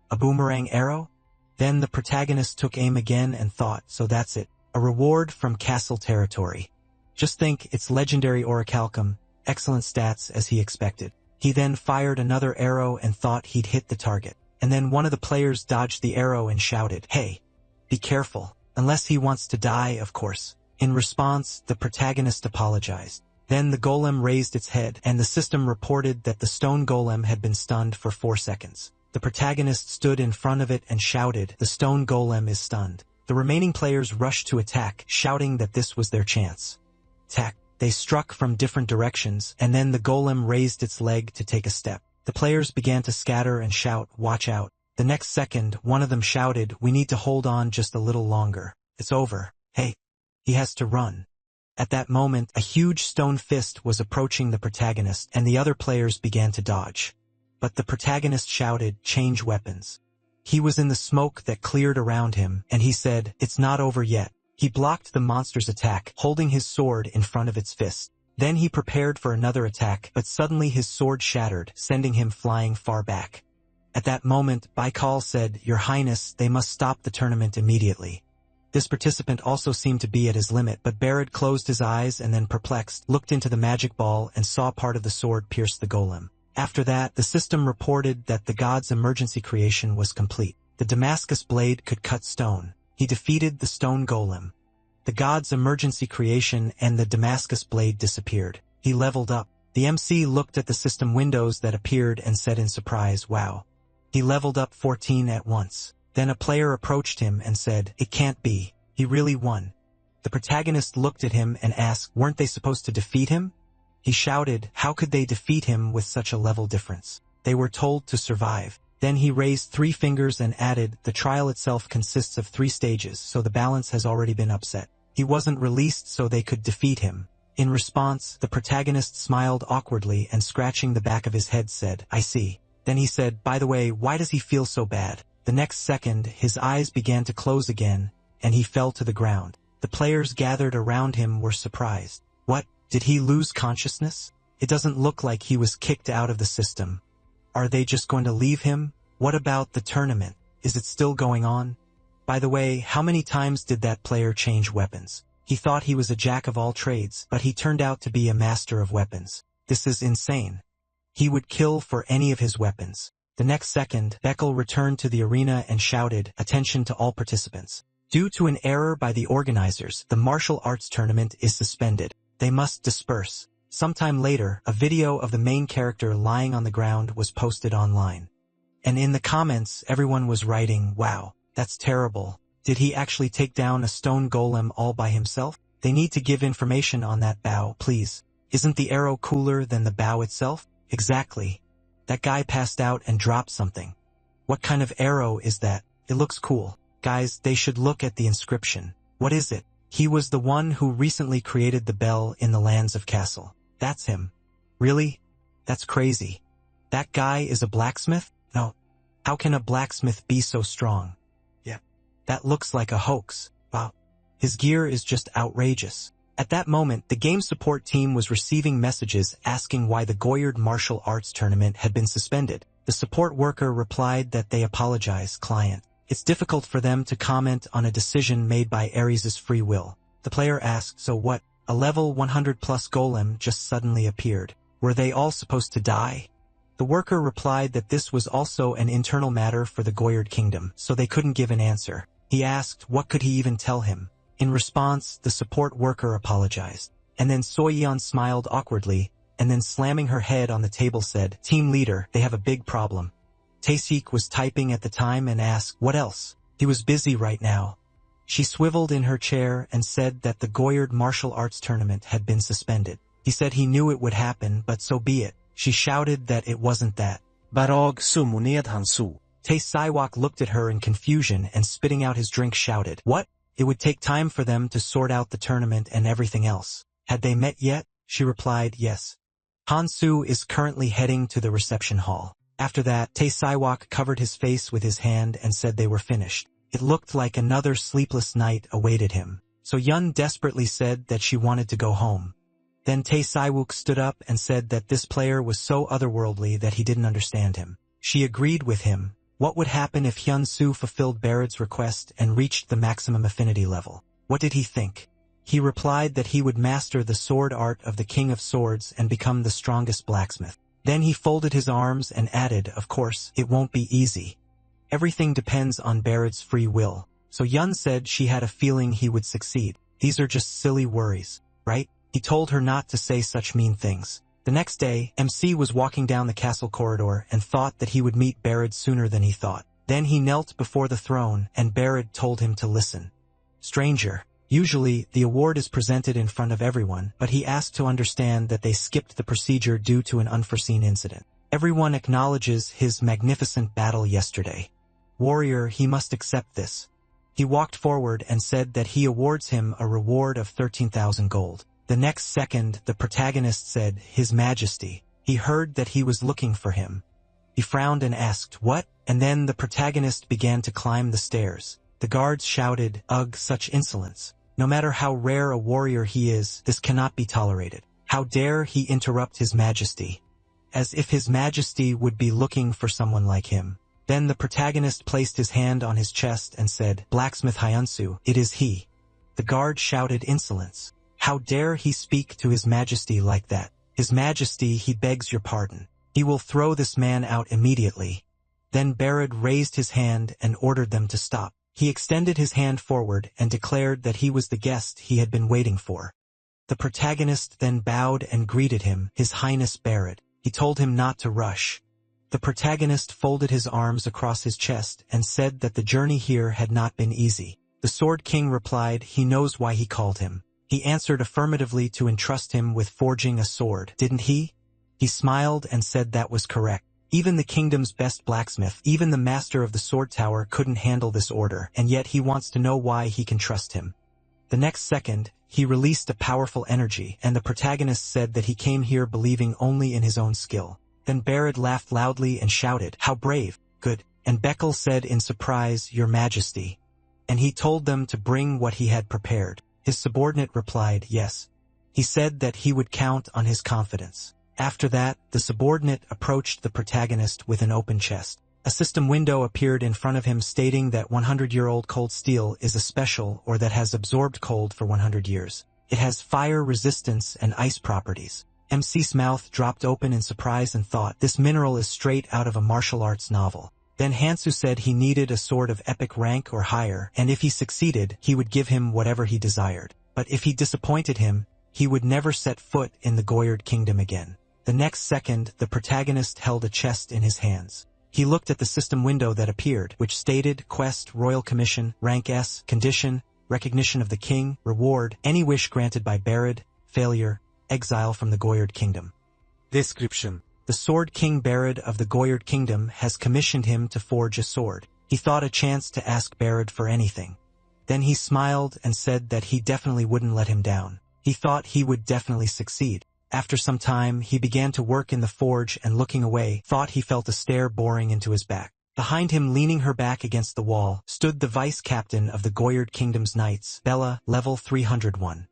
A boomerang arrow? Then the protagonist took aim again and thought, so that's it. A reward from castle territory. Just think, it's legendary orichalcum, excellent stats as he expected. He then fired another arrow and thought he'd hit the target. And then one of the players dodged the arrow and shouted, "Hey, be careful. Unless he wants to die, of course." In response, the protagonist apologized. Then the golem raised its head, and the system reported that the stone golem had been stunned for 4 seconds. The protagonist stood in front of it and shouted, "The stone golem is stunned." The remaining players rushed to attack, shouting that this was their chance. Attack. They struck from different directions, and then the golem raised its leg to take a step. The players began to scatter and shout, "Watch out." The next second, one of them shouted, "We need to hold on just a little longer. It's over. Hey." He has to run. At that moment, a huge stone fist was approaching the protagonist and the other players began to dodge. But the protagonist shouted, "Change weapons." He was in the smoke that cleared around him, and he said, "It's not over yet." He blocked the monster's attack, holding his sword in front of its fist. Then he prepared for another attack, but suddenly his sword shattered, sending him flying far back. At that moment, Baikal said, "Your Highness, they must stop the tournament immediately." This participant also seemed to be at his limit, but Barad closed his eyes and then, perplexed, looked into the magic ball and saw part of the sword pierce the golem. After that, the system reported that the god's emergency creation was complete. The Damascus blade could cut stone. He defeated the stone golem. The god's emergency creation and the Damascus blade disappeared. He leveled up. The MC looked at the system windows that appeared and said in surprise, "Wow." He leveled up 14 at once. Then a player approached him and said, "It can't be. He really won." The protagonist looked at him and asked, "Weren't they supposed to defeat him?" He shouted, "How could they defeat him with such a level difference? They were told to survive." Then he raised 3 fingers and added, "The trial itself consists of 3 stages, so the balance has already been upset. He wasn't released so they could defeat him." In response, the protagonist smiled awkwardly and scratching the back of his head said, "I see." Then he said, "By the way, why does he feel so bad?" The next second, his eyes began to close again, and he fell to the ground. The players gathered around him were surprised. What? Did he lose consciousness? It doesn't look like he was kicked out of the system. Are they just going to leave him? What about the tournament? Is it still going on? By the way, how many times did that player change weapons? He thought he was a jack of all trades, but he turned out to be a master of weapons. This is insane. He would kill for any of his weapons. The next second, Beckel returned to the arena and shouted, "Attention to all participants. Due to an error by the organizers, the martial arts tournament is suspended. They must disperse." Sometime later, a video of the main character lying on the ground was posted online. And in the comments, everyone was writing, "Wow, that's terrible. Did he actually take down a stone golem all by himself? They need to give information on that bow, please. Isn't the arrow cooler than the bow itself?" Exactly. That guy passed out and dropped something. What kind of arrow is that? It looks cool. Guys, they should look at the inscription. What is it? He was the one who recently created the bell in the lands of Castle. That's him. Really? That's crazy. That guy is a blacksmith? No. How can a blacksmith be so strong? Yeah. That looks like a hoax. Wow. His gear is just outrageous. At that moment, the game support team was receiving messages asking why the Goyard martial arts tournament had been suspended. The support worker replied that they apologize, client. It's difficult for them to comment on a decision made by Ares' free will. The player asked, "So what? A level 100 plus golem just suddenly appeared. Were they all supposed to die?" The worker replied that this was also an internal matter for the Goyard kingdom, so they couldn't give an answer. He asked, what could he even tell him? In response, the support worker apologized. And then Soyeon smiled awkwardly, and then slamming her head on the table said, "Team leader, they have a big problem." Taesik was typing at the time and asked, "What else?" He was busy right now. She swiveled in her chair and said that the Goyard martial arts tournament had been suspended. He said he knew it would happen, but so be it. She shouted that it wasn't that. Barag sumuned hansu. Tae-Siwok looked at her in confusion and spitting out his drink shouted, "What?" It would take time for them to sort out the tournament and everything else. Had they met yet? She replied, yes. Hansu is currently heading to the reception hall. After that, Tae-Siwok covered his face with his hand and said they were finished. It looked like another sleepless night awaited him. So Yun desperately said that she wanted to go home. Then Tae-Siwok stood up and said that this player was so otherworldly that he didn't understand him. She agreed with him. What would happen if Hyun-Soo fulfilled Barad's request and reached the maximum affinity level? What did he think? He replied that he would master the sword art of the King of Swords and become the strongest blacksmith. Then he folded his arms and added, of course, it won't be easy. Everything depends on Barad's free will. So Yun said she had a feeling he would succeed. These are just silly worries, right? He told her not to say such mean things. The next day, MC was walking down the castle corridor and thought that he would meet Barad sooner than he thought. Then he knelt before the throne and Barad told him to listen. Stranger. Usually, the award is presented in front of everyone, but he asked to understand that they skipped the procedure due to an unforeseen incident. Everyone acknowledges his magnificent battle yesterday. Warrior, he must accept this. He walked forward and said that he awards him a reward of 13,000 gold. The next second, the protagonist said, His Majesty. He heard that he was looking for him. He frowned and asked, What? And then the protagonist began to climb the stairs. The guards shouted, Ugh, such insolence. No matter how rare a warrior he is, this cannot be tolerated. How dare he interrupt His Majesty? As if His Majesty would be looking for someone like him. Then the protagonist placed his hand on his chest and said, Blacksmith Hyunsu, it is he. The guard shouted insolence. How dare he speak to His Majesty like that? His Majesty, he begs your pardon. He will throw this man out immediately. Then Barad raised his hand and ordered them to stop. He extended his hand forward and declared that he was the guest he had been waiting for. The protagonist then bowed and greeted him, His Highness Barad. He told him not to rush. The protagonist folded his arms across his chest and said that the journey here had not been easy. The Sword King replied he knows why he called him. He answered affirmatively to entrust him with forging a sword, didn't he? He smiled and said that was correct. Even the kingdom's best blacksmith, even the master of the sword tower couldn't handle this order, and yet he wants to know why he can trust him. The next second, he released a powerful energy, and the protagonist said that he came here believing only in his own skill. Then Barad laughed loudly and shouted, How brave, good, and Bekal said in surprise, Your Majesty. And he told them to bring what he had prepared. His subordinate replied, Yes. He said that he would count on his confidence. After that, the subordinate approached the protagonist with an open chest. A system window appeared in front of him stating that 100-year-old cold steel is a special or that has absorbed cold for 100 years. It has fire resistance and ice properties. MC's mouth dropped open in surprise and thought, this mineral is straight out of a martial arts novel. Then Hansu said he needed a sword of epic rank or higher, and if he succeeded, he would give him whatever he desired. But if he disappointed him, he would never set foot in the Goyard kingdom again. The next second, the protagonist held a chest in his hands. He looked at the system window that appeared, which stated, Quest, Royal Commission, Rank S, Condition, Recognition of the King, Reward, any wish granted by Barad, Failure, Exile from the Goyard Kingdom. Description. The Sword King Barad of the Goyard Kingdom has commissioned him to forge a sword. He thought a chance to ask Barad for anything. Then he smiled and said that he definitely wouldn't let him down. He thought he would definitely succeed. After some time, he began to work in the forge and looking away, thought he felt a stare boring into his back. Behind him, leaning her back against the wall, stood the vice-captain of the Goyard Kingdom's knights, Bella, level 301.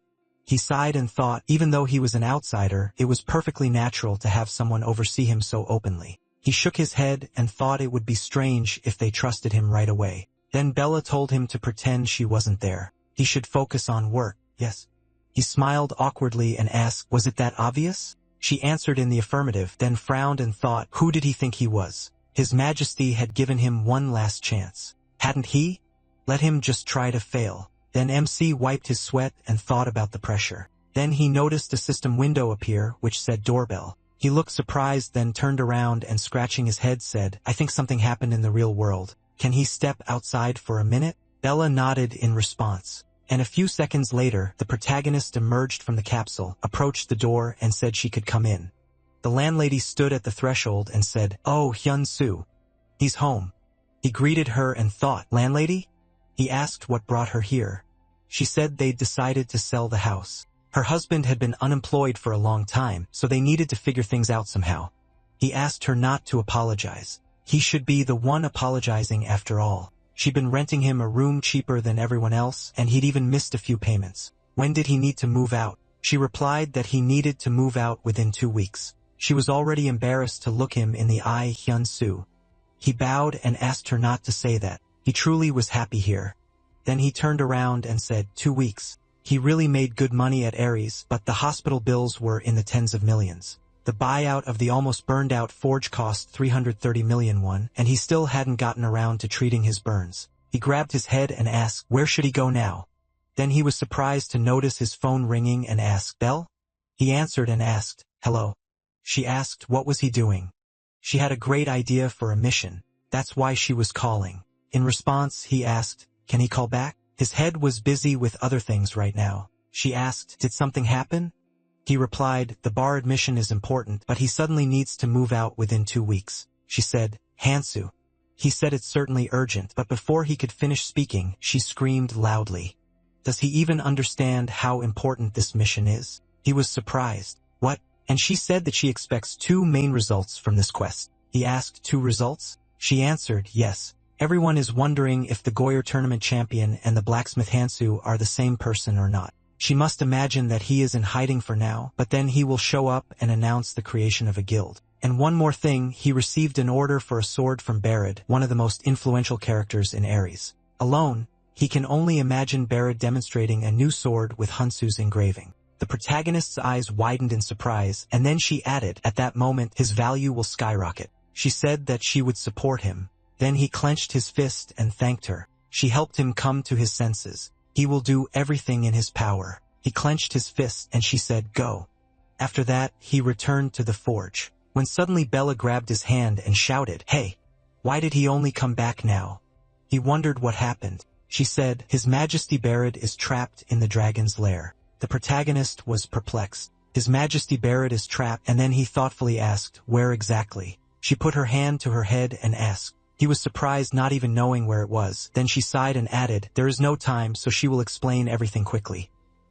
He sighed and thought, even though he was an outsider, it was perfectly natural to have someone oversee him so openly. He shook his head and thought it would be strange if they trusted him right away. Then Bella told him to pretend she wasn't there. He should focus on work, yes. He smiled awkwardly and asked, was it that obvious? She answered in the affirmative, then frowned and thought, who did he think he was? His Majesty had given him one last chance. Hadn't he? Let him just try to fail. Then MC wiped his sweat and thought about the pressure. Then he noticed a system window appear, which said doorbell. He looked surprised, then turned around and scratching his head said, I think something happened in the real world. Can he step outside for a minute? Bella nodded in response. And a few seconds later, the protagonist emerged from the capsule, approached the door, and said she could come in. The landlady stood at the threshold and said, Oh, Hyun-soo. He's home. He greeted her and thought, Landlady? He asked what brought her here. She said they'd decided to sell the house. Her husband had been unemployed for a long time, so they needed to figure things out somehow. He asked her not to apologize. He should be the one apologizing after all. She'd been renting him a room cheaper than everyone else, and he'd even missed a few payments. When did he need to move out? She replied that he needed to move out within 2 weeks. She was already embarrassed to look him in the eye. Hyun-soo. He bowed and asked her not to say that. He truly was happy here. Then he turned around and said, 2 weeks. He really made good money at Ares, but the hospital bills were in the tens of millions. The buyout of the almost burned-out forge cost 330 million won, and he still hadn't gotten around to treating his burns. He grabbed his head and asked, where should he go now? Then he was surprised to notice his phone ringing and asked, Belle? He answered and asked, hello. She asked, what was he doing? She had a great idea for a mission. That's why she was calling. In response, he asked, can he call back? His head was busy with other things right now. She asked, did something happen? He replied, the bar admission is important, but he suddenly needs to move out within 2 weeks. She said, Hansu. He said it's certainly urgent, but before he could finish speaking, she screamed loudly. Does he even understand how important this mission is? He was surprised. What? And she said that she expects 2 main results from this quest. He asked 2 results? She answered, yes. Everyone is wondering if the Goyer tournament champion and the blacksmith Hansu are the same person or not. She must imagine that he is in hiding for now, but then he will show up and announce the creation of a guild. And one more thing, he received an order for a sword from Barad, one of the most influential characters in Ares. Alone, he can only imagine Barad demonstrating a new sword with Hansu's engraving. The protagonist's eyes widened in surprise, and then she added, at that moment his value will skyrocket. She said that she would support him. Then he clenched his fist and thanked her. She helped him come to his senses. He will do everything in his power. He clenched his fist and she said, go. After that, he returned to the forge. When suddenly Bella grabbed his hand and shouted, hey, why did he only come back now? He wondered what happened. She said, His Majesty Barad is trapped in the dragon's lair. The protagonist was perplexed. His Majesty Barad is trapped, and then he thoughtfully asked, where exactly? She put her hand to her head and asked. He was surprised, not even knowing where it was. Then she sighed and added, there is no time, so she will explain everything quickly.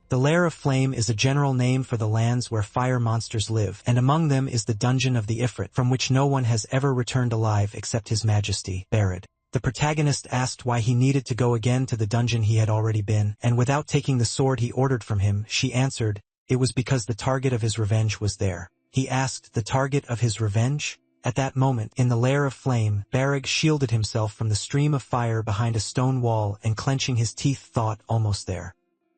The Lair of Flame is a general name for the lands where fire monsters live, and among them is the dungeon of the Ifrit, from which no one has ever returned alive except His Majesty Barad. The protagonist asked why he needed to go again to the dungeon he had already been, and without taking the sword he ordered from him, she answered, it was because the target of his revenge was there. He asked, the target of his revenge? At that moment, in the Lair of Flame, Barag shielded himself from the stream of fire behind a stone wall and clenching his teeth thought, almost there.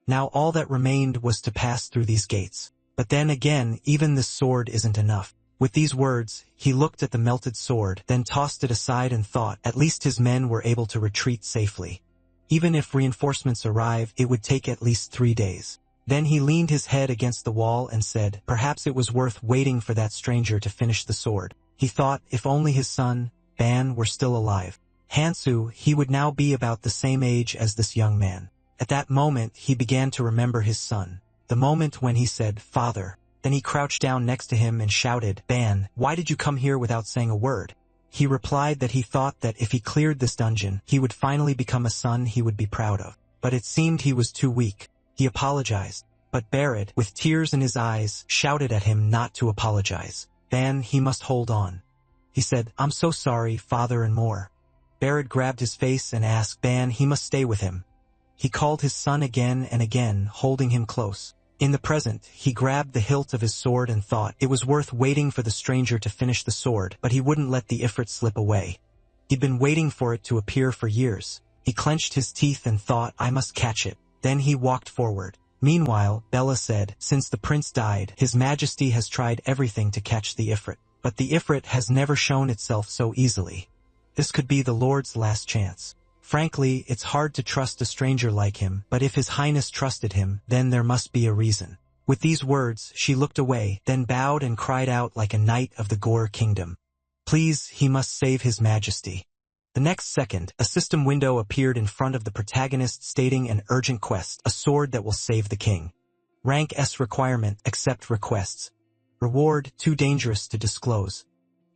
Now all that remained was to pass through these gates. But then again, even this sword isn't enough. With these words, he looked at the melted sword, then tossed it aside and thought, at least his men were able to retreat safely. Even if reinforcements arrive, it would take at least 3 days. Then he leaned his head against the wall and said, perhaps it was worth waiting for that stranger to finish the sword. He thought, if only his son, Ban, were still alive. Hansu, he would now be about the same age as this young man. At that moment, he began to remember his son. The moment when he said, Father. Then he crouched down next to him and shouted, Ban, why did you come here without saying a word? He replied that he thought that if he cleared this dungeon, he would finally become a son he would be proud of. But it seemed he was too weak. He apologized. But Barad, with tears in his eyes, shouted at him not to apologize. Ban, he must hold on. He said, I'm so sorry, Father, and more. Barad grabbed his face and asked Ban he must stay with him. He called his son again and again, holding him close. In the present, he grabbed the hilt of his sword and thought it was worth waiting for the stranger to finish the sword, but he wouldn't let the Ifrit slip away. He'd been waiting for it to appear for years. He clenched his teeth and thought, I must catch it. Then he walked forward. Meanwhile, Bella said, since the prince died, His Majesty has tried everything to catch the Ifrit. But the Ifrit has never shown itself so easily. This could be the Lord's last chance. Frankly, it's hard to trust a stranger like him, but if His Highness trusted him, then there must be a reason. With these words, she looked away, then bowed and cried out like a knight of the Gore kingdom. Please, he must save His Majesty. The next second, a system window appeared in front of the protagonist stating an urgent quest, a sword that will save the king. Rank S requirement, accept requests. Reward, too dangerous to disclose.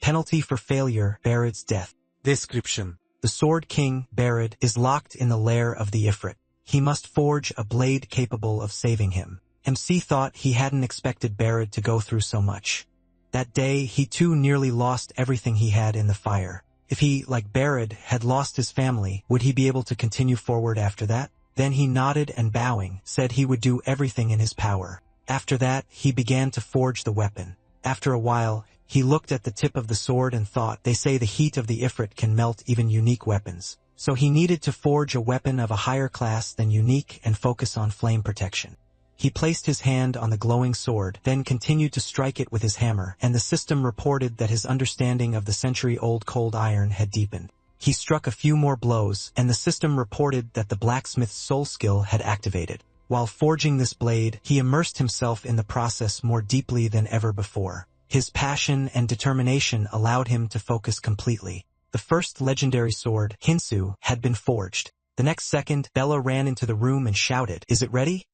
Penalty for failure, Barad's death. Description. The Sword King, Barad, is locked in the lair of the Ifrit. He must forge a blade capable of saving him. MC thought he hadn't expected Barad to go through so much. That day, he too nearly lost everything he had in the fire. If he, like Barad, had lost his family, would he be able to continue forward after that? Then he nodded and bowing, said he would do everything in his power. After that, he began to forge the weapon. After a while, he looked at the tip of the sword and thought, they say the heat of the Ifrit can melt even unique weapons. So he needed to forge a weapon of a higher class than unique and focus on flame protection. He placed his hand on the glowing sword, then continued to strike it with his hammer, and the system reported that his understanding of the century-old cold iron had deepened. He struck a few more blows, and the system reported that the blacksmith's soul skill had activated. While forging this blade, he immersed himself in the process more deeply than ever before. His passion and determination allowed him to focus completely. The first legendary sword, Hinsu, had been forged. The next second, Bella ran into the room and shouted, "Is it ready?"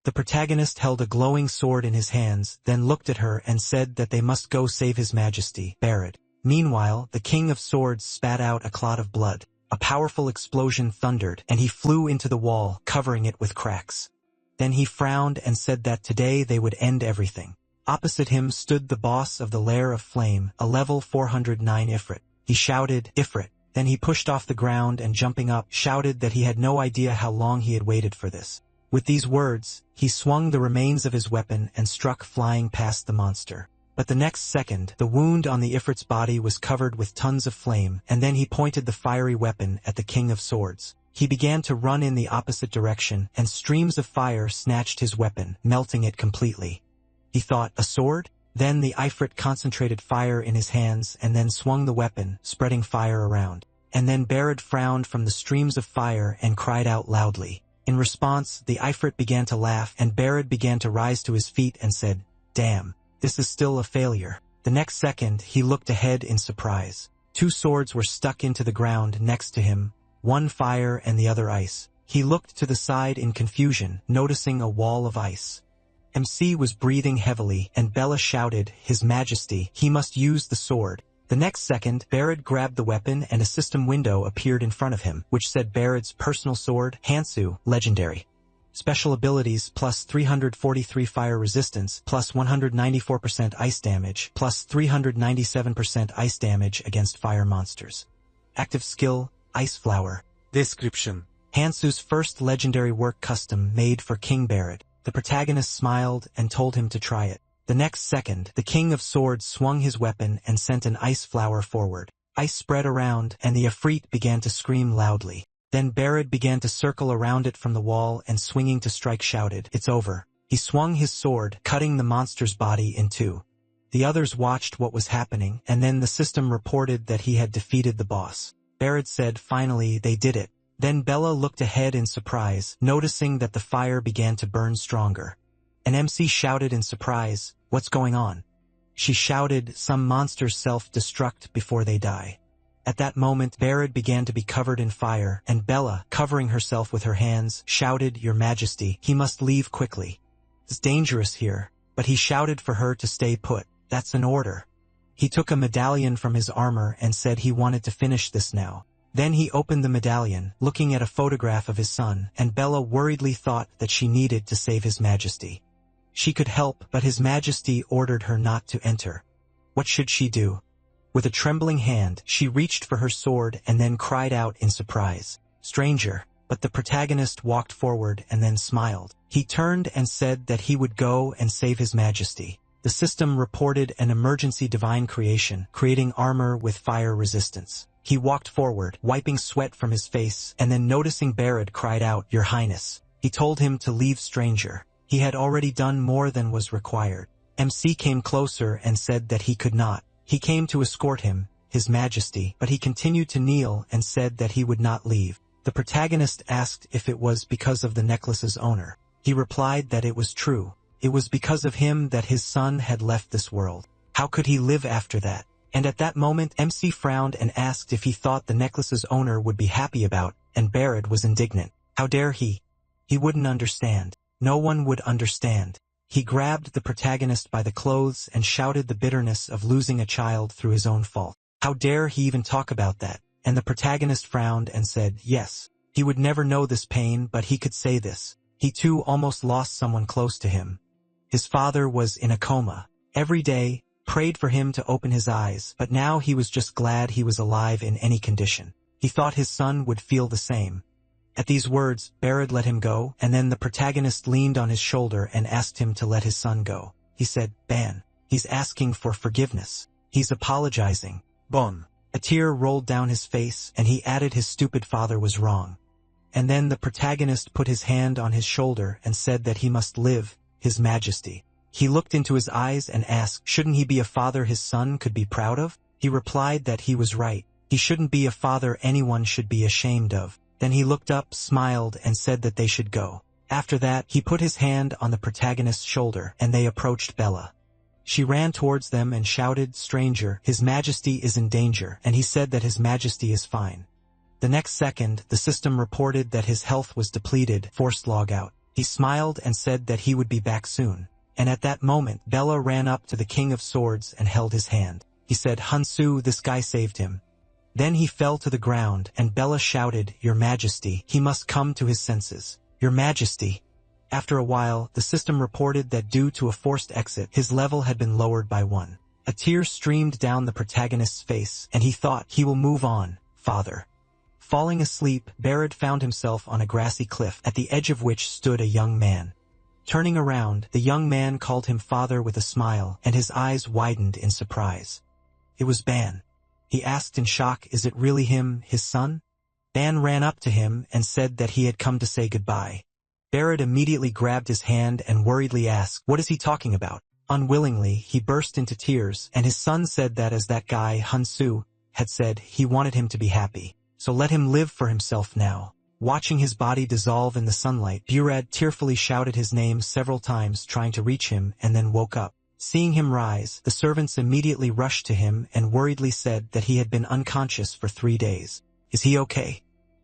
The protagonist held a glowing sword in his hands, then looked at her and said that they must go save His Majesty, Barad. Meanwhile, the King of Swords spat out a clot of blood. A powerful explosion thundered, and he flew into the wall, covering it with cracks. Then he frowned and said that today they would end everything. Opposite him stood the boss of the Lair of Flame, a level 409 Ifrit. He shouted, "Ifrit." Then he pushed off the ground and jumping up, shouted that he had no idea how long he had waited for this. With these words, he swung the remains of his weapon and struck flying past the monster. But the next second, the wound on the Ifrit's body was covered with tons of flame, and then he pointed the fiery weapon at the King of Swords. He began to run in the opposite direction, and streams of fire snatched his weapon, melting it completely. He thought, a sword? Then the Ifrit concentrated fire in his hands and then swung the weapon, spreading fire around. And then Barad frowned from the streams of fire and cried out loudly. In response, the Ifrit began to laugh, and Barad began to rise to his feet and said, "Damn. This is still a failure." The next second, he looked ahead in surprise. 2 swords were stuck into the ground next to him, one fire and the other ice. He looked to the side in confusion, noticing a wall of ice. MC was breathing heavily, and Bella shouted, "His Majesty, he must use the sword." The next second, Barad grabbed the weapon and a system window appeared in front of him, which said Barad's personal sword, Hansu, legendary. Special abilities plus 343 fire resistance, plus 194% ice damage, plus 397% ice damage against fire monsters. Active skill, Ice Flower. Description. Hansu's first legendary work custom made for King Barad. The protagonist smiled and told him to try it. The next second, the King of Swords swung his weapon and sent an ice flower forward. Ice spread around, and the Ifrit began to scream loudly. Then Barad began to circle around it from the wall and swinging to strike shouted, "It's over." He swung his sword, cutting the monster's body in 2. The others watched what was happening, and then the system reported that he had defeated the boss. Barad said, "Finally, they did it." Then Bella looked ahead in surprise, noticing that the fire began to burn stronger. An MC shouted in surprise, "What's going on?" She shouted, "Some monsters self-destruct before they die." At that moment, Barad began to be covered in fire, and Bella, covering herself with her hands, shouted, "Your Majesty, he must leave quickly. It's dangerous here." But he shouted for her to stay put. "That's an order." He took a medallion from his armor and said he wanted to finish this now. Then he opened the medallion, looking at a photograph of his son, and Bella worriedly thought that she needed to save His Majesty. She could help, but His Majesty ordered her not to enter. What should she do? With a trembling hand, she reached for her sword and then cried out in surprise, "Stranger!" But the protagonist walked forward and then smiled. He turned and said that he would go and save His Majesty. The system reported an emergency divine creation, creating armor with fire resistance. He walked forward, wiping sweat from his face, and then noticing Barad cried out, "Your Highness." He told him to leave, stranger. He had already done more than was required. MC came closer and said that he could not. He came to escort him, His Majesty, but he continued to kneel and said that he would not leave. The protagonist asked if it was because of the necklace's owner. He replied that it was true. It was because of him that his son had left this world. How could he live after that? And at that moment, MC frowned and asked if he thought the necklace's owner would be happy about, and Barad was indignant. How dare he? He wouldn't understand. No one would understand. He grabbed the protagonist by the clothes and shouted the bitterness of losing a child through his own fault. How dare he even talk about that? And the protagonist frowned and said, yes. He would never know this pain, but he could say this. He too almost lost someone close to him. His father was in a coma. Every day, prayed for him to open his eyes, but now he was just glad he was alive in any condition. He thought his son would feel the same. At these words, Barad let him go, and then the protagonist leaned on his shoulder and asked him to let his son go. He said, "Ban. He's asking for forgiveness. He's apologizing." Bon. A tear rolled down his face, and he added his stupid father was wrong. And then the protagonist put his hand on his shoulder and said that he must live, His Majesty. He looked into his eyes and asked, shouldn't he be a father his son could be proud of? He replied that he was right. He shouldn't be a father anyone should be ashamed of. Then he looked up, smiled, and said that they should go. After that, he put his hand on the protagonist's shoulder, and they approached Bella. She ran towards them and shouted, "Stranger, His Majesty is in danger," and he said that His Majesty is fine. The next second, the system reported that his health was depleted, forced log out. He smiled and said that he would be back soon. And at that moment, Bella ran up to the King of Swords and held his hand. He said, "Hansu, this guy saved him." Then he fell to the ground, and Bella shouted, "Your Majesty, he must come to his senses. Your Majesty." After a while, the system reported that due to a forced exit, his level had been lowered by 1. A tear streamed down the protagonist's face, and he thought, "He will move on, father." Falling asleep, Barrett found himself on a grassy cliff, at the edge of which stood a young man. Turning around, the young man called him father with a smile, and his eyes widened in surprise. It was Ban. He asked in shock, "Is it really him, his son?" Ban ran up to him and said that he had come to say goodbye. Barrett immediately grabbed his hand and worriedly asked, "What is he talking about?" Unwillingly, he burst into tears, and his son said that as that guy, Hansu, had said, he wanted him to be happy. So let him live for himself now. Watching his body dissolve in the sunlight, Barrett tearfully shouted his name several times trying to reach him and then woke up. Seeing him rise, the servants immediately rushed to him and worriedly said that he had been unconscious for 3 days. "Is he okay?"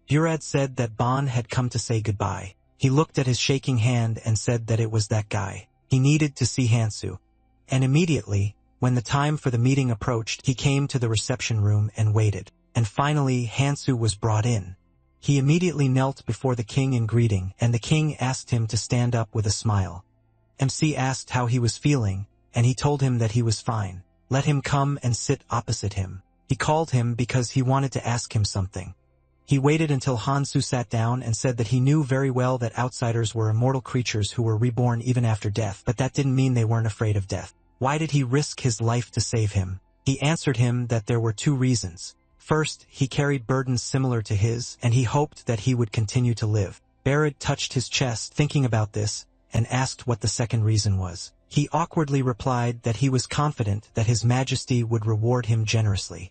Barrett said that Ban had come to say goodbye. He looked at his shaking hand and said that it was that guy. He needed to see Hansu. And immediately, when the time for the meeting approached, he came to the reception room and waited. And finally, Hansu was brought in. He immediately knelt before the king in greeting, and the king asked him to stand up with a smile. MC asked how he was feeling, and he told him that he was fine. Let him come and sit opposite him. He called him because he wanted to ask him something. He waited until Hansu sat down and said that he knew very well that outsiders were immortal creatures who were reborn even after death, but that didn't mean they weren't afraid of death. Why did he risk his life to save him? He answered him that there were 2 reasons. First, he carried burdens similar to his, and he hoped that he would continue to live. Barrett touched his chest, thinking about this, and asked what the second reason was. He awkwardly replied that he was confident that His Majesty would reward him generously.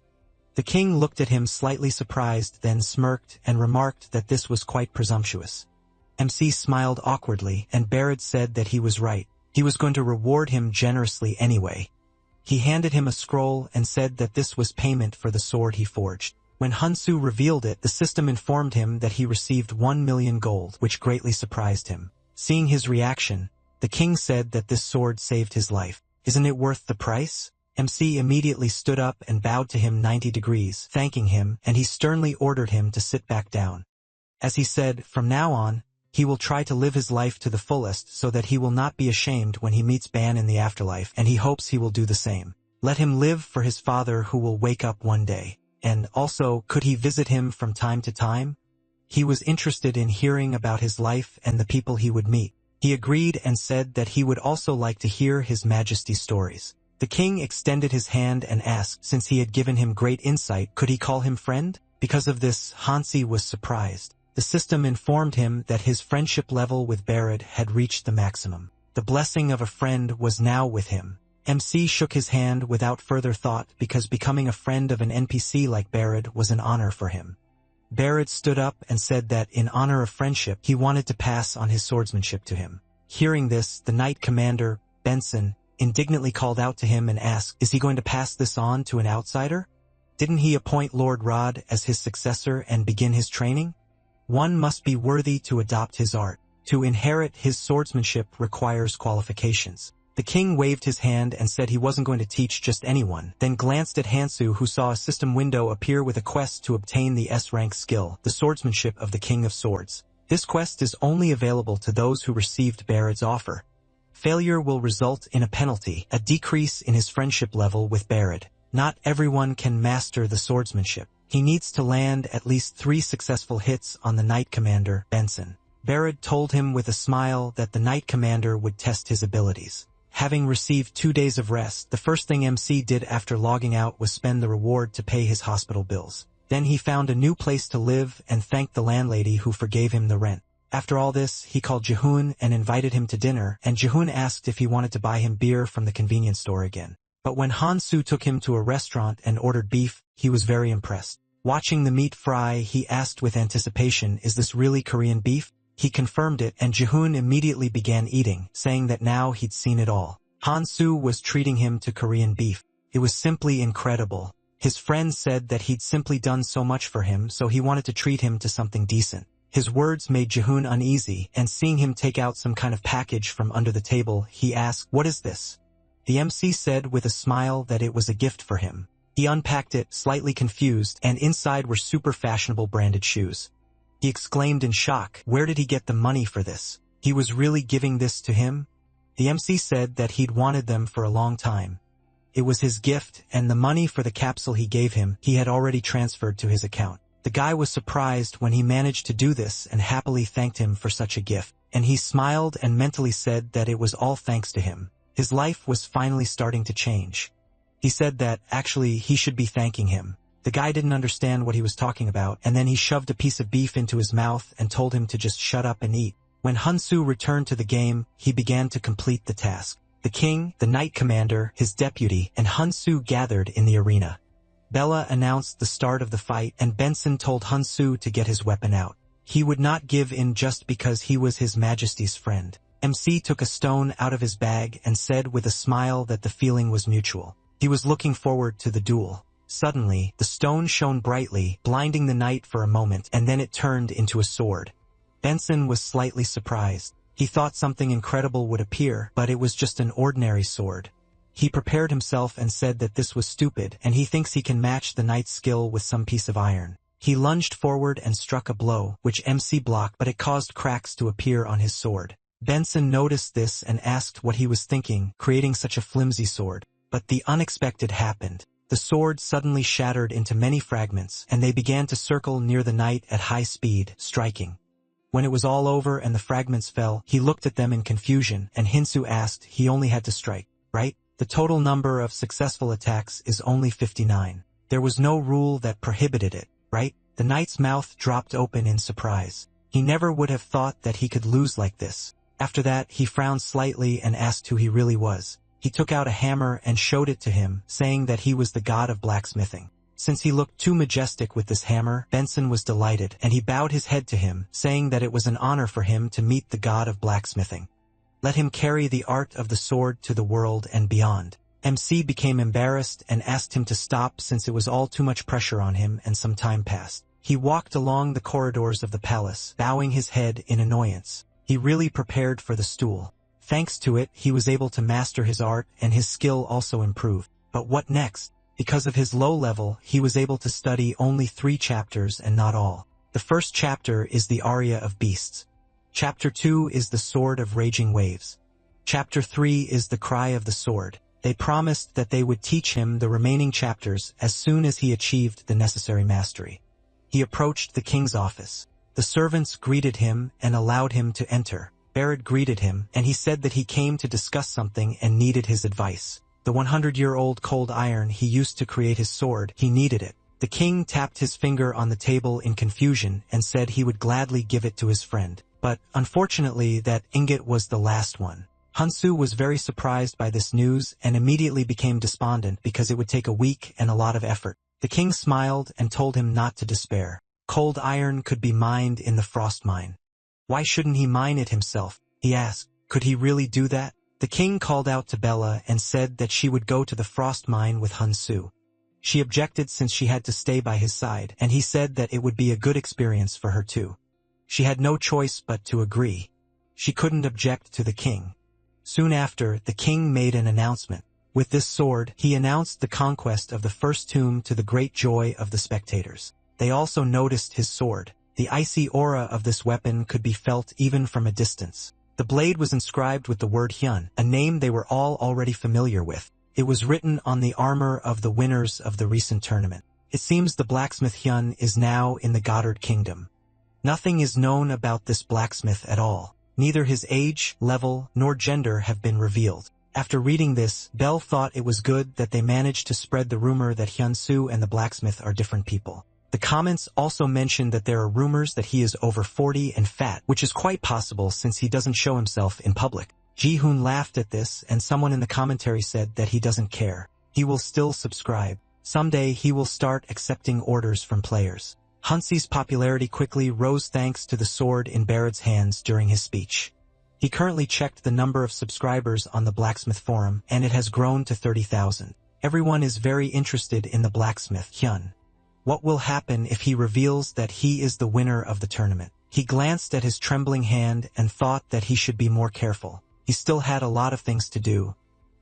The king looked at him slightly surprised, then smirked and remarked that this was quite presumptuous. MC smiled awkwardly, and Barrett said that he was right. He was going to reward him generously anyway. He handed him a scroll and said that this was payment for the sword he forged. When Hansu revealed it, the system informed him that he received 1 million gold, which greatly surprised him. Seeing his reaction, the king said that this sword saved his life. "Isn't it worth the price?" MC immediately stood up and bowed to him 90 degrees, thanking him, and he sternly ordered him to sit back down. As he said, from now on, he will try to live his life to the fullest so that he will not be ashamed when he meets Ban in the afterlife, and he hopes he will do the same. Let him live for his father who will wake up one day. And also, could he visit him from time to time? He was interested in hearing about his life and the people he would meet. He agreed and said that he would also like to hear His Majesty's stories. The king extended his hand and asked, since he had given him great insight, could he call him friend? Because of this, Hansi was surprised. The system informed him that his friendship level with Barrett had reached the maximum. The blessing of a friend was now with him. MC shook his hand without further thought because becoming a friend of an NPC like Barrett was an honor for him. Barrett stood up and said that, in honor of friendship, he wanted to pass on his swordsmanship to him. Hearing this, the knight commander, Benson, indignantly called out to him and asked, is he going to pass this on to an outsider? Didn't he appoint Lord Rod as his successor and begin his training? One must be worthy to adopt his art. To inherit his swordsmanship requires qualifications. The king waved his hand and said he wasn't going to teach just anyone, then glanced at Hansu, who saw a system window appear with a quest to obtain the S-rank skill, the swordsmanship of the King of Swords. This quest is only available to those who received Barrett's offer. Failure will result in a penalty, a decrease in his friendship level with Barrett. Not everyone can master the swordsmanship. He needs to land at least 3 successful hits on the knight commander, Benson. Barrett told him with a smile that the knight commander would test his abilities. Having received 2 days of rest, the first thing MC did after logging out was spend the reward to pay his hospital bills. Then he found a new place to live and thanked the landlady who forgave him the rent. After all this, he called Jehun and invited him to dinner, and Jehun asked if he wanted to buy him beer from the convenience store again. But when Hansu took him to a restaurant and ordered beef, he was very impressed. Watching the meat fry, he asked with anticipation, is this really Korean beef? He confirmed it, and Jehun immediately began eating, saying that now he'd seen it all. Hansu was treating him to Korean beef. It was simply incredible. His friend said that he'd simply done so much for him, so he wanted to treat him to something decent. His words made Jehun uneasy, and seeing him take out some kind of package from under the table, he asked, what is this? The MC said with a smile that it was a gift for him. He unpacked it, slightly confused, and inside were super fashionable branded shoes. He exclaimed in shock, where did he get the money for this? He was really giving this to him? The MC said that he'd wanted them for a long time. It was his gift, and the money for the capsule he gave him, he had already transferred to his account. The guy was surprised when he managed to do this and happily thanked him for such a gift, and he smiled and mentally said that it was all thanks to him. His life was finally starting to change. He said that, actually, he should be thanking him. The guy didn't understand what he was talking about, and then he shoved a piece of beef into his mouth and told him to just shut up and eat. When Hunsu returned to the game, he began to complete the task. The king, the knight commander, his deputy, and Hunsu gathered in the arena. Bella announced the start of the fight, and Benson told Hunsu to get his weapon out. He would not give in just because he was His Majesty's friend. MC took a stone out of his bag and said with a smile that the feeling was mutual. He was looking forward to the duel. Suddenly, the stone shone brightly, blinding the knight for a moment, and then it turned into a sword. Benson was slightly surprised. He thought something incredible would appear, but it was just an ordinary sword. He prepared himself and said that this was stupid, and he thinks he can match the knight's skill with some piece of iron. He lunged forward and struck a blow, which MC blocked, but it caused cracks to appear on his sword. Benson noticed this and asked what he was thinking, creating such a flimsy sword. But the unexpected happened. The sword suddenly shattered into many fragments, and they began to circle near the knight at high speed, striking. When it was all over and the fragments fell, he looked at them in confusion, and Hinsu asked he only had to strike, right? The total number of successful attacks is only 59. There was no rule that prohibited it, right? The knight's mouth dropped open in surprise. He never would have thought that he could lose like this. After that, he frowned slightly and asked who he really was. He took out a hammer and showed it to him, saying that he was the god of blacksmithing. Since he looked too majestic with this hammer, Benson was delighted, and he bowed his head to him, saying that it was an honor for him to meet the god of blacksmithing. Let him carry the art of the sword to the world and beyond. MC became embarrassed and asked him to stop since it was all too much pressure on him, and some time passed. He walked along the corridors of the palace, bowing his head in annoyance. He really prepared for the stool. Thanks to it, he was able to master his art, and his skill also improved. But what next? Because of his low level, he was able to study only 3 chapters and not all. The first chapter is the Aria of Beasts. Chapter 2 is the Sword of Raging Waves. Chapter 3 is the Cry of the Sword. They promised that they would teach him the remaining chapters as soon as he achieved the necessary mastery. He approached the king's office. The servants greeted him and allowed him to enter. Barrett greeted him, and he said that he came to discuss something and needed his advice. The 100-year-old cold iron he used to create his sword, he needed it. The king tapped his finger on the table in confusion and said he would gladly give it to his friend. But, unfortunately, that ingot was the last one. Hunsu was very surprised by this news and immediately became despondent because it would take a week and a lot of effort. The king smiled and told him not to despair. Cold iron could be mined in the frost mine. Why shouldn't he mine it himself? He asked. Could he really do that? The king called out to Bella and said that she would go to the frost mine with Hunsu. She objected since she had to stay by his side, and he said that it would be a good experience for her too. She had no choice but to agree. She couldn't object to the king. Soon after, the king made an announcement. With this sword, he announced the conquest of the first tomb to the great joy of the spectators. They also noticed his sword. The icy aura of this weapon could be felt even from a distance. The blade was inscribed with the word Hyun, a name they were all already familiar with. It was written on the armor of the winners of the recent tournament. It seems the blacksmith Hyun is now in the Goddard Kingdom. Nothing is known about this blacksmith at all. Neither his age, level, nor gender have been revealed. After reading this, Belle thought it was good that they managed to spread the rumor that Hyun-soo and the blacksmith are different people. The comments also mentioned that there are rumors that he is over 40 and fat, which is quite possible since he doesn't show himself in public. Ji-hoon laughed at this, and someone in the commentary said that he doesn't care. He will still subscribe. Someday he will start accepting orders from players. Hunsi's popularity quickly rose thanks to the sword in Barrett's hands during his speech. He currently checked the number of subscribers on the blacksmith forum, and it has grown to 30,000. Everyone is very interested in the blacksmith, Hyun. What will happen if he reveals that he is the winner of the tournament? He glanced at his trembling hand and thought that he should be more careful. He still had a lot of things to do.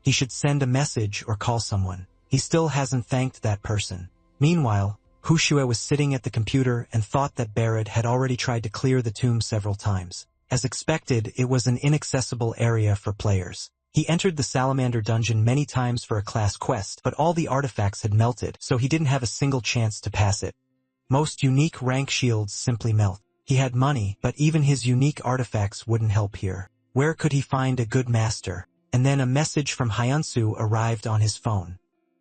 He should send a message or call someone. He still hasn't thanked that person. Meanwhile, Hushue was sitting at the computer and thought that Barrett had already tried to clear the tomb several times. As expected, it was an inaccessible area for players. He entered the Salamander dungeon many times for a class quest, but all the artifacts had melted, so he didn't have a single chance to pass it. Most unique rank shields simply melt. He had money, but even his unique artifacts wouldn't help here. Where could he find a good master? And then a message from Hyunsu arrived on his phone.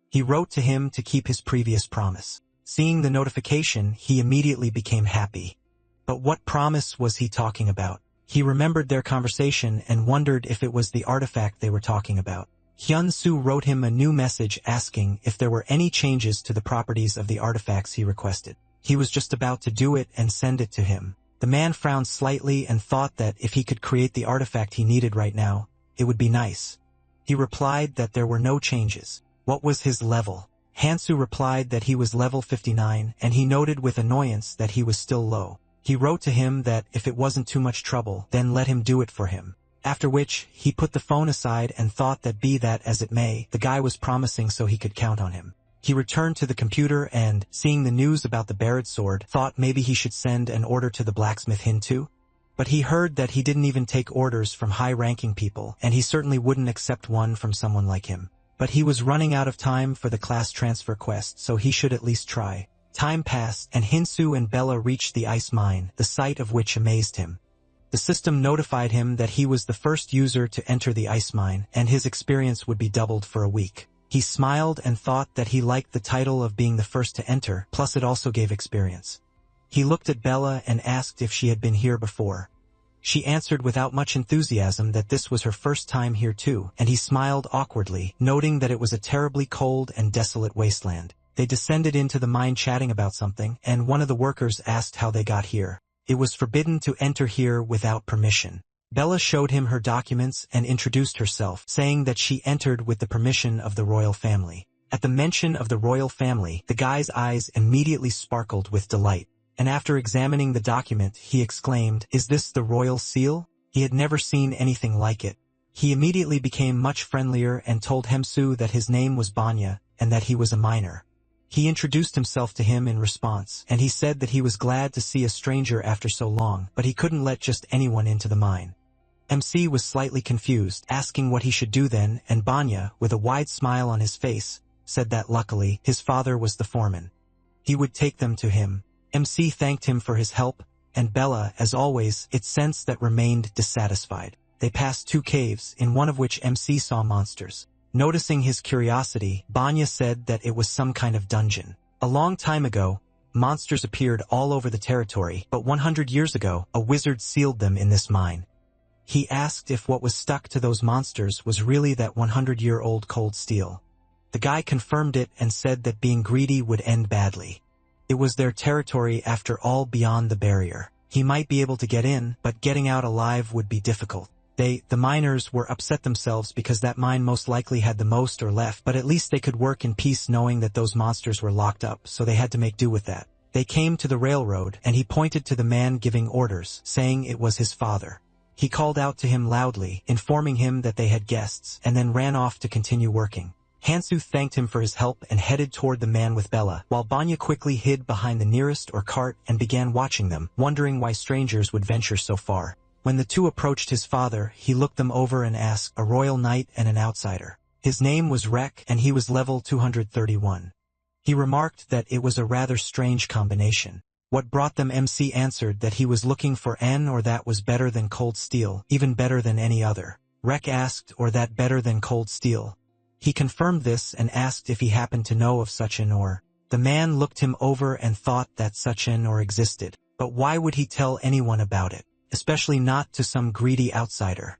He wrote to him to keep his previous promise. Seeing the notification, he immediately became happy. But what promise was he talking about? He remembered their conversation and wondered if it was the artifact they were talking about. Hyunsu wrote him a new message asking if there were any changes to the properties of the artifacts he requested. He was just about to do it and send it to him. The man frowned slightly and thought that if he could create the artifact he needed right now, it would be nice. He replied that there were no changes. What was his level? Hansu replied that he was level 59, and he noted with annoyance that he was still low. He wrote to him that if it wasn't too much trouble, then let him do it for him. After which, he put the phone aside and thought that be that as it may, the guy was promising so he could count on him. He returned to the computer and, seeing the news about the Barrett sword, thought maybe he should send an order to the blacksmith Hintu. But he heard that he didn't even take orders from high-ranking people, and he certainly wouldn't accept one from someone like him. But he was running out of time for the class transfer quest, so he should at least try. Time passed, and Hinsu and Bella reached the ice mine, the sight of which amazed him. The system notified him that he was the first user to enter the ice mine, and his experience would be doubled for a week. He smiled and thought that he liked the title of being the first to enter, plus it also gave experience. He looked at Bella and asked if she had been here before. She answered without much enthusiasm that this was her first time here too, and he smiled awkwardly, noting that it was a terribly cold and desolate wasteland. They descended into the mine chatting about something, and one of the workers asked how they got here. It was forbidden to enter here without permission. Bella showed him her documents and introduced herself, saying that she entered with the permission of the royal family. At the mention of the royal family, the guy's eyes immediately sparkled with delight. And after examining the document, he exclaimed, "Is this the royal seal?" He had never seen anything like it. He immediately became much friendlier and told Hemsu that his name was Banya, and that he was a miner. He introduced himself to him in response, and he said that he was glad to see a stranger after so long, but he couldn't let just anyone into the mine. MC was slightly confused, asking what he should do then, and Banya, with a wide smile on his face, said that luckily, his father was the foreman. He would take them to him. MC thanked him for his help, and Bella, as always, it sensed that remained dissatisfied. They passed 2 caves, in one of which MC saw monsters. Noticing his curiosity, Banya said that it was some kind of dungeon. A long time ago, monsters appeared all over the territory, but 100 years ago, a wizard sealed them in this mine. He asked if what was stuck to those monsters was really that 100-year-old cold steel. The guy confirmed it and said that being greedy would end badly. It was their territory after all beyond the barrier. He might be able to get in, but getting out alive would be difficult. The miners were upset themselves because that mine most likely had the most or left, but at least they could work in peace knowing that those monsters were locked up, so they had to make do with that. They came to the railroad, and he pointed to the man giving orders, saying it was his father. He called out to him loudly, informing him that they had guests, and then ran off to continue working. Hansu thanked him for his help and headed toward the man with Bella, while Banya quickly hid behind the nearest cart and began watching them, wondering why strangers would venture so far. When the two approached his father, he looked them over and asked, "A royal knight and an outsider." His name was Rek, and he was level 231. He remarked that it was a rather strange combination. What brought them? MC answered that he was looking for N or that was better than cold steel, even better than any other. Rek asked, or that better than cold steel? He confirmed this and asked if he happened to know of such an ore. The man looked him over and thought that such an ore existed. But why would he tell anyone about it? Especially not to some greedy outsider.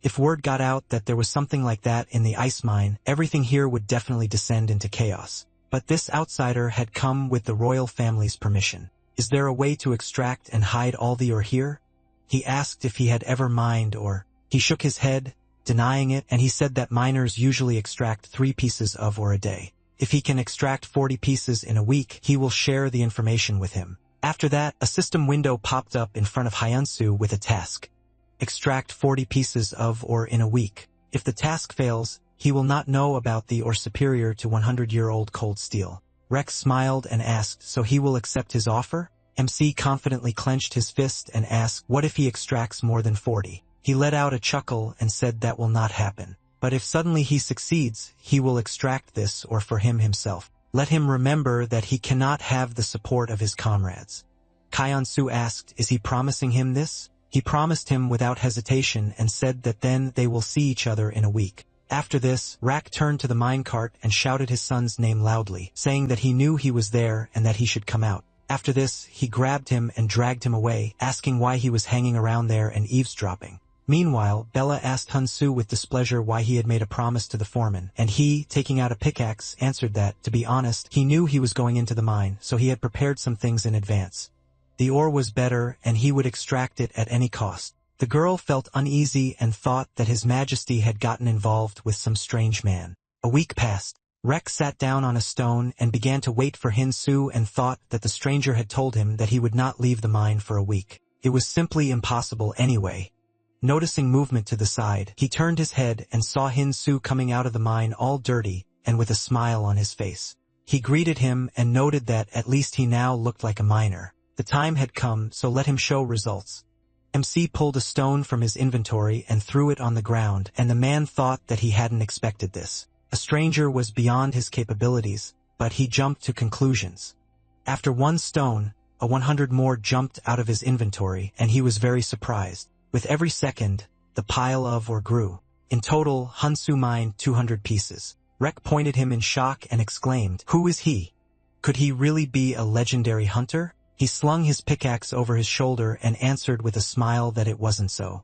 If word got out that there was something like that in the ice mine, everything here would definitely descend into chaos. But this outsider had come with the royal family's permission. Is there a way to extract and hide all the ore here? He asked if he had ever mined ore. He shook his head, denying it, and he said that miners usually extract 3 pieces of ore a day. If he can extract 40 pieces in a week, he will share the information with him. After that, a system window popped up in front of Hyunsu with a task. Extract 40 pieces of ore in a week. If the task fails, he will not know about the or superior to 100-year-old cold steel. Rex smiled and asked, so he will accept his offer? MC confidently clenched his fist and asked, what if he extracts more than 40? He let out a chuckle and said that will not happen. But if suddenly he succeeds, he will extract this or for him himself. Let him remember that he cannot have the support of his comrades. Kyeon-soo asked, is he promising him this? He promised him without hesitation and said that then they will see each other in a week. After this, Rak turned to the minecart and shouted his son's name loudly, saying that he knew he was there and that he should come out. After this, he grabbed him and dragged him away, asking why he was hanging around there and eavesdropping. Meanwhile, Bella asked Hun-soo with displeasure why he had made a promise to the foreman, and he, taking out a pickaxe, answered that, to be honest, he knew he was going into the mine, so he had prepared some things in advance. The ore was better, and he would extract it at any cost. The girl felt uneasy and thought that His Majesty had gotten involved with some strange man. A week passed. Rex sat down on a stone and began to wait for Hin-soo and thought that the stranger had told him that he would not leave the mine for a week. It was simply impossible anyway. Noticing movement to the side, he turned his head and saw Hin-soo coming out of the mine all dirty and with a smile on his face. He greeted him and noted that at least he now looked like a miner. The time had come, so let him show results. MC pulled a stone from his inventory and threw it on the ground, and the man thought that he hadn't expected this. A stranger was beyond his capabilities, but he jumped to conclusions. After one stone, 100 more jumped out of his inventory, and he was very surprised. With every second, the pile of ore grew. In total, Hun-soo mined 200 pieces. Rek pointed him in shock and exclaimed, "Who is he? Could he really be a legendary hunter?" He slung his pickaxe over his shoulder and answered with a smile that it wasn't so.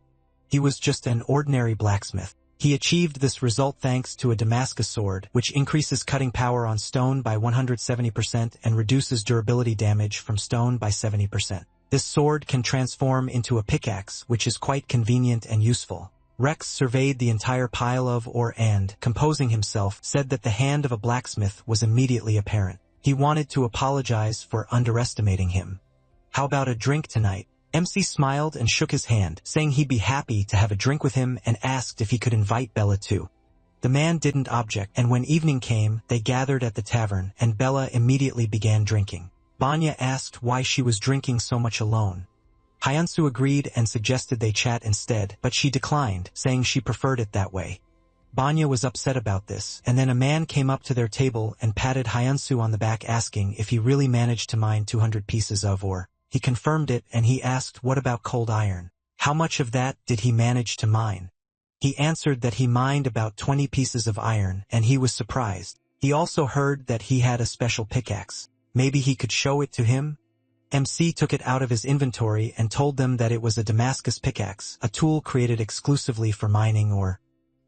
He was just an ordinary blacksmith. He achieved this result thanks to a Damascus sword, which increases cutting power on stone by 170% and reduces durability damage from stone by 70%. This sword can transform into a pickaxe, which is quite convenient and useful. Rex surveyed the entire pile of ore and, composing himself, said that the hand of a blacksmith was immediately apparent. He wanted to apologize for underestimating him. "How about a drink tonight?" MC smiled and shook his hand, saying he'd be happy to have a drink with him and asked if he could invite Bella too. The man didn't object, and when evening came, they gathered at the tavern, and Bella immediately began drinking. Banya asked why she was drinking so much alone. Hyunsu agreed and suggested they chat instead, but she declined, saying she preferred it that way. Banya was upset about this, and then a man came up to their table and patted Hyunsu on the back asking if he really managed to mine 200 pieces of ore. He confirmed it, and he asked what about cold iron. How much of that did he manage to mine? He answered that he mined about 20 pieces of iron, and he was surprised. He also heard that he had a special pickaxe. Maybe he could show it to him? MC took it out of his inventory and told them that it was a Damascus pickaxe, a tool created exclusively for mining ore.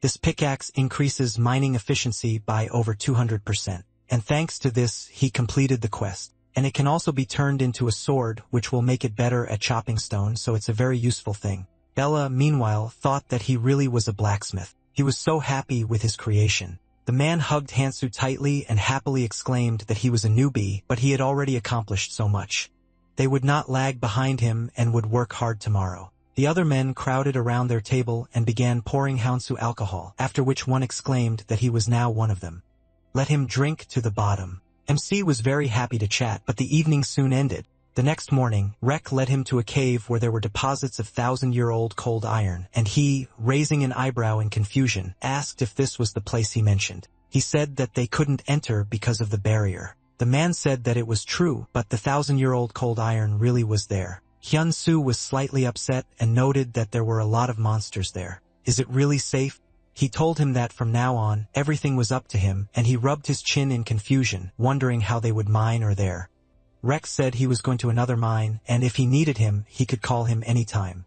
This pickaxe increases mining efficiency by over 200%, and thanks to this, he completed the quest. And it can also be turned into a sword, which will make it better at chopping stone, so it's a very useful thing. Bella, meanwhile, thought that he really was a blacksmith. He was so happy with his creation. The man hugged Hansu tightly and happily exclaimed that he was a newbie, but he had already accomplished so much. They would not lag behind him and would work hard tomorrow. The other men crowded around their table and began pouring Hansu alcohol, after which one exclaimed that he was now one of them. Let him drink to the bottom. MC was very happy to chat, but the evening soon ended. The next morning, Rek led him to a cave where there were deposits of 1,000-year-old cold iron, and he, raising an eyebrow in confusion, asked if this was the place he mentioned. He said that they couldn't enter because of the barrier. The man said that it was true, but the 1,000-year-old cold iron really was there. Hyun-soo was slightly upset and noted that there were a lot of monsters there. Is it really safe? He told him that from now on, everything was up to him, and he rubbed his chin in confusion, wondering how they would mine or there. Rex said he was going to another mine, and if he needed him, he could call him anytime.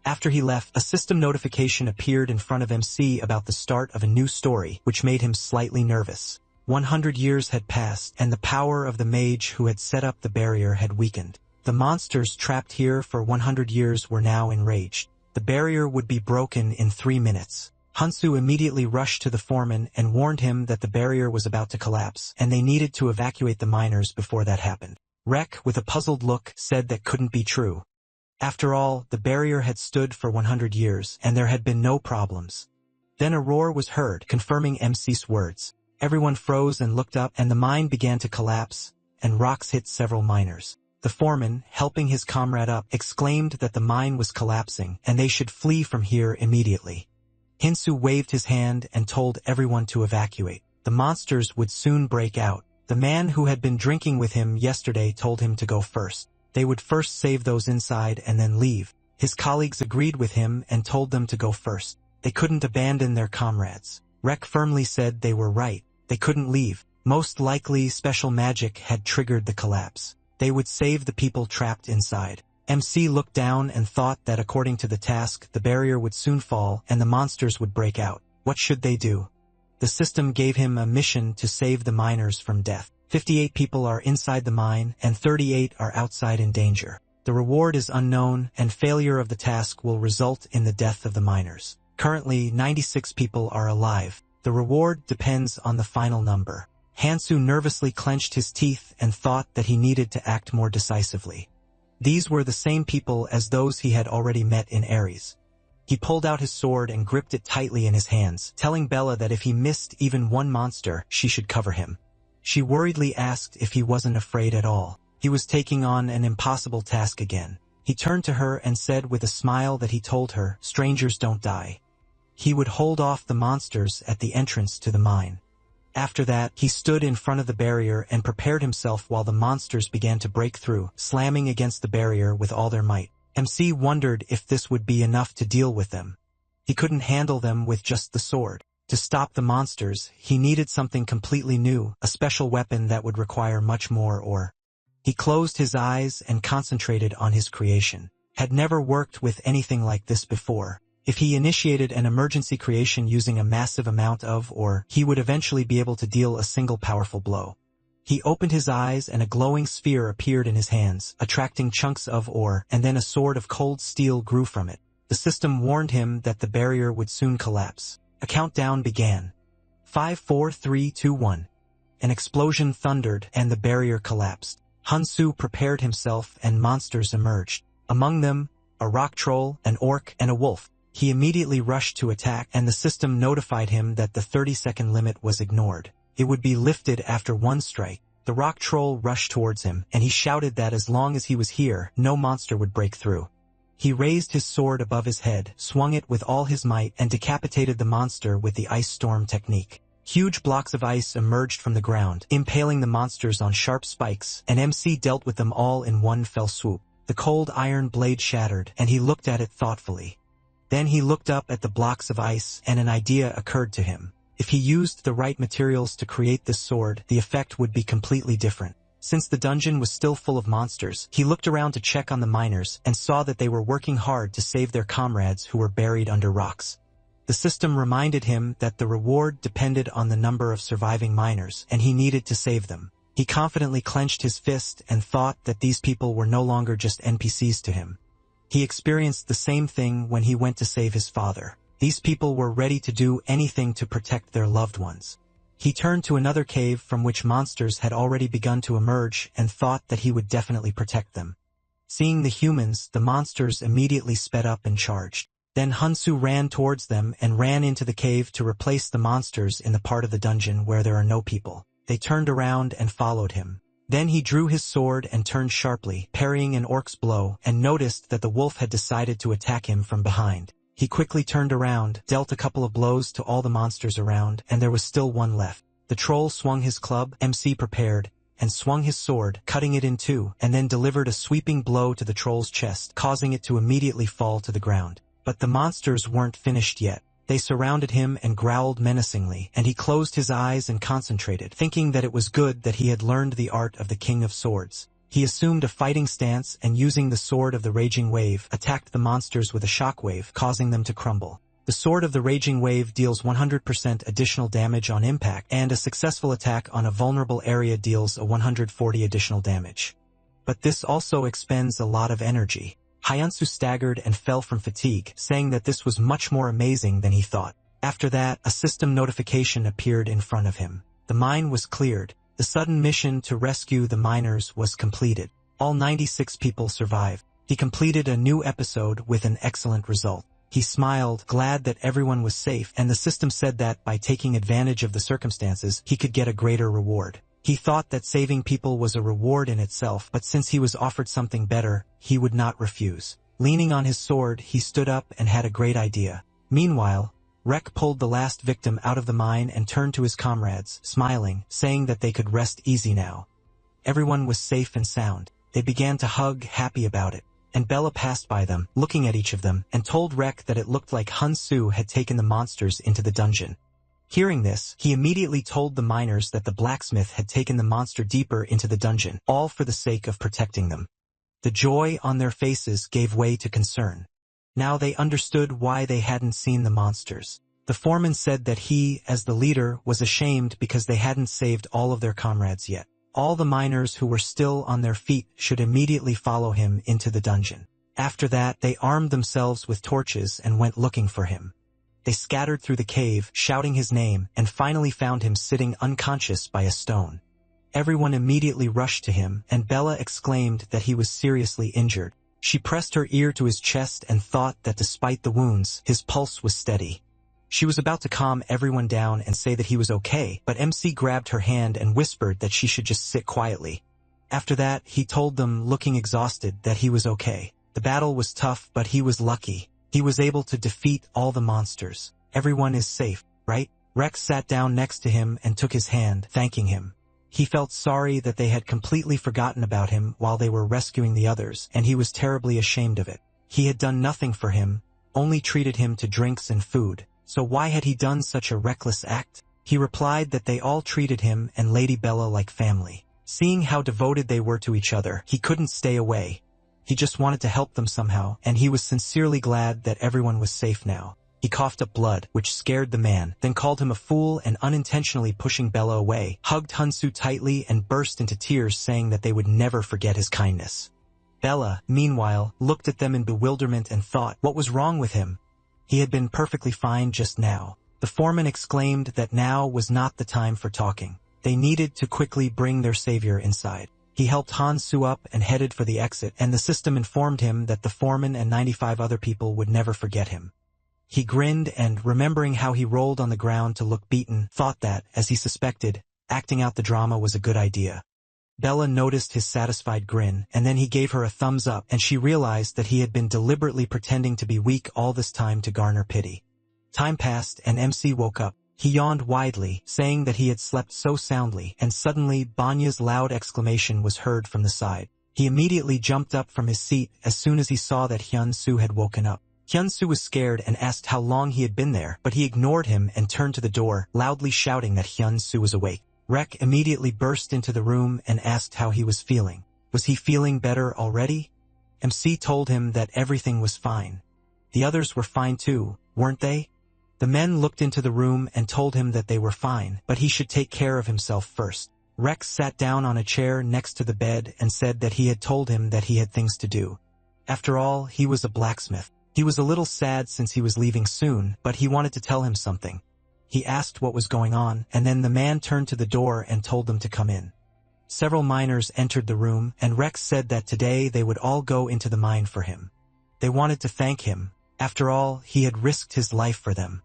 After he left, a system notification appeared in front of MC about the start of a new story, which made him slightly nervous. 100 years had passed, and the power of the mage who had set up the barrier had weakened. The monsters trapped here for 100 years were now enraged. The barrier would be broken in 3 minutes. Hansu immediately rushed to the foreman and warned him that the barrier was about to collapse, and they needed to evacuate the miners before that happened. Rek, with a puzzled look, said that couldn't be true. After all, the barrier had stood for 100 years, and there had been no problems. Then a roar was heard, confirming MC's words. Everyone froze and looked up, and the mine began to collapse, and rocks hit several miners. The foreman, helping his comrade up, exclaimed that the mine was collapsing, and they should flee from here immediately. Hinsu waved his hand and told everyone to evacuate. The monsters would soon break out. The man who had been drinking with him yesterday told him to go first. They would first save those inside and then leave. His colleagues agreed with him and told them to go first. They couldn't abandon their comrades. Rek firmly said they were right. They couldn't leave. Most likely special magic had triggered the collapse. They would save the people trapped inside. MC looked down and thought that according to the task, the barrier would soon fall and the monsters would break out. What should they do? The system gave him a mission to save the miners from death. 58 people are inside the mine and 38 are outside in danger. The reward is unknown, and failure of the task will result in the death of the miners. Currently, 96 people are alive. The reward depends on the final number. Hansu nervously clenched his teeth and thought that he needed to act more decisively. These were the same people as those he had already met in Ares. He pulled out his sword and gripped it tightly in his hands, telling Bella that if he missed even one monster, she should cover him. She worriedly asked if he wasn't afraid at all. He was taking on an impossible task again. He turned to her and said with a smile that he told her, "Strangers don't die." He would hold off the monsters at the entrance to the mine. After that, he stood in front of the barrier and prepared himself while the monsters began to break through, slamming against the barrier with all their might. MC wondered if this would be enough to deal with them. He couldn't handle them with just the sword. To stop the monsters, he needed something completely new, a special weapon that would require much more. He closed his eyes and concentrated on his creation. Had never worked with anything like this before. If he initiated an emergency creation using a massive amount of ore, he would eventually be able to deal a single powerful blow. He opened his eyes and a glowing sphere appeared in his hands, attracting chunks of ore, and then a sword of cold steel grew from it. The system warned him that the barrier would soon collapse. A countdown began. 5, 4, 3, 2, 1. An explosion thundered and the barrier collapsed. Hansu prepared himself and monsters emerged. Among them, a rock troll, an orc, and a wolf. He immediately rushed to attack, and the system notified him that the 30-second limit was ignored. It would be lifted after one strike. The rock troll rushed towards him, and he shouted that as long as he was here, no monster would break through. He raised his sword above his head, swung it with all his might, and decapitated the monster with the ice storm technique. Huge blocks of ice emerged from the ground, impaling the monsters on sharp spikes, and MC dealt with them all in one fell swoop. The cold iron blade shattered, and he looked at it thoughtfully. Then he looked up at the blocks of ice, and an idea occurred to him. If he used the right materials to create this sword, the effect would be completely different. Since the dungeon was still full of monsters, he looked around to check on the miners, and saw that they were working hard to save their comrades who were buried under rocks. The system reminded him that the reward depended on the number of surviving miners, and he needed to save them. He confidently clenched his fist and thought that these people were no longer just NPCs to him. He experienced the same thing when he went to save his father. These people were ready to do anything to protect their loved ones. He turned to another cave from which monsters had already begun to emerge and thought that he would definitely protect them. Seeing the humans, the monsters immediately sped up and charged. Then Hansu ran towards them and ran into the cave to replace the monsters in the part of the dungeon where there are no people. They turned around and followed him. Then he drew his sword and turned sharply, parrying an orc's blow, and noticed that the wolf had decided to attack him from behind. He quickly turned around, dealt a couple of blows to all the monsters around, and there was still one left. The troll swung his club, MC prepared, and swung his sword, cutting it in two, and then delivered a sweeping blow to the troll's chest, causing it to immediately fall to the ground. But the monsters weren't finished yet. They surrounded him and growled menacingly, and he closed his eyes and concentrated, thinking that it was good that he had learned the art of the King of Swords. He assumed a fighting stance and using the sword of the Raging Wave, attacked the monsters with a shockwave, causing them to crumble. The sword of the Raging Wave deals 100% additional damage on impact, and a successful attack on a vulnerable area deals a 140 additional damage. But this also expends a lot of energy. Hyansu staggered and fell from fatigue, saying that this was much more amazing than he thought. After that, a system notification appeared in front of him. The mine was cleared. The sudden mission to rescue the miners was completed. All 96 people survived. He completed a new episode with an excellent result. He smiled, glad that everyone was safe, and the system said that by taking advantage of the circumstances, he could get a greater reward. He thought that saving people was a reward in itself, but since he was offered something better, he would not refuse. Leaning on his sword, he stood up and had a great idea. Meanwhile, Rek pulled the last victim out of the mine and turned to his comrades, smiling, saying that they could rest easy now. Everyone was safe and sound. They began to hug, happy about it. And Bella passed by them, looking at each of them, and told Rek that it looked like Hun-Soo had taken the monsters into the dungeon. Hearing this, he immediately told the miners that the blacksmith had taken the monster deeper into the dungeon, all for the sake of protecting them. The joy on their faces gave way to concern. Now they understood why they hadn't seen the monsters. The foreman said that he, as the leader, was ashamed because they hadn't saved all of their comrades yet. All the miners who were still on their feet should immediately follow him into the dungeon. After that, they armed themselves with torches and went looking for him. They scattered through the cave, shouting his name, and finally found him sitting unconscious by a stone. Everyone immediately rushed to him, and Bella exclaimed that he was seriously injured. She pressed her ear to his chest and thought that despite the wounds, his pulse was steady. She was about to calm everyone down and say that he was okay, but MC grabbed her hand and whispered that she should just sit quietly. After that, he told them, looking exhausted, that he was okay. The battle was tough, but he was lucky. He was able to defeat all the monsters. Everyone is safe, right? Rex sat down next to him and took his hand, thanking him. He felt sorry that they had completely forgotten about him while they were rescuing the others, and he was terribly ashamed of it. He had done nothing for him, only treated him to drinks and food. So why had he done such a reckless act? He replied that they all treated him and Lady Bella like family. Seeing how devoted they were to each other, he couldn't stay away. He just wanted to help them somehow, and he was sincerely glad that everyone was safe now. He coughed up blood, which scared the man, then called him a fool and unintentionally pushing Bella away, hugged Hun-Soo tightly and burst into tears saying that they would never forget his kindness. Bella, meanwhile, looked at them in bewilderment and thought, what was wrong with him? He had been perfectly fine just now. The foreman exclaimed that now was not the time for talking. They needed to quickly bring their savior inside. He helped Han-Soo up and headed for the exit, and the system informed him that the foreman and 95 other people would never forget him. He grinned and, remembering how he rolled on the ground to look beaten, thought that, as he suspected, acting out the drama was a good idea. Bella noticed his satisfied grin, and then he gave her a thumbs up, and she realized that he had been deliberately pretending to be weak all this time to garner pity. Time passed, and MC woke up. He yawned widely, saying that he had slept so soundly, and suddenly Banya's loud exclamation was heard from the side. He immediately jumped up from his seat as soon as he saw that Hyun-Soo had woken up. Hyun-Soo was scared and asked how long he had been there, but he ignored him and turned to the door, loudly shouting that Hyun-Soo was awake. Rek immediately burst into the room and asked how he was feeling. Was he feeling better already? MC told him that everything was fine. The others were fine too, weren't they? The men looked into the room and told him that they were fine, but he should take care of himself first. Rex sat down on a chair next to the bed and said that he had told him that he had things to do. After all, he was a blacksmith. He was a little sad since he was leaving soon, but he wanted to tell him something. He asked what was going on, and then the man turned to the door and told them to come in. Several miners entered the room, and Rex said that today they would all go into the mine for him. They wanted to thank him. After all, he had risked his life for them.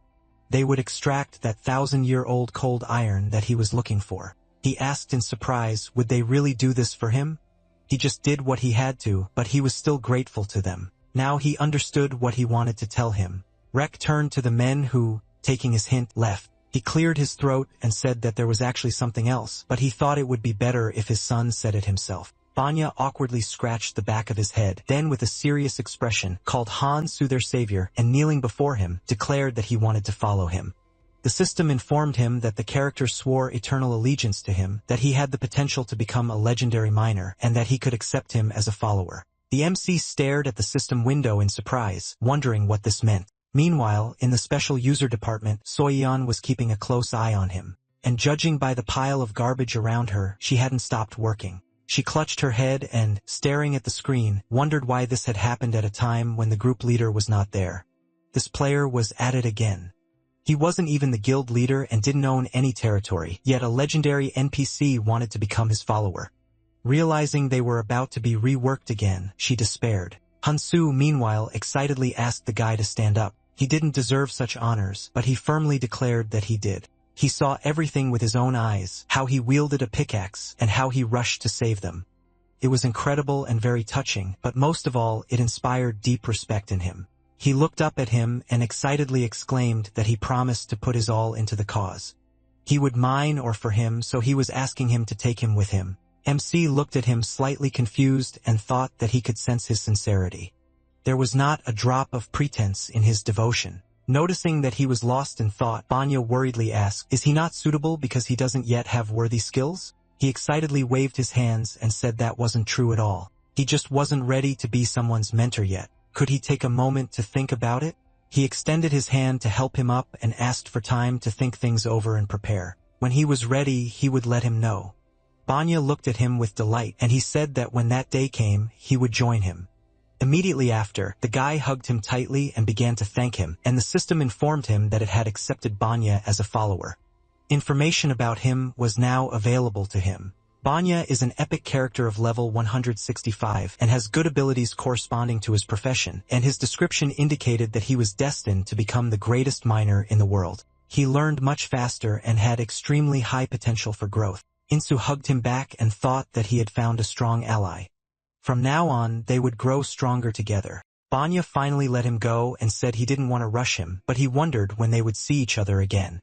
They would extract that 1,000-year-old cold iron that he was looking for. He asked in surprise, would they really do this for him? He just did what he had to, but he was still grateful to them. Now he understood what he wanted to tell him. Rek turned to the men who, taking his hint, left. He cleared his throat and said that there was actually something else, but he thought it would be better if his son said it himself. Banya awkwardly scratched the back of his head, then with a serious expression, called Han-Soo their savior, and kneeling before him, declared that he wanted to follow him. The system informed him that the character swore eternal allegiance to him, that he had the potential to become a legendary miner, and that he could accept him as a follower. The MC stared at the system window in surprise, wondering what this meant. Meanwhile, in the special user department, Soyeon was keeping a close eye on him. And judging by the pile of garbage around her, she hadn't stopped working. She clutched her head and, staring at the screen, wondered why this had happened at a time when the group leader was not there. This player was at it again. He wasn't even the guild leader and didn't own any territory, yet a legendary NPC wanted to become his follower. Realizing they were about to be reworked again, she despaired. Hansu, meanwhile, excitedly asked the guy to stand up. He didn't deserve such honors, but he firmly declared that he did. He saw everything with his own eyes, how he wielded a pickaxe, and how he rushed to save them. It was incredible and very touching, but most of all, it inspired deep respect in him. He looked up at him and excitedly exclaimed that he promised to put his all into the cause. He would mine or for him, so he was asking him to take him with him. MC looked at him slightly confused and thought that he could sense his sincerity. There was not a drop of pretense in his devotion. Noticing that he was lost in thought, Banya worriedly asked, "Is he not suitable because he doesn't yet have worthy skills?" He excitedly waved his hands and said that wasn't true at all. He just wasn't ready to be someone's mentor yet. Could he take a moment to think about it? He extended his hand to help him up and asked for time to think things over and prepare. When he was ready, he would let him know. Banya looked at him with delight, and he said that when that day came, he would join him. Immediately after, the guy hugged him tightly and began to thank him, and the system informed him that it had accepted Banya as a follower. Information about him was now available to him. Banya is an epic character of level 165 and has good abilities corresponding to his profession, and his description indicated that he was destined to become the greatest miner in the world. He learned much faster and had extremely high potential for growth. Insu hugged him back and thought that he had found a strong ally. From now on, they would grow stronger together. Banya finally let him go and said he didn't want to rush him, but he wondered when they would see each other again.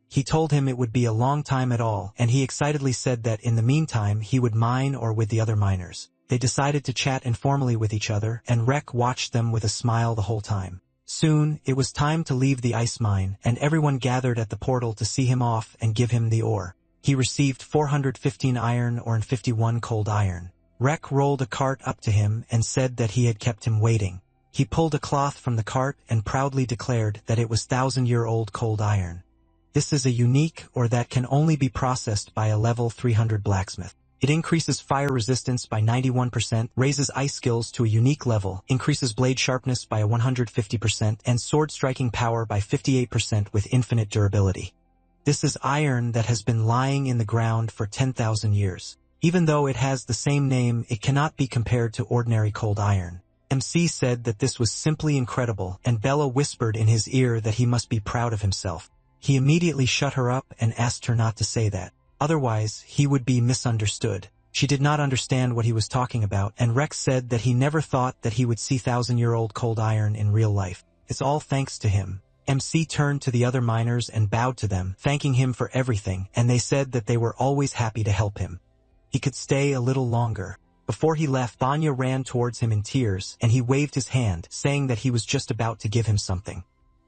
He told him it would be a long time at all, and he excitedly said that in the meantime he would mine or with the other miners. They decided to chat informally with each other, and Rek watched them with a smile the whole time. Soon, it was time to leave the ice mine, and everyone gathered at the portal to see him off and give him the ore. He received 415 iron ore and 51 cold iron. Rek rolled a cart up to him and said that he had kept him waiting. He pulled a cloth from the cart and proudly declared that it was 1,000-year-old cold iron. This is a unique ore that can only be processed by a level 300 blacksmith. It increases fire resistance by 91%, raises ice skills to a unique level, increases blade sharpness by 150%, and sword striking power by 58% with infinite durability. This is iron that has been lying in the ground for 10,000 years. Even though it has the same name, it cannot be compared to ordinary cold iron. MC said that this was simply incredible, and Bella whispered in his ear that he must be proud of himself. He immediately shut her up and asked her not to say that. Otherwise, he would be misunderstood. She did not understand what he was talking about, and Rex said that he never thought that he would see 1,000-year-old cold iron in real life. It's all thanks to him. MC turned to the other miners and bowed to them, thanking him for everything, and they said that they were always happy to help him. He could stay a little longer. Before he left, Banya ran towards him in tears, and he waved his hand, saying that he was just about to give him something.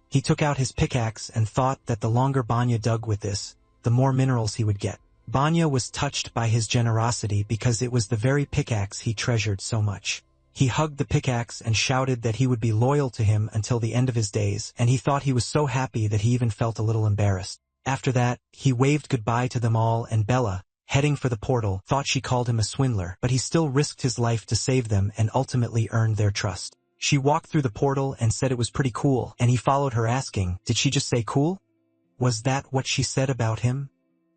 He took out his pickaxe and thought that the longer Banya dug with this, the more minerals he would get. Banya was touched by his generosity because it was the very pickaxe he treasured so much. He hugged the pickaxe and shouted that he would be loyal to him until the end of his days, and he thought he was so happy that he even felt a little embarrassed. After that, he waved goodbye to them all, and Bella, heading for the portal, thought she called him a swindler, but he still risked his life to save them and ultimately earned their trust. She walked through the portal and said it was pretty cool, and he followed her asking, did she just say cool? Was that what she said about him?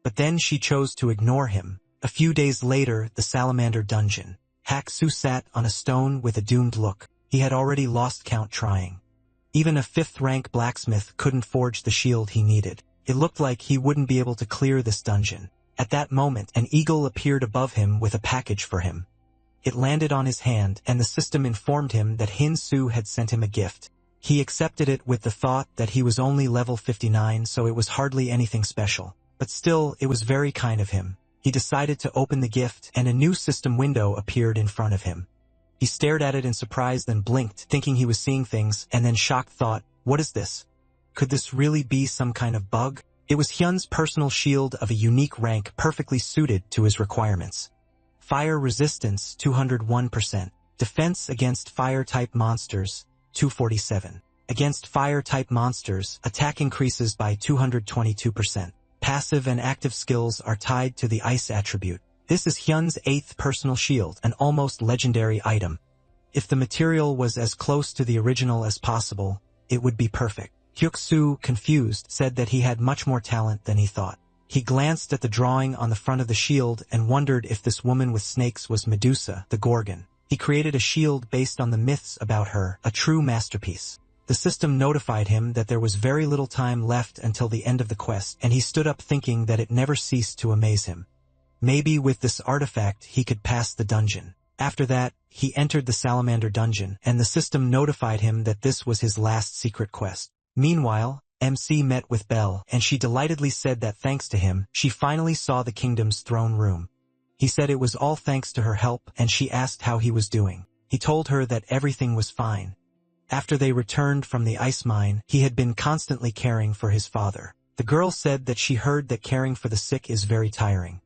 But then she chose to ignore him. A few days later, the Salamander Dungeon. Haksu sat on a stone with a doomed look. He had already lost count trying. Even a 5th-rank blacksmith couldn't forge the shield he needed. It looked like he wouldn't be able to clear this dungeon. At that moment, an eagle appeared above him with a package for him. It landed on his hand, and the system informed him that Hin-Su had sent him a gift. He accepted it with the thought that he was only level 59, so it was hardly anything special. But still, it was very kind of him. He decided to open the gift, and a new system window appeared in front of him. He stared at it in surprise, then blinked, thinking he was seeing things, and then shocked thought, what is this? Could this really be some kind of bug? It was Hyun's personal shield of a unique rank perfectly suited to his requirements. Fire resistance 201%. Defense against fire-type monsters 247. Against fire-type monsters, attack increases by 222%. Passive and active skills are tied to the ice attribute. This is Hyun's 8th personal shield, an almost legendary item. If the material was as close to the original as possible, it would be perfect. Hyuk-soo, confused, said that he had much more talent than he thought. He glanced at the drawing on the front of the shield and wondered if this woman with snakes was Medusa, the Gorgon. He created a shield based on the myths about her, a true masterpiece. The system notified him that there was very little time left until the end of the quest, and he stood up thinking that it never ceased to amaze him. Maybe with this artifact he could pass the dungeon. After that, he entered the Salamander dungeon, and the system notified him that this was his last secret quest. Meanwhile, MC met with Belle, and she delightedly said that thanks to him, she finally saw the kingdom's throne room. He said it was all thanks to her help, and she asked how he was doing. He told her that everything was fine. After they returned from the ice mine, he had been constantly caring for his father. The girl said that she heard that caring for the sick is very tiring.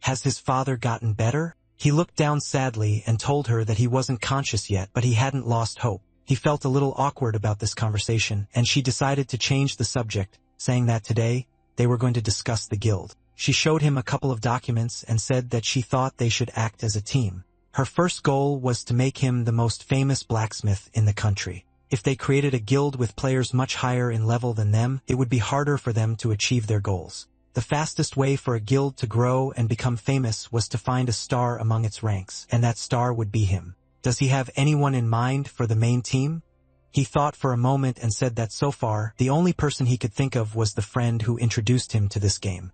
Has his father gotten better? He looked down sadly and told her that he wasn't conscious yet, but he hadn't lost hope. He felt a little awkward about this conversation, and she decided to change the subject, saying that today, they were going to discuss the guild. She showed him a couple of documents and said that she thought they should act as a team. Her first goal was to make him the most famous blacksmith in the country. If they created a guild with players much higher in level than them, it would be harder for them to achieve their goals. The fastest way for a guild to grow and become famous was to find a star among its ranks, and that star would be him. Does he have anyone in mind for the main team? He thought for a moment and said that so far, the only person he could think of was the friend who introduced him to this game.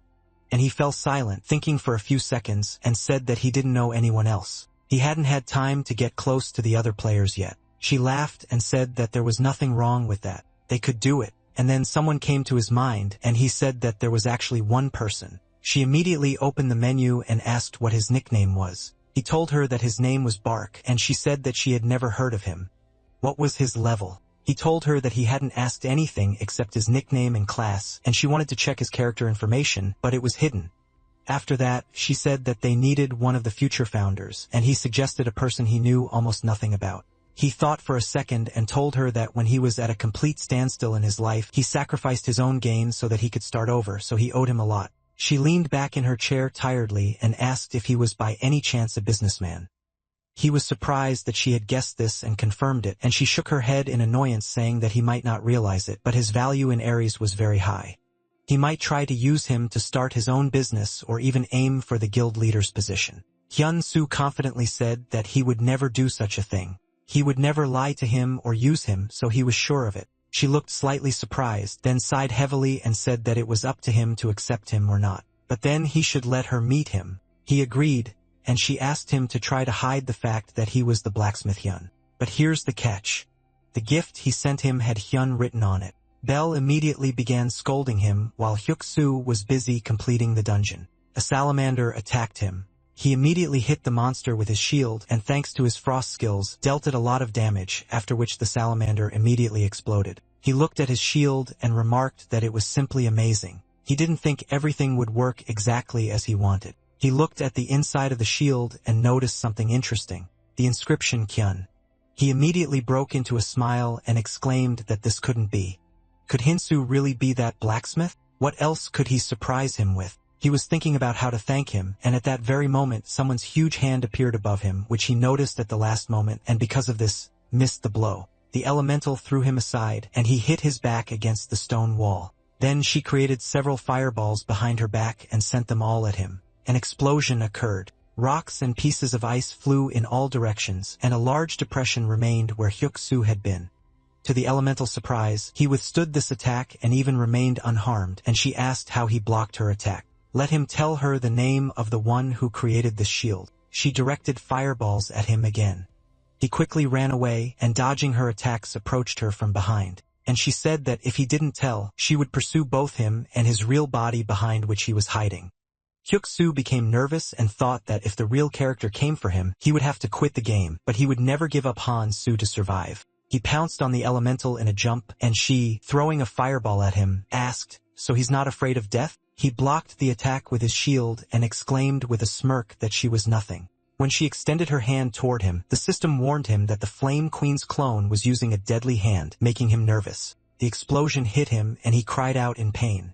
And he fell silent, thinking for a few seconds, and said that he didn't know anyone else. He hadn't had time to get close to the other players yet. She laughed and said that there was nothing wrong with that. They could do it. And then someone came to his mind, and he said that there was actually one person. She immediately opened the menu and asked what his nickname was. He told her that his name was Bark, and she said that she had never heard of him. What was his level? He told her that he hadn't asked anything except his nickname and class, and she wanted to check his character information, but it was hidden. After that, she said that they needed one of the future founders, and he suggested a person he knew almost nothing about. He thought for a second and told her that when he was at a complete standstill in his life, he sacrificed his own game so that he could start over, so he owed him a lot. She leaned back in her chair tiredly and asked if he was by any chance a businessman. He was surprised that she had guessed this and confirmed it, and she shook her head in annoyance, saying that he might not realize it, but his value in Ares was very high. He might try to use him to start his own business or even aim for the guild leader's position. Hyun-soo confidently said that he would never do such a thing. He would never lie to him or use him, so he was sure of it. She looked slightly surprised, then sighed heavily and said that it was up to him to accept him or not. But then he should let her meet him. He agreed, and she asked him to try to hide the fact that he was the blacksmith Hyun. But here's the catch. The gift he sent him had Hyun written on it. Belle immediately began scolding him while Hyuk-soo was busy completing the dungeon. A salamander attacked him. He immediately hit the monster with his shield, and thanks to his frost skills, dealt it a lot of damage, after which the salamander immediately exploded. He looked at his shield and remarked that it was simply amazing. He didn't think everything would work exactly as he wanted. He looked at the inside of the shield and noticed something interesting. The inscription Kyun. He immediately broke into a smile and exclaimed that this couldn't be. Could Hyun-soo really be that blacksmith? What else could he surprise him with? He was thinking about how to thank him, and at that very moment someone's huge hand appeared above him, which he noticed at the last moment, and because of this, missed the blow. The elemental threw him aside, and he hit his back against the stone wall. Then she created several fireballs behind her back and sent them all at him. An explosion occurred. Rocks and pieces of ice flew in all directions, and a large depression remained where Hyuk-soo had been. To the elemental's surprise, he withstood this attack and even remained unharmed, and she asked how he blocked her attack. Let him tell her the name of the one who created this shield. She directed fireballs at him again. He quickly ran away, and dodging her attacks approached her from behind. And she said that if he didn't tell, she would pursue both him and his real body behind which he was hiding. Hyuk-soo became nervous and thought that if the real character came for him, he would have to quit the game, but he would never give up Han-soo to survive. He pounced on the elemental in a jump, and she, throwing a fireball at him, asked, "So he's not afraid of death?" He blocked the attack with his shield and exclaimed with a smirk that she was nothing. When she extended her hand toward him, the system warned him that the Flame Queen's clone was using a deadly hand, making him nervous. The explosion hit him, and he cried out in pain.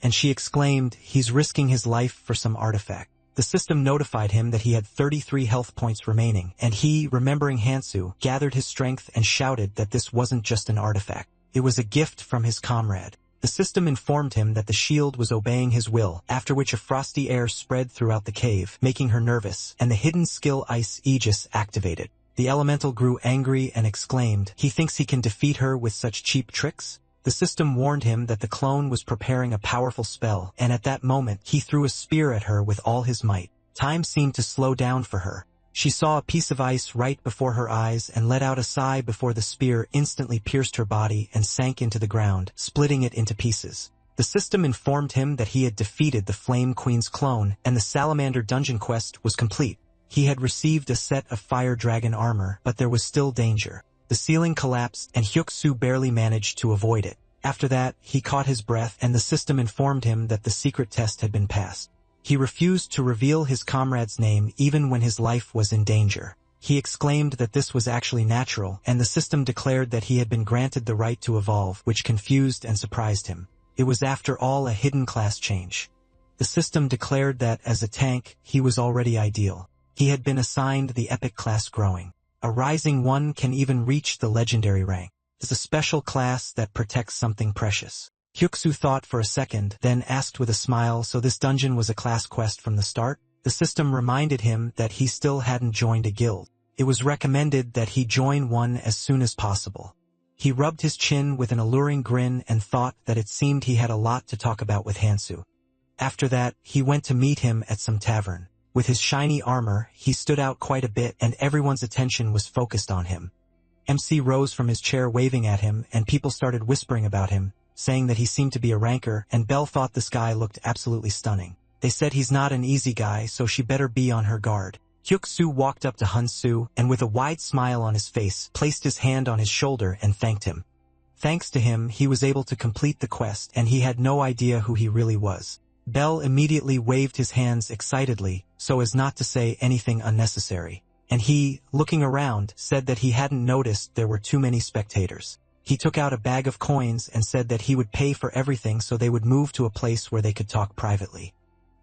And she exclaimed, "He's risking his life for some artifact." The system notified him that he had 33 health points remaining, and he, remembering Hansu, gathered his strength and shouted that this wasn't just an artifact. It was a gift from his comrade. The system informed him that the shield was obeying his will, after which a frosty air spread throughout the cave, making her nervous, and the hidden skill Ice Aegis activated. The elemental grew angry and exclaimed, "He thinks he can defeat her with such cheap tricks?" The system warned him that the clone was preparing a powerful spell, and at that moment he threw a spear at her with all his might. Time seemed to slow down for her. She saw a piece of ice right before her eyes and let out a sigh before the spear instantly pierced her body and sank into the ground, splitting it into pieces. The system informed him that he had defeated the Flame Queen's clone, and the Salamander dungeon quest was complete. He had received a set of fire dragon armor, but there was still danger. The ceiling collapsed, and Hyuk-soo barely managed to avoid it. After that, he caught his breath, and the system informed him that the secret test had been passed. He refused to reveal his comrade's name even when his life was in danger. He exclaimed that this was actually natural, and the system declared that he had been granted the right to evolve, which confused and surprised him. It was after all a hidden class change. The system declared that, as a tank, he was already ideal. He had been assigned the epic class growing. A rising one can even reach the legendary rank. It's a special class that protects something precious. Hyuk-soo thought for a second, then asked with a smile, so this dungeon was a class quest from the start? The system reminded him that he still hadn't joined a guild. It was recommended that he join one as soon as possible. He rubbed his chin with an alluring grin and thought that it seemed he had a lot to talk about with Hansu. After that, he went to meet him at some tavern. With his shiny armor, he stood out quite a bit and everyone's attention was focused on him. MC rose from his chair waving at him and people started whispering about him, saying that he seemed to be a ranker, and Belle thought this guy looked absolutely stunning. They said he's not an easy guy, so she better be on her guard. Hyuk-soo walked up to Hun-soo and with a wide smile on his face, placed his hand on his shoulder and thanked him. Thanks to him, he was able to complete the quest and he had no idea who he really was. Belle immediately waved his hands excitedly, so as not to say anything unnecessary. And he, looking around, said that he hadn't noticed there were too many spectators. He took out a bag of coins and said that he would pay for everything so they would move to a place where they could talk privately.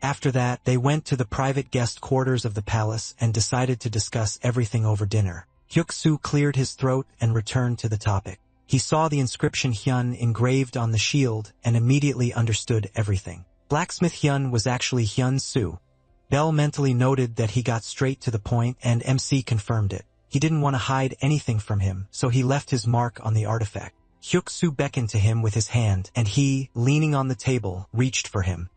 After that, they went to the private guest quarters of the palace and decided to discuss everything over dinner. Hyuk-soo cleared his throat and returned to the topic. He saw the inscription Hyun engraved on the shield and immediately understood everything. Blacksmith Hyun was actually Hyun-soo. Belle mentally noted that he got straight to the point and MC confirmed it. He didn't want to hide anything from him, so he left his mark on the artifact. Hyuk-soo beckoned to him with his hand, and he, leaning on the table, reached for him.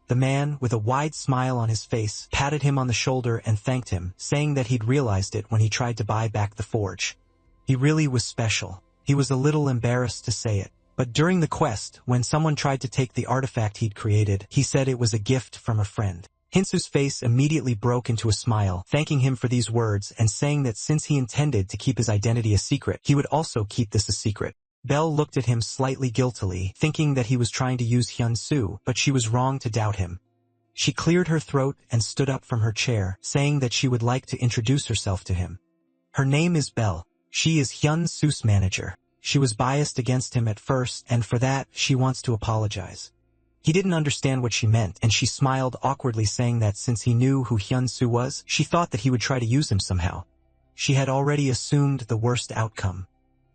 The man, with a wide smile on his face, patted him on the shoulder and thanked him, saying that he'd realized it when he tried to buy back the forge. He really was special. He was a little embarrassed to say it. But during the quest, when someone tried to take the artifact he'd created, he said it was a gift from a friend. Hinsu's face immediately broke into a smile, thanking him for these words and saying that since he intended to keep his identity a secret, he would also keep this a secret. Belle looked at him slightly guiltily, thinking that he was trying to use Hyun-soo, but she was wrong to doubt him. She cleared her throat and stood up from her chair, saying that she would like to introduce herself to him. Her name is Belle. She is Hyun-soo's manager. She was biased against him at first, and for that, she wants to apologize. He didn't understand what she meant, and she smiled awkwardly, saying that since he knew who Hyun-soo was, she thought that he would try to use him somehow. She had already assumed the worst outcome.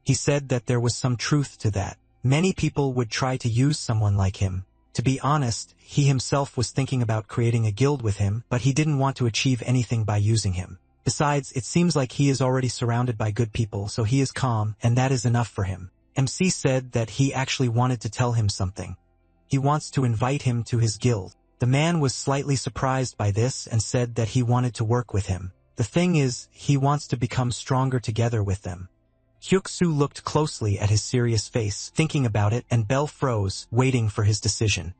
He said that there was some truth to that. Many people would try to use someone like him. To be honest, he himself was thinking about creating a guild with him, but he didn't want to achieve anything by using him. Besides, it seems like he is already surrounded by good people, so he is calm, and that is enough for him. MC said that he actually wanted to tell him something. He wants to invite him to his guild. The man was slightly surprised by this and said that he wanted to work with him. The thing is, he wants to become stronger together with them. Hyuk-soo looked closely at his serious face, thinking about it, and Belle froze, waiting for his decision.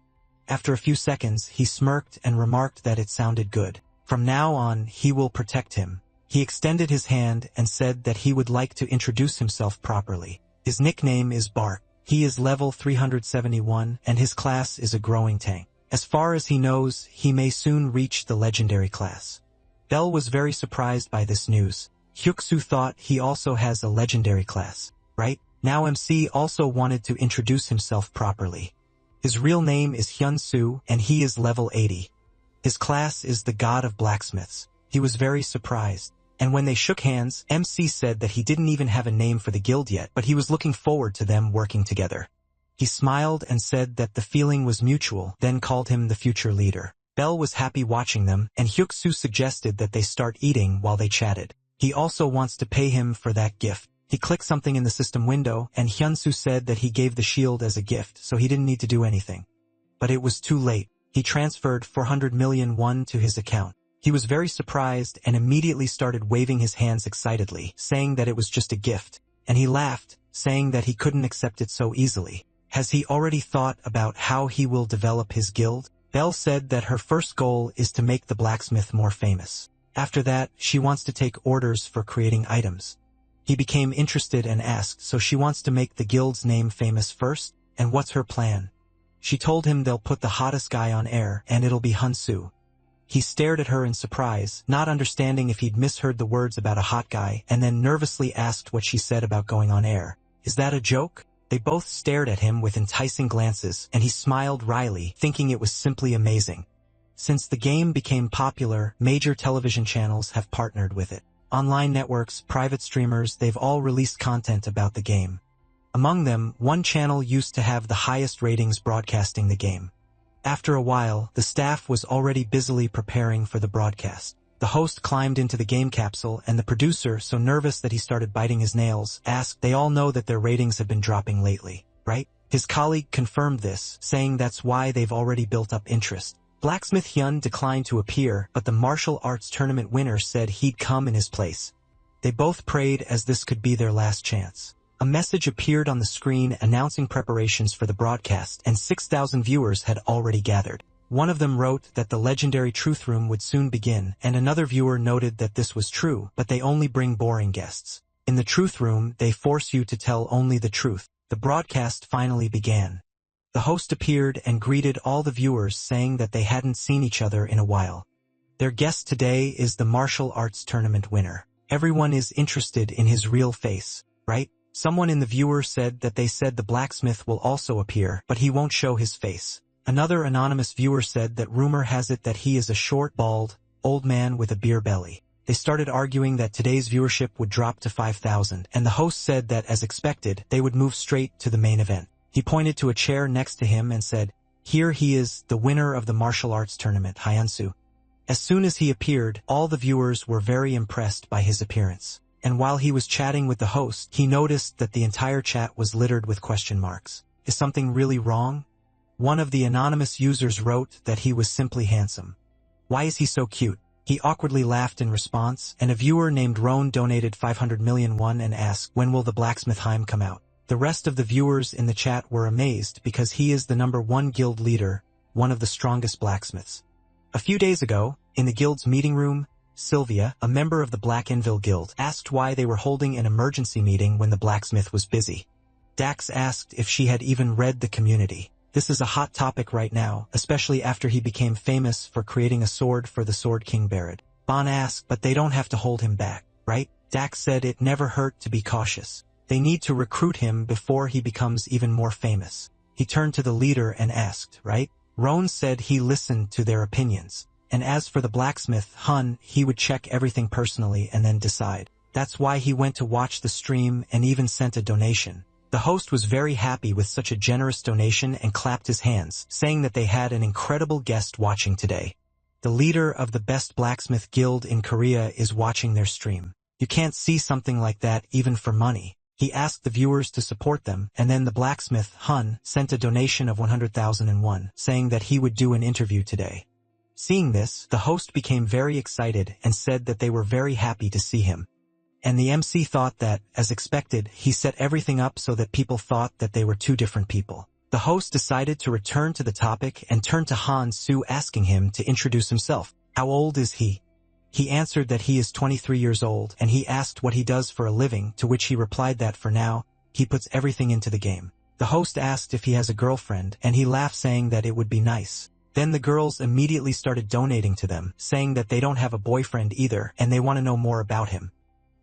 After a few seconds, he smirked and remarked that it sounded good. From now on, he will protect him. He extended his hand and said that he would like to introduce himself properly. His nickname is Bark. He is level 371, and his class is a growing tank. As far as he knows, he may soon reach the legendary class. Belle was very surprised by this news. Hyuk-soo thought he also has a legendary class, right? Now MC also wanted to introduce himself properly. His real name is Hyun-soo, and he is level 80. His class is the god of blacksmiths. He was very surprised. And when they shook hands, MC said that he didn't even have a name for the guild yet, but he was looking forward to them working together. He smiled and said that the feeling was mutual, then called him the future leader. Belle was happy watching them, and Hyuk-soo suggested that they start eating while they chatted. He also wants to pay him for that gift. He clicked something in the system window, and Hyunsu said that he gave the shield as a gift, so he didn't need to do anything. But it was too late. He transferred 400 million won to his account. He was very surprised and immediately started waving his hands excitedly, saying that it was just a gift. And he laughed, saying that he couldn't accept it so easily. Has he already thought about how he will develop his guild? Belle said that her first goal is to make the blacksmith more famous. After that, she wants to take orders for creating items. He became interested and asked, so she wants to make the guild's name famous first? And what's her plan? She told him they'll put the hottest guy on air, and it'll be Hyunsu. He stared at her in surprise, not understanding if he'd misheard the words about a hot guy, and then nervously asked what she said about going on air. Is that a joke? They both stared at him with enticing glances, and he smiled wryly, thinking it was simply amazing. Since the game became popular, major television channels have partnered with it. Online networks, private streamers, they've all released content about the game. Among them, one channel used to have the highest ratings broadcasting the game. After a while, the staff was already busily preparing for the broadcast. The host climbed into the game capsule, and the producer, so nervous that he started biting his nails, asked, "They all know that their ratings have been dropping lately, right?" His colleague confirmed this, saying that's why they've already built up interest. Blacksmith Hyun declined to appear, but the martial arts tournament winner said he'd come in his place. They both prayed as this could be their last chance. A message appeared on the screen announcing preparations for the broadcast, and 6,000 viewers had already gathered. One of them wrote that the legendary Truth Room would soon begin, and another viewer noted that this was true, but they only bring boring guests. In the Truth Room, they force you to tell only the truth. The broadcast finally began. The host appeared and greeted all the viewers, saying that they hadn't seen each other in a while. Their guest today is the martial arts tournament winner. Everyone is interested in his real face, right? Someone in the viewer said that they said the blacksmith will also appear, but he won't show his face. Another anonymous viewer said that rumor has it that he is a short, bald, old man with a beer belly. They started arguing that today's viewership would drop to 5,000, and the host said that, as expected, they would move straight to the main event. He pointed to a chair next to him and said, "Here he is, the winner of the martial arts tournament, Hyunsu." As soon as he appeared, all the viewers were very impressed by his appearance. And while he was chatting with the host, he noticed that the entire chat was littered with question marks. Is something really wrong? One of the anonymous users wrote that he was simply handsome. Why is he so cute? He awkwardly laughed in response, and a viewer named Roan donated 500 million won and asked, when will the Blacksmith Heim come out? The rest of the viewers in the chat were amazed because he is the #1 guild leader, one of the strongest blacksmiths. A few days ago, in the guild's meeting room, Sylvia, a member of the Black Anvil Guild, asked why they were holding an emergency meeting when the blacksmith was busy. Dax asked if she had even read the community. This is a hot topic right now, especially after he became famous for creating a sword for the Sword King Barad. Bon asked, but they don't have to hold him back, right? Dax said it never hurt to be cautious. They need to recruit him before he becomes even more famous. He turned to the leader and asked, right? Roan said he listened to their opinions. And as for the blacksmith, Hun, he would check everything personally and then decide. That's why he went to watch the stream and even sent a donation. The host was very happy with such a generous donation and clapped his hands, saying that they had an incredible guest watching today. The leader of the best blacksmith guild in Korea is watching their stream. You can't see something like that even for money. He asked the viewers to support them, and then the blacksmith, Hun, sent a donation of 100,000 won, saying that he would do an interview today. Seeing this, the host became very excited and said that they were very happy to see him. And the MC thought that, as expected, he set everything up so that people thought that they were two different people. The host decided to return to the topic and turned to Han Su, asking him to introduce himself. How old is he? He answered that he is 23 years old, and he asked what he does for a living, to which he replied that for now, he puts everything into the game. The host asked if he has a girlfriend, and he laughed, saying that it would be nice. Then the girls immediately started donating to them, saying that they don't have a boyfriend either, and they want to know more about him.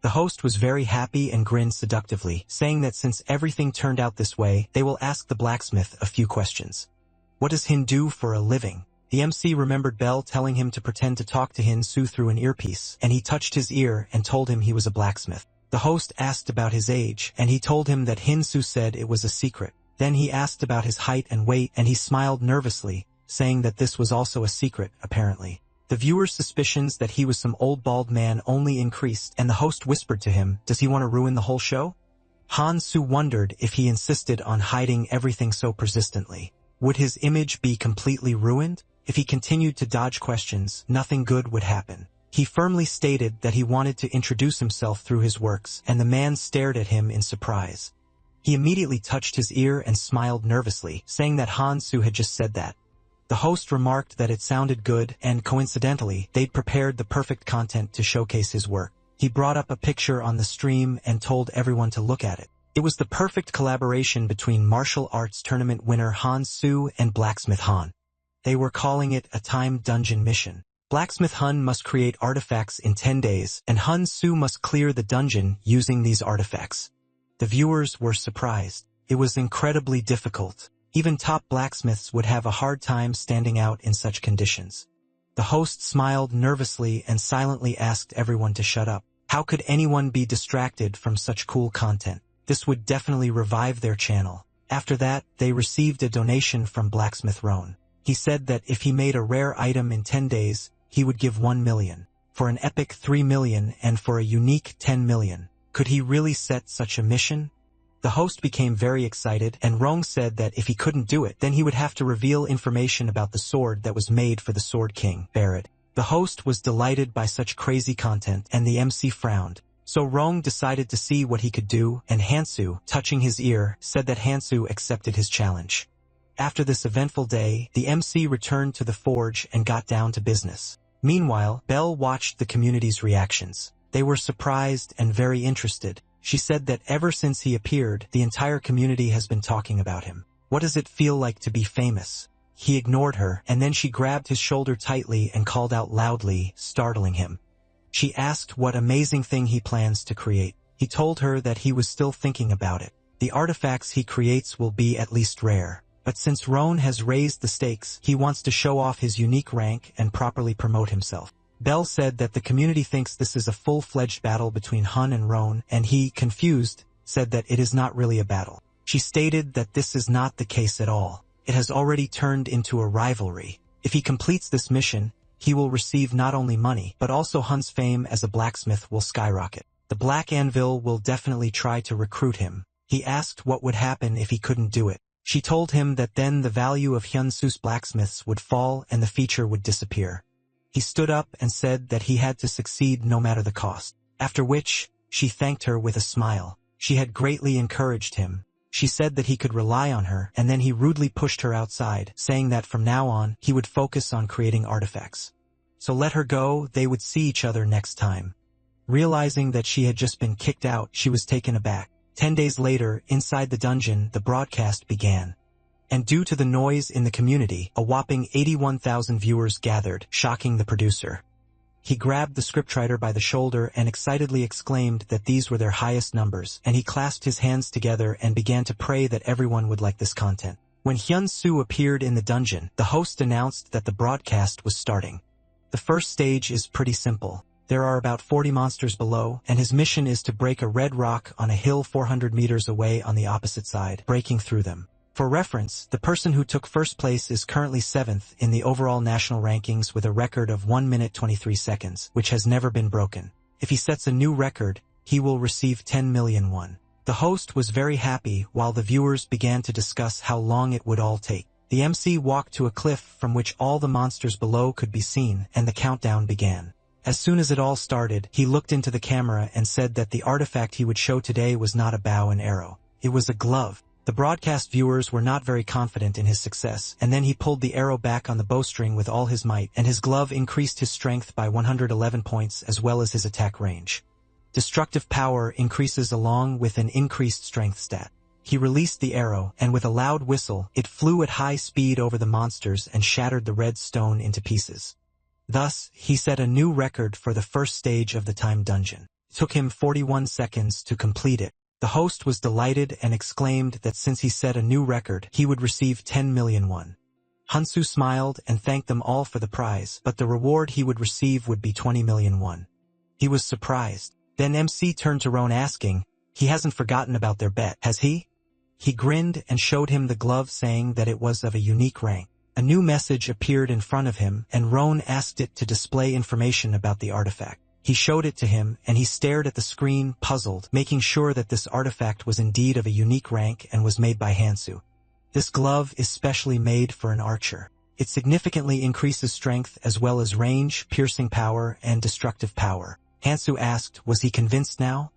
The host was very happy and grinned seductively, saying that since everything turned out this way, they will ask the blacksmith a few questions. What does Hin do for a living? The MC remembered Belle telling him to pretend to talk to Hin Su through an earpiece, and he touched his ear and told him he was a blacksmith. The host asked about his age, and he told him that Hin Su said it was a secret. Then he asked about his height and weight, and he smiled nervously, saying that this was also a secret, apparently. The viewer's suspicions that he was some old bald man only increased, and the host whispered to him, "Does he want to ruin the whole show?" Han-soo wondered if he insisted on hiding everything so persistently. Would his image be completely ruined? If he continued to dodge questions, nothing good would happen. He firmly stated that he wanted to introduce himself through his works, and the man stared at him in surprise. He immediately touched his ear and smiled nervously, saying that Han-soo had just said that. The host remarked that it sounded good, and coincidentally, they'd prepared the perfect content to showcase his work. He brought up a picture on the stream and told everyone to look at it. It was the perfect collaboration between martial arts tournament winner Han-soo and Blacksmith Han. They were calling it a time dungeon mission. Blacksmith Han must create artifacts in 10 days, and Han-soo must clear the dungeon using these artifacts. The viewers were surprised. It was incredibly difficult. Even top blacksmiths would have a hard time standing out in such conditions. The host smiled nervously and silently asked everyone to shut up. How could anyone be distracted from such cool content? This would definitely revive their channel. After that, they received a donation from Blacksmith Roan. He said that if he made a rare item in 10 days, he would give 1 million. For an epic 3 million and for a unique 10 million. Could he really set such a mission? The host became very excited, and Rong said that if he couldn't do it, then he would have to reveal information about the sword that was made for the Sword King, Barrett. The host was delighted by such crazy content, and the MC frowned. So Rong decided to see what he could do, and Han-soo, touching his ear, said that Han-soo accepted his challenge. After this eventful day, the MC returned to the forge and got down to business. Meanwhile, Belle watched the community's reactions. They were surprised and very interested. She said that ever since he appeared, the entire community has been talking about him. What does it feel like to be famous? He ignored her, and then she grabbed his shoulder tightly and called out loudly, startling him. She asked what amazing thing he plans to create. He told her that he was still thinking about it. The artifacts he creates will be at least rare. But since Roan has raised the stakes, he wants to show off his unique rank and properly promote himself. Belle said that the community thinks this is a full-fledged battle between Han and Roan, and he, confused, said that it is not really a battle. She stated that this is not the case at all. It has already turned into a rivalry. If he completes this mission, he will receive not only money, but also Han's fame as a blacksmith will skyrocket. The Black Anvil will definitely try to recruit him. He asked what would happen if he couldn't do it. She told him that then the value of Hyun-soo's blacksmiths would fall and the feature would disappear. He stood up and said that he had to succeed no matter the cost. After which, she thanked her with a smile. She had greatly encouraged him. She said that he could rely on her, and then he rudely pushed her outside, saying that from now on, he would focus on creating artifacts. So let her go, they would see each other next time. Realizing that she had just been kicked out, she was taken aback. 10 days later, inside the dungeon, the broadcast began. And due to the noise in the community, a whopping 81,000 viewers gathered, shocking the producer. He grabbed the scriptwriter by the shoulder and excitedly exclaimed that these were their highest numbers, and he clasped his hands together and began to pray that everyone would like this content. When Hyun-soo appeared in the dungeon, the host announced that the broadcast was starting. The first stage is pretty simple. There are about 40 monsters below, and his mission is to break a red rock on a hill 400 meters away on the opposite side, breaking through them. For reference, the person who took first place is currently 7th in the overall national rankings with a record of 1 minute 23 seconds, which has never been broken. If he sets a new record, he will receive 10 million won. The host was very happy while the viewers began to discuss how long it would all take. The MC walked to a cliff from which all the monsters below could be seen, and the countdown began. As soon as it all started, he looked into the camera and said that the artifact he would show today was not a bow and arrow. It was a glove. The broadcast viewers were not very confident in his success, and then he pulled the arrow back on the bowstring with all his might, and his glove increased his strength by 111 points as well as his attack range. Destructive power increases along with an increased strength stat. He released the arrow, and with a loud whistle, it flew at high speed over the monsters and shattered the red stone into pieces. Thus, he set a new record for the first stage of the time dungeon. It took him 41 seconds to complete it. The host was delighted and exclaimed that since he set a new record, he would receive 10 million won. Han-soo smiled and thanked them all for the prize, but the reward he would receive would be 20 million won. He was surprised. Then MC turned to Roan asking, "He hasn't forgotten about their bet, has he?" He grinned and showed him the glove saying that it was of a unique rank. A new message appeared in front of him, and Roan asked it to display information about the artifact. He showed it to him, and he stared at the screen, puzzled, making sure that this artifact was indeed of a unique rank and was made by Hansu. This glove is specially made for an archer. It significantly increases strength as well as range, piercing power, and destructive power. Hansu asked, was he convinced now?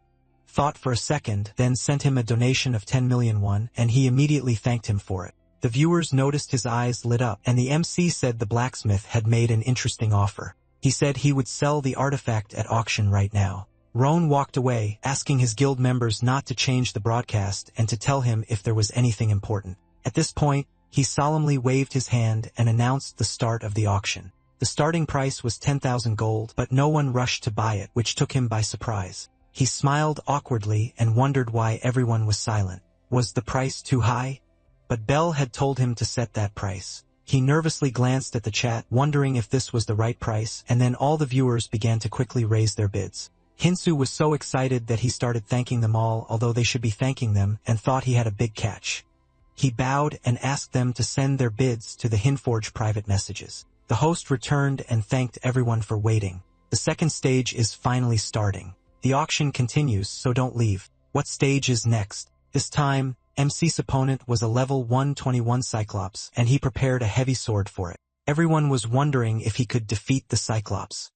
Thought for a second, then sent him a donation of 10 million won, and he immediately thanked him for it. The viewers noticed his eyes lit up, and the MC said the blacksmith had made an interesting offer. He said he would sell the artifact at auction right now. Roan walked away, asking his guild members not to change the broadcast and to tell him if there was anything important. At this point, he solemnly waved his hand and announced the start of the auction. The starting price was 10,000 gold, but no one rushed to buy it, which took him by surprise. He smiled awkwardly and wondered why everyone was silent. Was the price too high? But Bell had told him to set that price. He nervously glanced at the chat, wondering if this was the right price, and then all the viewers began to quickly raise their bids. Hinsu was so excited that he started thanking them all, although they should be thanking them, and thought he had a big catch. He bowed and asked them to send their bids to the Hinforge private messages. The host returned and thanked everyone for waiting. The second stage is finally starting. The auction continues, so don't leave. What stage is next? This time, MC's opponent was a level 121 Cyclops, and he prepared a heavy sword for it. Everyone was wondering if he could defeat the Cyclops.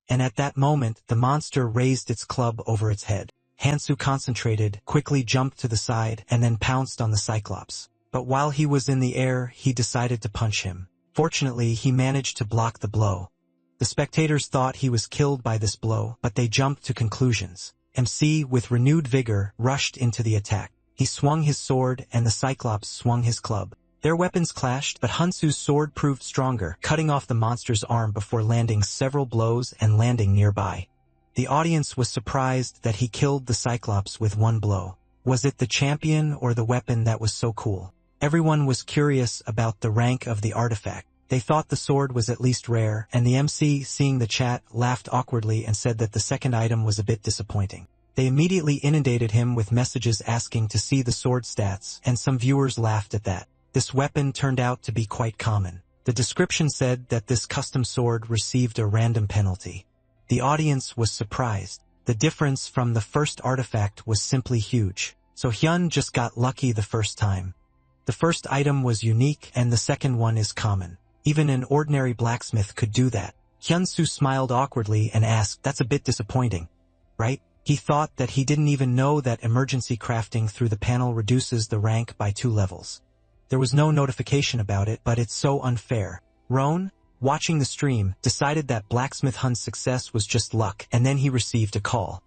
And at that moment, the monster raised its club over its head. Hansu concentrated, quickly jumped to the side, and then pounced on the Cyclops. But while he was in the air, he decided to punch him. Fortunately, he managed to block the blow. The spectators thought he was killed by this blow, but they jumped to conclusions. MC, with renewed vigor, rushed into the attack. He swung his sword, and the Cyclops swung his club. Their weapons clashed, but Hansu's sword proved stronger, cutting off the monster's arm before landing several blows and landing nearby. The audience was surprised that he killed the Cyclops with one blow. Was it the champion or the weapon that was so cool? Everyone was curious about the rank of the artifact. They thought the sword was at least rare, and the MC, seeing the chat, laughed awkwardly and said that the second item was a bit disappointing. They immediately inundated him with messages asking to see the sword stats, and some viewers laughed at that. This weapon turned out to be quite common. The description said that this custom sword received a random penalty. The audience was surprised. The difference from the first artifact was simply huge. So Hyun just got lucky the first time. The first item was unique, and the second one is common. Even an ordinary blacksmith could do that. Hyun-soo smiled awkwardly and asked, "That's a bit disappointing, right?" He thought that he didn't even know that emergency crafting through the panel reduces the rank by 2 levels. There was no notification about it, but it's so unfair. Roan, watching the stream, decided that Blacksmith Hun's success was just luck, and then he received a call.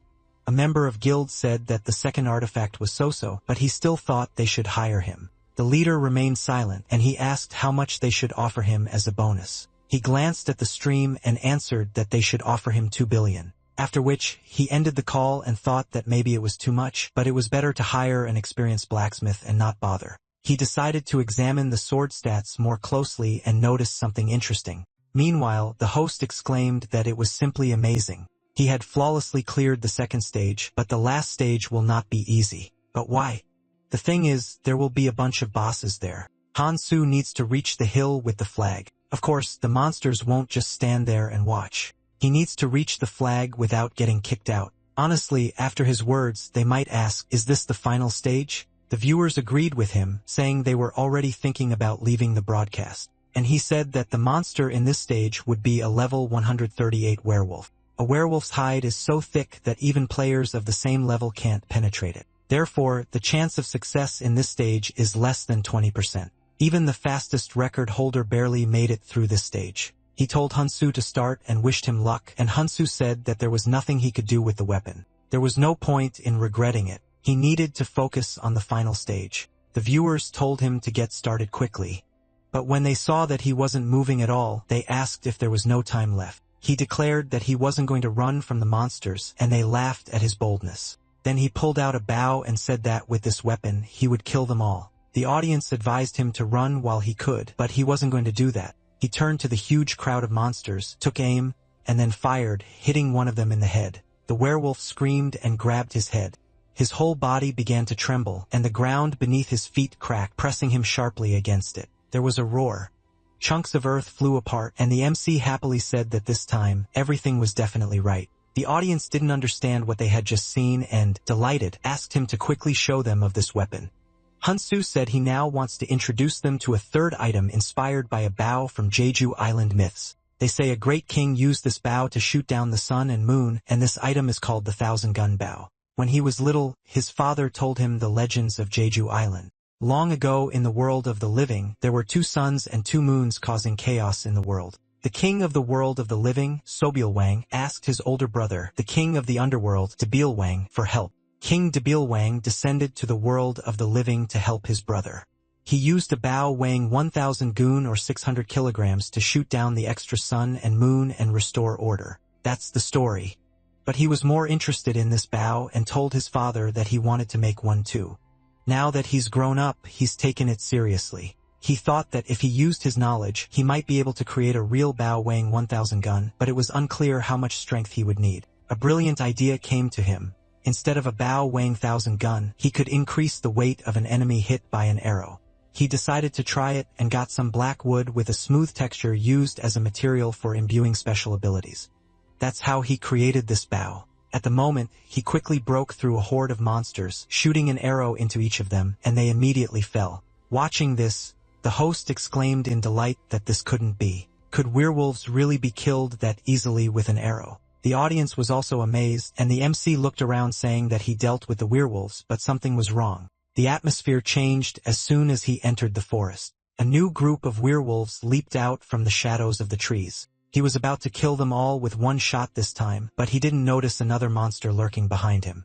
A member of guild said that the second artifact was so-so, but he still thought they should hire him. The leader remained silent, and he asked how much they should offer him as a bonus. He glanced at the stream and answered that they should offer him 2 billion. After which, he ended the call and thought that maybe it was too much, but it was better to hire an experienced blacksmith and not bother. He decided to examine the sword stats more closely and noticed something interesting. Meanwhile, the host exclaimed that it was simply amazing. He had flawlessly cleared the second stage, but the last stage will not be easy. But why? The thing is, there will be a bunch of bosses there. Han-soo needs to reach the hill with the flag. Of course, the monsters won't just stand there and watch. He needs to reach the flag without getting kicked out. Honestly, after his words, they might ask, is this the final stage? The viewers agreed with him, saying they were already thinking about leaving the broadcast. And he said that the monster in this stage would be a level 138 werewolf. A werewolf's hide is so thick that even players of the same level can't penetrate it. Therefore, the chance of success in this stage is less than 20%. Even the fastest record holder barely made it through this stage. He told Hunsu to start and wished him luck, and Hunsu said that there was nothing he could do with the weapon. There was no point in regretting it. He needed to focus on the final stage. The viewers told him to get started quickly. But when they saw that he wasn't moving at all, they asked if there was no time left. He declared that he wasn't going to run from the monsters, and they laughed at his boldness. Then he pulled out a bow and said that with this weapon, he would kill them all. The audience advised him to run while he could, but he wasn't going to do that. He turned to the huge crowd of monsters, took aim, and then fired, hitting one of them in the head. The werewolf screamed and grabbed his head. His whole body began to tremble, and the ground beneath his feet cracked, pressing him sharply against it. There was a roar. Chunks of earth flew apart, and the MC happily said that this time, everything was definitely right. The audience didn't understand what they had just seen and, delighted, asked him to quickly show them of this weapon. Hansu said he now wants to introduce them to a third item inspired by a bow from Jeju Island myths. They say a great king used this bow to shoot down the sun and moon, and this item is called the 1,000-gun bow. When he was little, his father told him the legends of Jeju Island. Long ago in the world of the living, there were 2 suns and 2 moons causing chaos in the world. The king of the world of the living, Sobilwang, asked his older brother, the king of the underworld, Debilwang, for help. King Debilwang descended to the world of the living to help his brother. He used a bow weighing 1,000 gun or 600 kilograms to shoot down the extra sun and moon and restore order. That's the story. But he was more interested in this bow and told his father that he wanted to make one too. Now that he's grown up, he's taken it seriously. He thought that if he used his knowledge, he might be able to create a real bow weighing 1,000 gun, but it was unclear how much strength he would need. A brilliant idea came to him. Instead of a bow weighing 1,000 gun, he could increase the weight of an enemy hit by an arrow. He decided to try it and got some black wood with a smooth texture used as a material for imbuing special abilities. That's how he created this bow. At the moment, he quickly broke through a horde of monsters, shooting an arrow into each of them, and they immediately fell. Watching this, the host exclaimed in delight that this couldn't be. Could werewolves really be killed that easily with an arrow? The audience was also amazed, and the MC looked around saying that he dealt with the werewolves, but something was wrong. The atmosphere changed as soon as he entered the forest. A new group of werewolves leaped out from the shadows of the trees. He was about to kill them all with one shot this time, but he didn't notice another monster lurking behind him.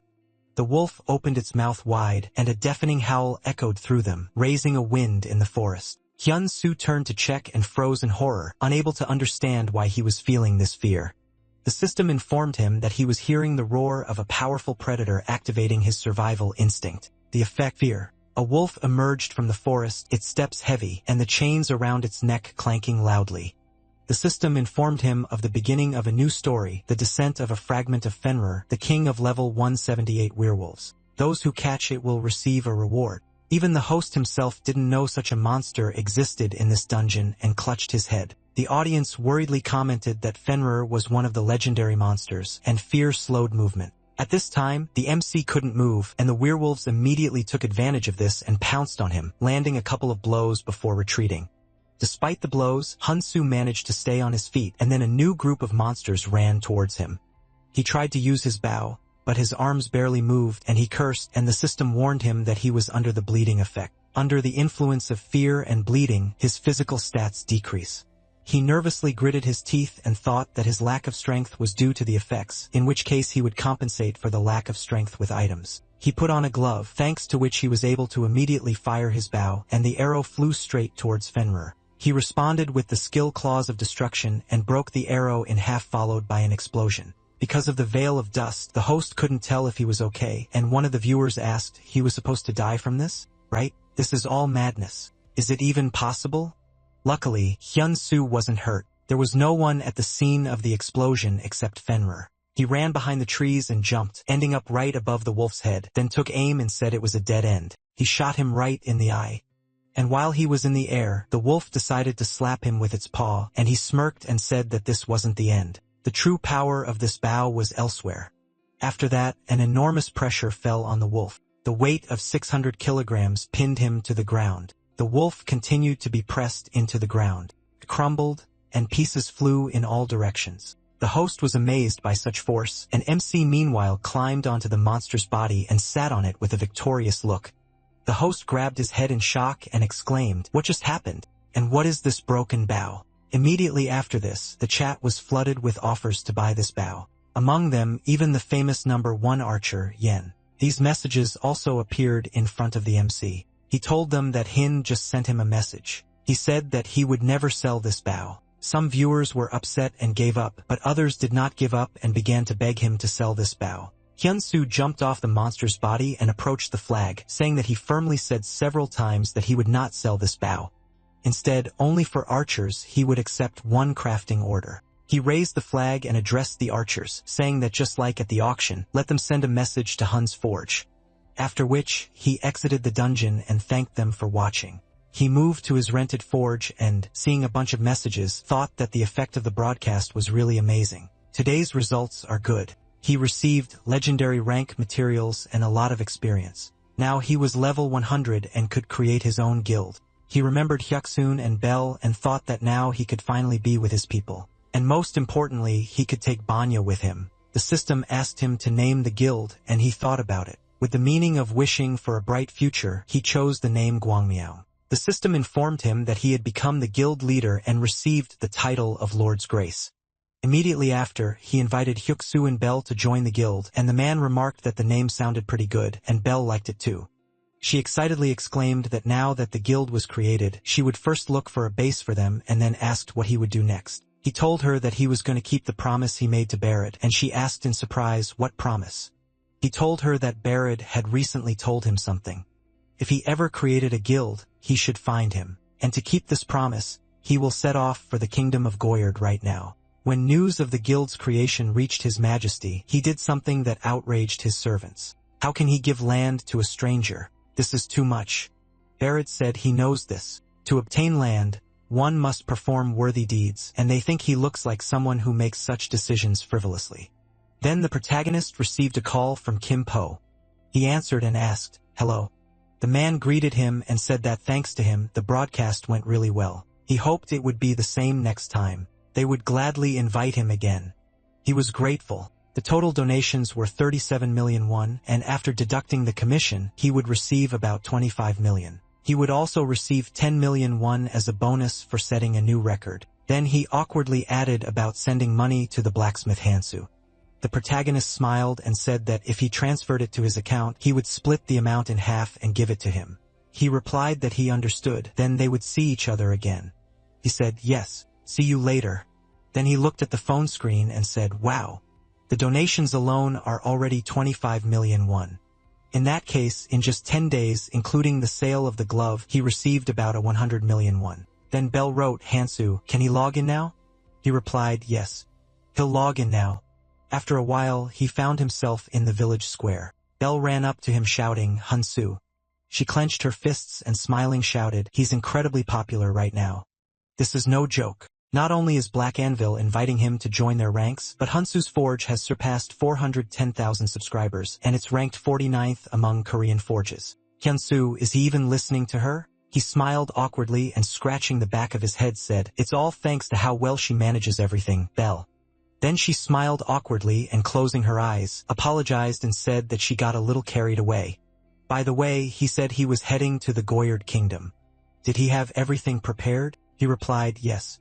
The wolf opened its mouth wide, and a deafening howl echoed through them, raising a wind in the forest. Hyun-soo turned to check and froze in horror, unable to understand why he was feeling this fear. The system informed him that he was hearing the roar of a powerful predator activating his survival instinct. The effect fear. A wolf emerged from the forest, its steps heavy, and the chains around its neck clanking loudly. The system informed him of the beginning of a new story, the descent of a fragment of Fenrir, the king of level 178 werewolves. Those who catch it will receive a reward. Even the host himself didn't know such a monster existed in this dungeon and clutched his head. The audience worriedly commented that Fenrir was one of the legendary monsters, and fear slowed movement. At this time, the MC couldn't move, and the werewolves immediately took advantage of this and pounced on him, landing a couple of blows before retreating. Despite the blows, Hansu managed to stay on his feet, and then a new group of monsters ran towards him. He tried to use his bow, but his arms barely moved, and he cursed, and the system warned him that he was under the bleeding effect. Under the influence of fear and bleeding, his physical stats decrease. He nervously gritted his teeth and thought that his lack of strength was due to the effects, in which case he would compensate for the lack of strength with items. He put on a glove, thanks to which he was able to immediately fire his bow, and the arrow flew straight towards Fenrir. He responded with the skill claws of destruction and broke the arrow in half, followed by an explosion. Because of the veil of dust, the host couldn't tell if he was okay, and one of the viewers asked, he was supposed to die from this, right? This is all madness. Is it even possible? Luckily, Hyun-soo wasn't hurt. There was no one at the scene of the explosion except Fenrir. He ran behind the trees and jumped, ending up right above the wolf's head, then took aim and said it was a dead end. He shot him right in the eye. And while he was in the air, the wolf decided to slap him with its paw, and he smirked and said that this wasn't the end. The true power of this bow was elsewhere. After that, an enormous pressure fell on the wolf. The weight of 600 kilograms pinned him to the ground. The wolf continued to be pressed into the ground. It crumbled, and pieces flew in all directions. The host was amazed by such force, and MC meanwhile climbed onto the monster's body and sat on it with a victorious look. The host grabbed his head in shock and exclaimed, "What just happened? And what is this broken bow?" Immediately after this, the chat was flooded with offers to buy this bow. Among them, even the famous #1 archer, Yen. These messages also appeared in front of the MC. He told them that Hin just sent him a message. He said that he would never sell this bow. Some viewers were upset and gave up, but others did not give up and began to beg him to sell this bow. Hyun-soo jumped off the monster's body and approached the flag, saying that he firmly said several times that he would not sell this bow. Instead, only for archers he would accept one crafting order. He raised the flag and addressed the archers, saying that just like at the auction, let them send a message to Hun's forge. After which, he exited the dungeon and thanked them for watching. He moved to his rented forge and, seeing a bunch of messages, thought that the effect of the broadcast was really amazing. Today's results are good. He received legendary rank materials and a lot of experience. Now he was level 100 and could create his own guild. He remembered Hyuksun and Bell and thought that now he could finally be with his people. And most importantly, he could take Banya with him. The system asked him to name the guild, and he thought about it. With the meaning of wishing for a bright future, he chose the name Guangmiao. The system informed him that he had become the guild leader and received the title of Lord's Grace. Immediately after, he invited Hyuksu and Bell to join the guild, and the man remarked that the name sounded pretty good, and Bell liked it too. She excitedly exclaimed that now that the guild was created, she would first look for a base for them and then asked what he would do next. He told her that he was going to keep the promise he made to Barrett, and she asked in surprise what promise. He told her that Barrett had recently told him something. If he ever created a guild, he should find him. And to keep this promise, he will set off for the kingdom of Goyard right now. When news of the guild's creation reached His Majesty, he did something that outraged his servants. How can he give land to a stranger? This is too much. Barrett said he knows this. To obtain land, one must perform worthy deeds, and they think he looks like someone who makes such decisions frivolously. Then the protagonist received a call from Kim Po. He answered and asked, "Hello." The man greeted him and said that thanks to him, the broadcast went really well. He hoped it would be the same next time. They would gladly invite him again. He was grateful. The total donations were 37 million won, and after deducting the commission, he would receive about 25 million. He would also receive 10 million won as a bonus for setting a new record. Then he awkwardly added about sending money to the blacksmith Hansu. The protagonist smiled and said that if he transferred it to his account, he would split the amount in half and give it to him. He replied that he understood, then they would see each other again. He said, "Yes, see you later." Then he looked at the phone screen and said, "Wow. The donations alone are already 25 million won. In that case, in just 10 days, including the sale of the glove, he received about a 100 million won. Then Bell wrote, "Hansu, can he log in now?" He replied, "Yes. He'll log in now." After a while, he found himself in the village square. Bell ran up to him shouting, "Hansu." She clenched her fists and smiling shouted, "He's incredibly popular right now. This is no joke." Not only is Black Anvil inviting him to join their ranks, but Hansu's forge has surpassed 410,000 subscribers, and it's ranked 49th among Korean forges. Hyunsu, is he even listening to her? He smiled awkwardly and scratching the back of his head said, "It's all thanks to how well she manages everything, Bell." Then she smiled awkwardly and closing her eyes, apologized and said that she got a little carried away. By the way, he said he was heading to the Goyard kingdom. Did he have everything prepared? He replied, yes.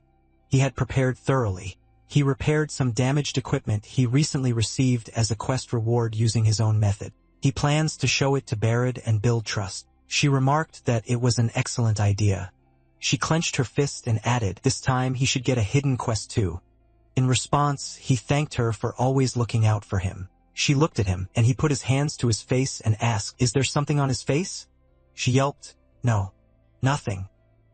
He had prepared thoroughly. He repaired some damaged equipment he recently received as a quest reward using his own method. He plans to show it to Barrett and build trust. She remarked that it was an excellent idea. She clenched her fist and added, this time he should get a hidden quest too. In response, he thanked her for always looking out for him. She looked at him, and he put his hands to his face and asked, "Is there something on his face?" She yelped, "No. Nothing."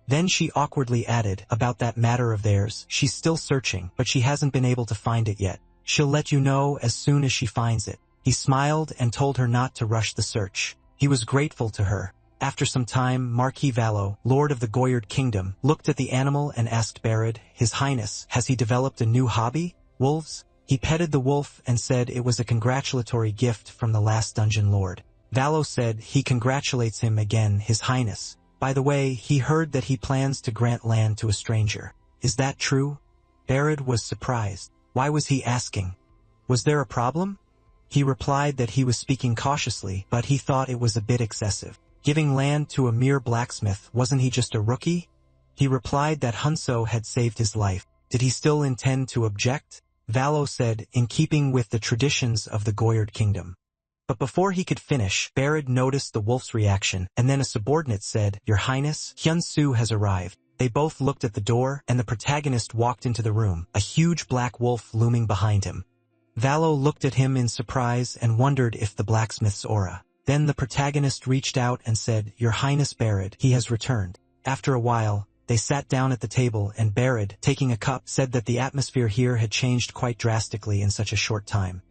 Then she awkwardly added, "About that matter of theirs, she's still searching, but she hasn't been able to find it yet. She'll let you know as soon as she finds it." He smiled and told her not to rush the search. He was grateful to her. After some time, Marquis Vallo, Lord of the Goyard Kingdom, looked at the animal and asked Barrett, "His Highness, has he developed a new hobby? Wolves?" He petted the wolf and said it was a congratulatory gift from the last dungeon lord. Vallo said he congratulates him again, His Highness. By the way, he heard that he plans to grant land to a stranger. Is that true? Barrett was surprised. Why was he asking? Was there a problem? He replied that he was speaking cautiously, but he thought it was a bit excessive. Giving land to a mere blacksmith, wasn't he just a rookie? He replied that Hunso had saved his life. Did he still intend to object? Vallo said, in keeping with the traditions of the Goyard Kingdom. But before he could finish, Barrett noticed the wolf's reaction, and then a subordinate said, "Your Highness, Hyunsu has arrived." They both looked at the door, and the protagonist walked into the room, a huge black wolf looming behind him. Vallo looked at him in surprise and wondered if the blacksmith's aura. Then the protagonist reached out and said, "Your Highness Barrett, he has returned." After a while, they sat down at the table and Barrett, taking a cup, said that the atmosphere here had changed quite drastically in such a short time.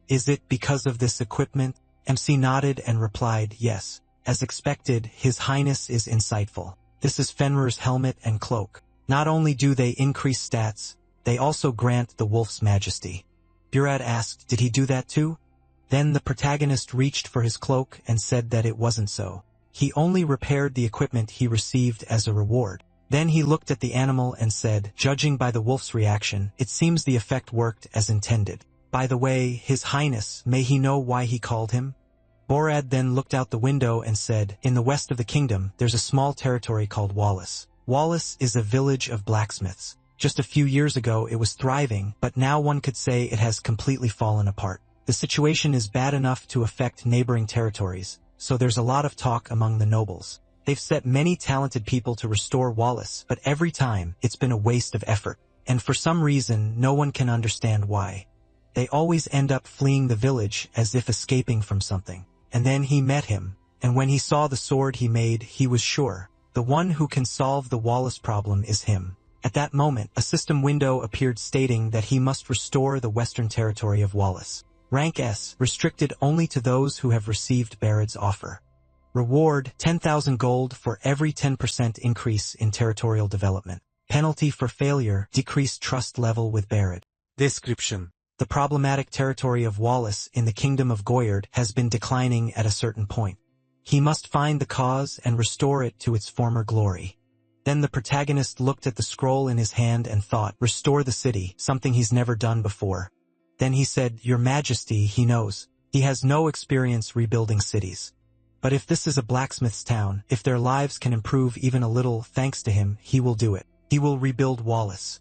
"Is it because of this equipment?" MC nodded and replied, "Yes. As expected, His Highness is insightful." This is Fenrir's helmet and cloak. Not only do they increase stats, they also grant the wolf's majesty. Burad asked, did he do that too? Then the protagonist reached for his cloak and said that it wasn't so. He only repaired the equipment he received as a reward. Then he looked at the animal and said, judging by the wolf's reaction, it seems the effect worked as intended. By the way, His Highness, may he know why he called him? Borad then looked out the window and said, in the west of the kingdom, there's a small territory called Wallace. Wallace is a village of blacksmiths. Just a few years ago it was thriving, but now one could say it has completely fallen apart. The situation is bad enough to affect neighboring territories, so there's a lot of talk among the nobles. They've set many talented people to restore Wallace, but every time, it's been a waste of effort. And for some reason, no one can understand why. They always end up fleeing the village as if escaping from something. And then he met him, and when he saw the sword he made, he was sure. The one who can solve the Wallace problem is him. At that moment, a system window appeared stating that he must restore the western territory of Wallace. Rank S, restricted only to those who have received Barad's offer. Reward, 10,000 gold for every 10% increase in territorial development. Penalty for failure, decreased trust level with Barad. Description. The problematic territory of Wallace in the kingdom of Goyard has been declining at a certain point. He must find the cause and restore it to its former glory. Then the protagonist looked at the scroll in his hand and thought, restore the city, something he's never done before. Then he said, Your Majesty, he knows. He has no experience rebuilding cities. But if this is a blacksmith's town, if their lives can improve even a little thanks to him, he will do it. He will rebuild Wallace.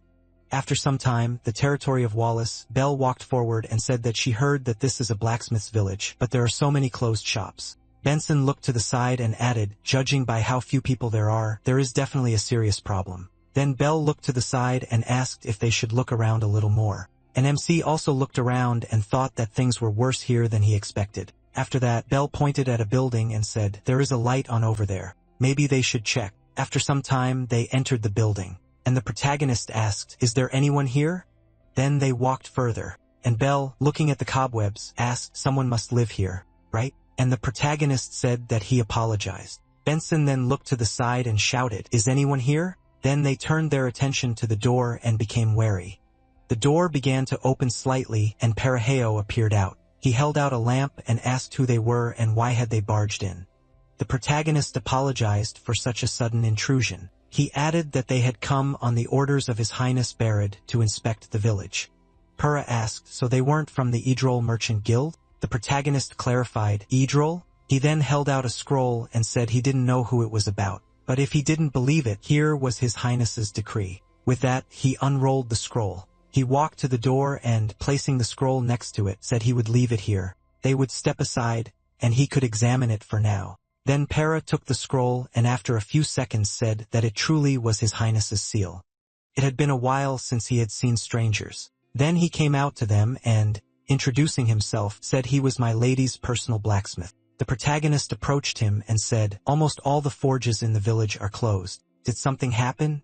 After some time, the territory of Wallace, Belle walked forward and said that she heard that this is a blacksmith's village, but there are so many closed shops. Benson looked to the side and added, judging by how few people there is definitely a serious problem. Then Belle looked to the side and asked if they should look around a little more. And MC also looked around and thought that things were worse here than he expected. After that, Belle pointed at a building and said, there is a light on over there. Maybe they should check. After some time, they entered the building. And the protagonist asked, is there anyone here? Then they walked further. And Belle, looking at the cobwebs, asked, someone must live here, right? And the protagonist said that he apologized. Benson then looked to the side and shouted, is anyone here? Then they turned their attention to the door and became wary. The door began to open slightly and Paraheo appeared out. He held out a lamp and asked who they were and why had they barged in. The protagonist apologized for such a sudden intrusion. He added that they had come on the orders of His Highness Barad to inspect the village. Pura asked, so they weren't from the Edrol Merchant Guild? The protagonist clarified, Edrol? He then held out a scroll and said he didn't know who it was about. But if he didn't believe it, here was His Highness's decree. With that, he unrolled the scroll. He walked to the door and, placing the scroll next to it, said he would leave it here. They would step aside, and he could examine it for now. Then Para took the scroll and after a few seconds said that it truly was His Highness's seal. It had been a while since he had seen strangers. Then he came out to them and, introducing himself, said he was my lady's personal blacksmith. The protagonist approached him and said, almost all the forges in the village are closed. Did something happen?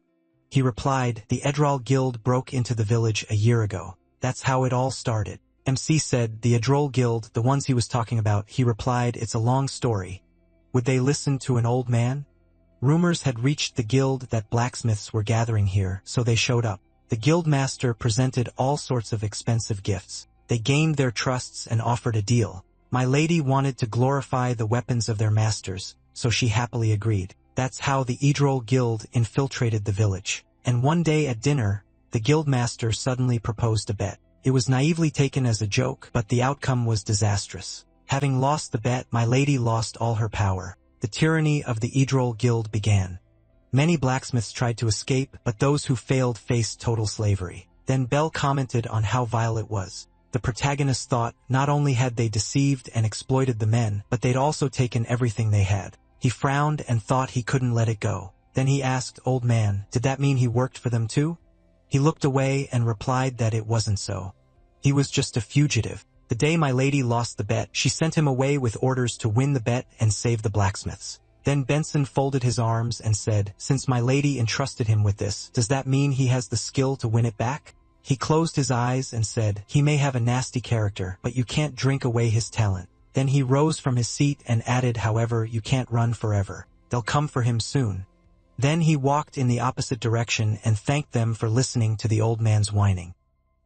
He replied, the Edrol Guild broke into the village a year ago. That's how it all started. MC said, the Edrol Guild, the ones he was talking about. He replied, it's a long story. Would they listen to an old man? Rumors had reached the guild that blacksmiths were gathering here, so they showed up. The guild master presented all sorts of expensive gifts. They gained their trusts and offered a deal. My lady wanted to glorify the weapons of their masters, so she happily agreed. That's how the Edrol Guild infiltrated the village. And one day at dinner, the guild master suddenly proposed a bet. It was naively taken as a joke, but the outcome was disastrous. Having lost the bet, my lady lost all her power. The tyranny of the Edrol Guild began. Many blacksmiths tried to escape, but those who failed faced total slavery. Then Belle commented on how vile it was. The protagonist thought not only had they deceived and exploited the men, but they'd also taken everything they had. He frowned and thought he couldn't let it go. Then he asked, old man, did that mean he worked for them too? He looked away and replied that it wasn't so. He was just a fugitive. The day my lady lost the bet, she sent him away with orders to win the bet and save the blacksmiths. Then Benson folded his arms and said, since my lady entrusted him with this, does that mean he has the skill to win it back? He closed his eyes and said, he may have a nasty character, but you can't drink away his talent. Then he rose from his seat and added, however, you can't run forever. They'll come for him soon. Then he walked in the opposite direction and thanked them for listening to the old man's whining.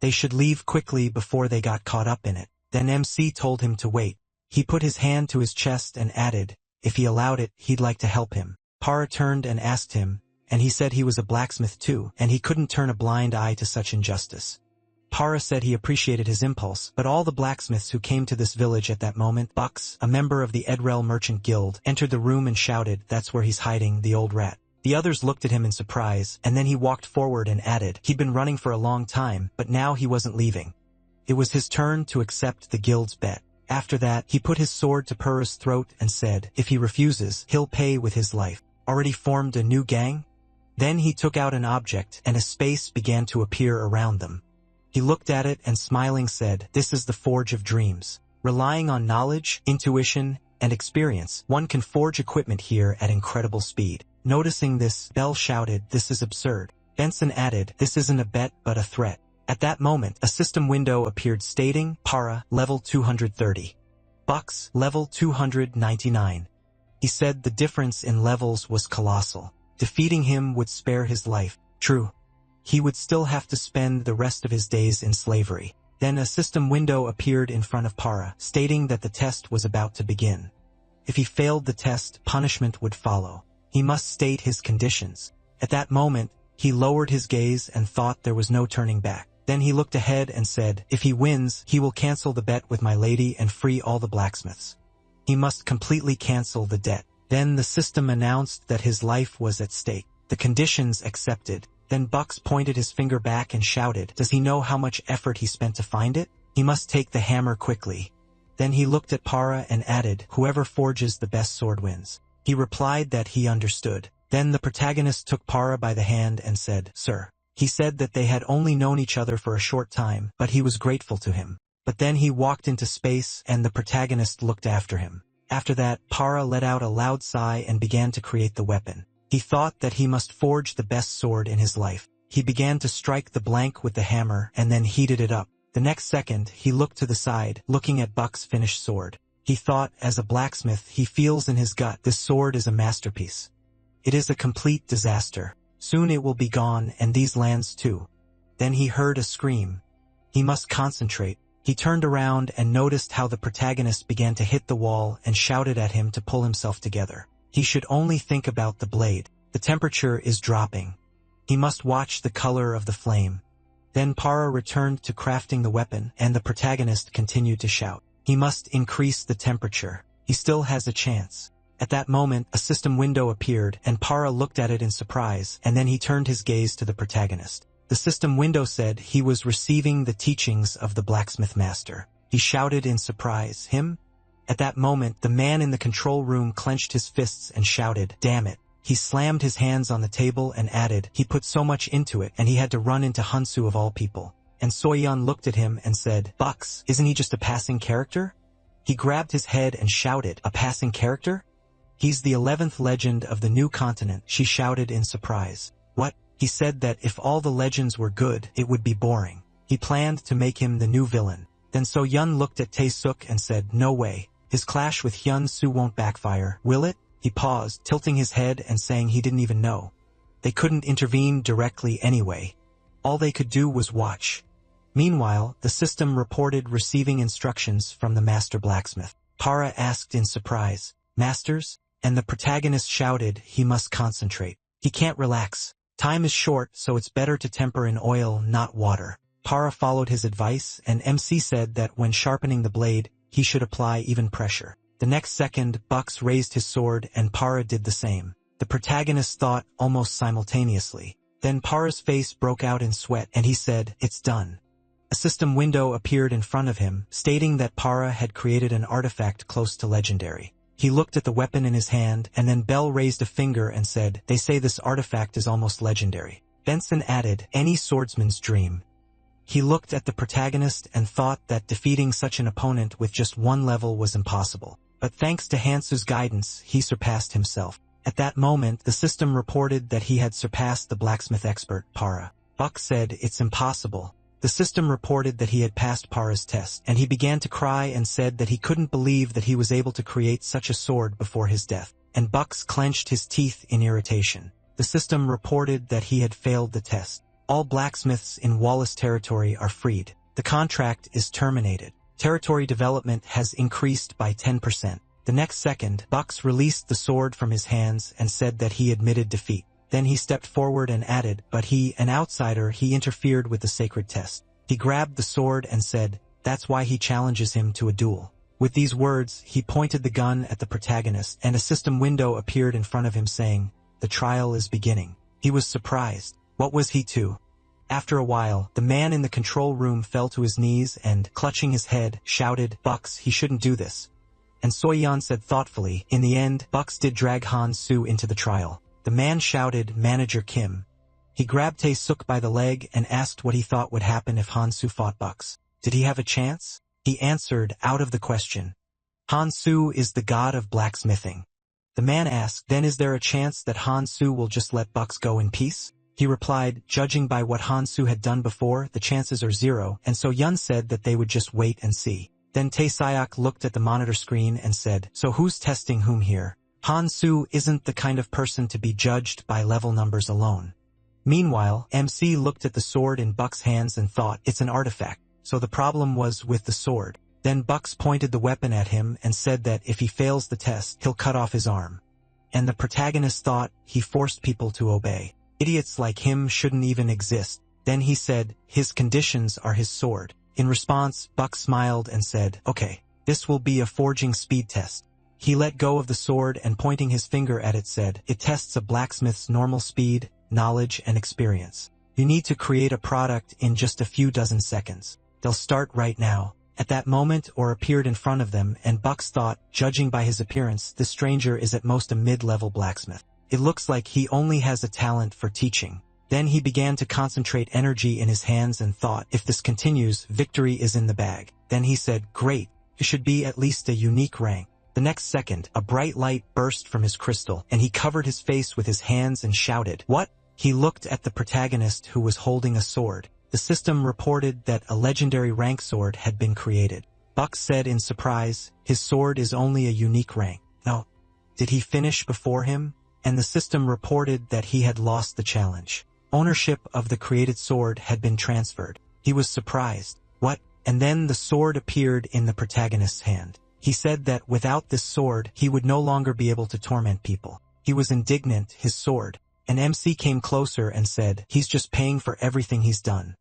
They should leave quickly before they got caught up in it. Then MC told him to wait. He put his hand to his chest and added, if he allowed it, he'd like to help him. Para turned and asked him, and he said he was a blacksmith too, and he couldn't turn a blind eye to such injustice. Para said he appreciated his impulse, but all the blacksmiths who came to this village at that moment, Bucks, a member of the Edrel Merchant Guild, entered the room and shouted, that's where he's hiding, the old rat. The others looked at him in surprise, and then he walked forward and added, he'd been running for a long time, but now he wasn't leaving. It was his turn to accept the guild's bet. After that, he put his sword to Pura's throat and said, if he refuses, he'll pay with his life. Already formed a new gang? Then he took out an object, and a space began to appear around them. He looked at it and smiling said, this is the Forge of Dreams. Relying on knowledge, intuition, and experience, one can forge equipment here at incredible speed. Noticing this, Bell shouted, this is absurd. Benson added, this isn't a bet but a threat. At that moment, a system window appeared stating, Para, level 230. Bucks, level 299. He said the difference in levels was colossal. Defeating him would spare his life. True. He would still have to spend the rest of his days in slavery. Then a system window appeared in front of Para, stating that the test was about to begin. If he failed the test, punishment would follow. He must state his conditions. At that moment, he lowered his gaze and thought there was no turning back. Then he looked ahead and said, if he wins, he will cancel the bet with my lady and free all the blacksmiths. He must completely cancel the debt. Then the system announced that his life was at stake. The conditions accepted. Then Bucks pointed his finger back and shouted, does he know how much effort he spent to find it? He must take the hammer quickly. Then he looked at Para and added, whoever forges the best sword wins. He replied that he understood. Then the protagonist took Para by the hand and said, sir. He said that they had only known each other for a short time, but he was grateful to him. But then he walked into space and the protagonist looked after him. After that, Para let out a loud sigh and began to create the weapon. He thought that he must forge the best sword in his life. He began to strike the blank with the hammer and then heated it up. The next second, he looked to the side, looking at Buck's finished sword. He thought, as a blacksmith, he feels in his gut, this sword is a masterpiece. It is a complete disaster. Soon it will be gone, and these lands too. Then he heard a scream. He must concentrate. He turned around and noticed how the protagonist began to hit the wall and shouted at him to pull himself together. He should only think about the blade. The temperature is dropping. He must watch the color of the flame. Then Para returned to crafting the weapon, and the protagonist continued to shout. He must increase the temperature. He still has a chance. At that moment, a system window appeared, and Para looked at it in surprise, and then he turned his gaze to the protagonist. The system window said he was receiving the teachings of the blacksmith master. He shouted in surprise, him? At that moment, the man in the control room clenched his fists and shouted, damn it. He slammed his hands on the table and added, he put so much into it, and he had to run into Hansu of all people. And Soyeon looked at him and said, Bucks, isn't he just a passing character? He grabbed his head and shouted, a passing character? He's the 11th legend of the new continent, she shouted in surprise. What? He said that if all the legends were good, it would be boring. He planned to make him the new villain. Then Soyeon looked at Tae-suk and said, no way. His clash with Hyun-soo won't backfire, will it? He paused, tilting his head and saying he didn't even know. They couldn't intervene directly anyway. All they could do was watch. Meanwhile, the system reported receiving instructions from the master blacksmith. Para asked in surprise, Masters? And the protagonist shouted, he must concentrate. He can't relax. Time is short, so it's better to temper in oil, not water. Para followed his advice, and MC said that when sharpening the blade, he should apply even pressure. The next second, Bucks raised his sword and Para did the same. The protagonist thought almost simultaneously. Then Para's face broke out in sweat and he said, it's done. A system window appeared in front of him, stating that Para had created an artifact close to legendary. He looked at the weapon in his hand and then Bell raised a finger and said, they say this artifact is almost legendary. Benson added, any swordsman's dream. He looked at the protagonist and thought that defeating such an opponent with just one level was impossible. But thanks to Hansu's guidance, he surpassed himself. At that moment, the system reported that he had surpassed the blacksmith expert, Para. Buck said, it's impossible. The system reported that he had passed Para's test, and he began to cry and said that he couldn't believe that he was able to create such a sword before his death. And Bucks clenched his teeth in irritation. The The system reported that he had failed the test. All blacksmiths in Wallace territory are freed. The contract is terminated. Territory development has increased by 10%. The next second, Bucks released the sword from his hands and said that he admitted defeat. Then he stepped forward and added, but he, an outsider, he interfered with the sacred test. He grabbed the sword and said, that's why he challenges him to a duel. With these words, he pointed the gun at the protagonist, and a system window appeared in front of him saying, the trial is beginning. He was surprised. What was he to? After a while, the man in the control room fell to his knees and, clutching his head, shouted, Bucks, he shouldn't do this. And Soyeon said thoughtfully, in the end, Bucks did drag Han-soo into the trial. The man shouted, Manager Kim. He grabbed Tae-suk by the leg and asked what he thought would happen if Han-soo fought Bucks. Did he have a chance? He answered, out of the question. Han-soo is the god of blacksmithing. The man asked, then is there a chance that Han-soo will just let Bucks go in peace? He replied, judging by what Han-soo had done before, the chances are 0, and So-yeon said that they would just wait and see. Then Tae-seok looked at the monitor screen and said, so who's testing whom here? Han-soo isn't the kind of person to be judged by level numbers alone. Meanwhile, MC looked at the sword in Buck's hands and thought, it's an artifact, so the problem was with the sword. Then Bucks pointed the weapon at him and said that if he fails the test, he'll cut off his arm. And the protagonist thought he forced people to obey. Idiots like him shouldn't even exist. Then he said, his conditions are his sword. In response, Buck smiled and said, okay, this will be a forging speed test. He let go of the sword and pointing his finger at it said, it tests a blacksmith's normal speed, knowledge, and experience. You need to create a product in just a few dozen seconds. They'll start right now. At that moment or appeared in front of them, and Bucks thought, judging by his appearance, this stranger is at most a mid-level blacksmith. It looks like he only has a talent for teaching. Then he began to concentrate energy in his hands and thought, if this continues, victory is in the bag. Then he said, great, it should be at least a unique rank. The next second, a bright light burst from his crystal, and he covered his face with his hands and shouted, what? He looked at the protagonist who was holding a sword. The system reported that a legendary rank sword had been created. Buck said in surprise, his sword is only a unique rank. No. Did he finish before him? And the system reported that he had lost the challenge. Ownership of the created sword had been transferred. He was surprised. What? And then the sword appeared in the protagonist's hand. He said that without this sword, he would no longer be able to torment people. He was indignant, his sword. An MC came closer and said, he's just paying for everything he's done.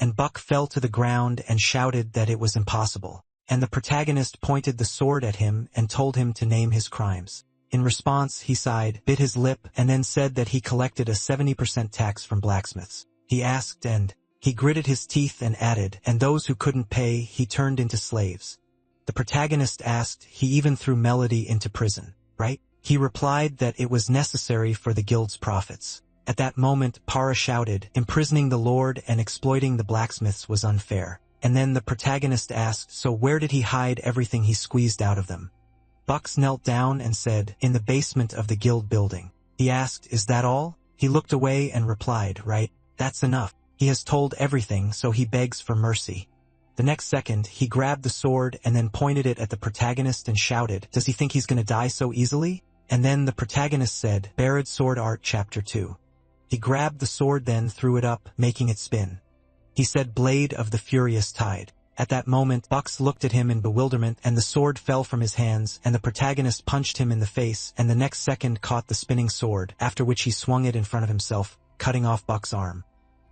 And Buck fell to the ground and shouted that it was impossible. And the protagonist pointed the sword at him and told him to name his crimes. In response, he sighed, bit his lip, and then said that he collected a 70% tax from blacksmiths. He asked and he gritted his teeth and added, and those who couldn't pay, he turned into slaves. The protagonist asked, he even threw Melody into prison, right? He replied that it was necessary for the guild's profits. At that moment, Para shouted, imprisoning the lord and exploiting the blacksmiths was unfair. And then the protagonist asked, so where did he hide everything he squeezed out of them? Bucks knelt down and said, in the basement of the guild building. He asked, is that all? He looked away and replied, right, that's enough. He has told everything, so he begs for mercy. The next second, he grabbed the sword and then pointed it at the protagonist and shouted, does he think he's gonna die so easily? And then the protagonist said, Buried Sword Art Chapter 2. He grabbed the sword then threw it up, making it spin. He said, Blade of the Furious Tide. At that moment, Bucks looked at him in bewilderment and the sword fell from his hands and the protagonist punched him in the face and the next second caught the spinning sword, after which he swung it in front of himself, cutting off Buck's arm.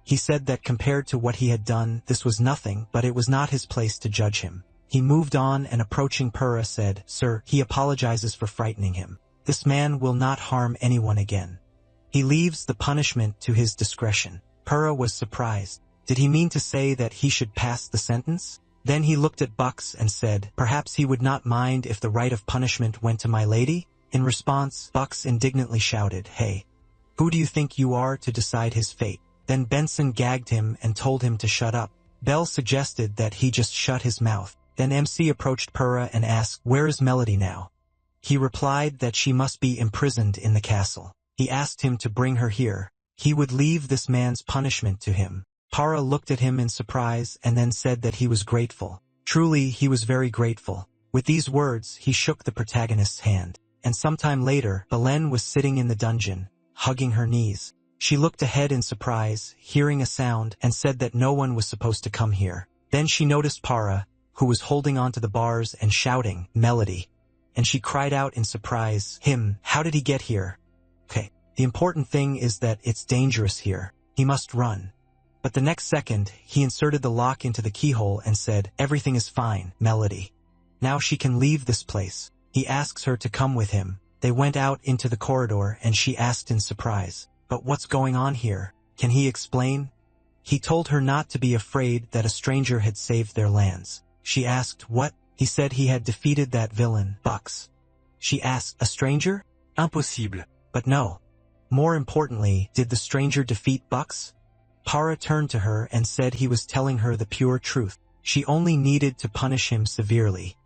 He said that compared to what he had done, this was nothing, but it was not his place to judge him. He moved on and approaching Pura said, Sir, he apologizes for frightening him. This man will not harm anyone again. He leaves the punishment to his discretion. Pura was surprised. Did he mean to say that he should pass the sentence? Then he looked at Bucks and said, perhaps he would not mind if the right of punishment went to my lady? In response, Bucks indignantly shouted, Hey, who do you think you are to decide his fate? Then Benson gagged him and told him to shut up. Bell suggested that he just shut his mouth. Then MC approached Pura and asked, where is Melody now? He replied that she must be imprisoned in the castle. He asked him to bring her here. He would leave this man's punishment to him. Para looked at him in surprise and then said that he was grateful. Truly, he was very grateful. With these words, he shook the protagonist's hand. And sometime later, Belen was sitting in the dungeon. hugging her knees. She looked ahead in surprise, hearing a sound, and said that no one was supposed to come here. Then she noticed Para, who was holding onto the bars and shouting, "Melody." And she cried out in surprise, "Him, how did he get here?" Okay, the important thing is that it's dangerous here. He must run. But the next second, he inserted the lock into the keyhole and said, "Everything is fine, Melody. Now she can leave this place." He asks her to come with him. They went out into the corridor and she asked in surprise, "But what's going on here? Can he explain?" He told her not to be afraid that a stranger had saved their lands. She asked, "What?" He said he had defeated that villain, Bucks. She asked, "A stranger?" Impossible. But no. More importantly, did the stranger defeat Bucks? Para turned to her and said he was telling her the pure truth. She only needed to punish him severely.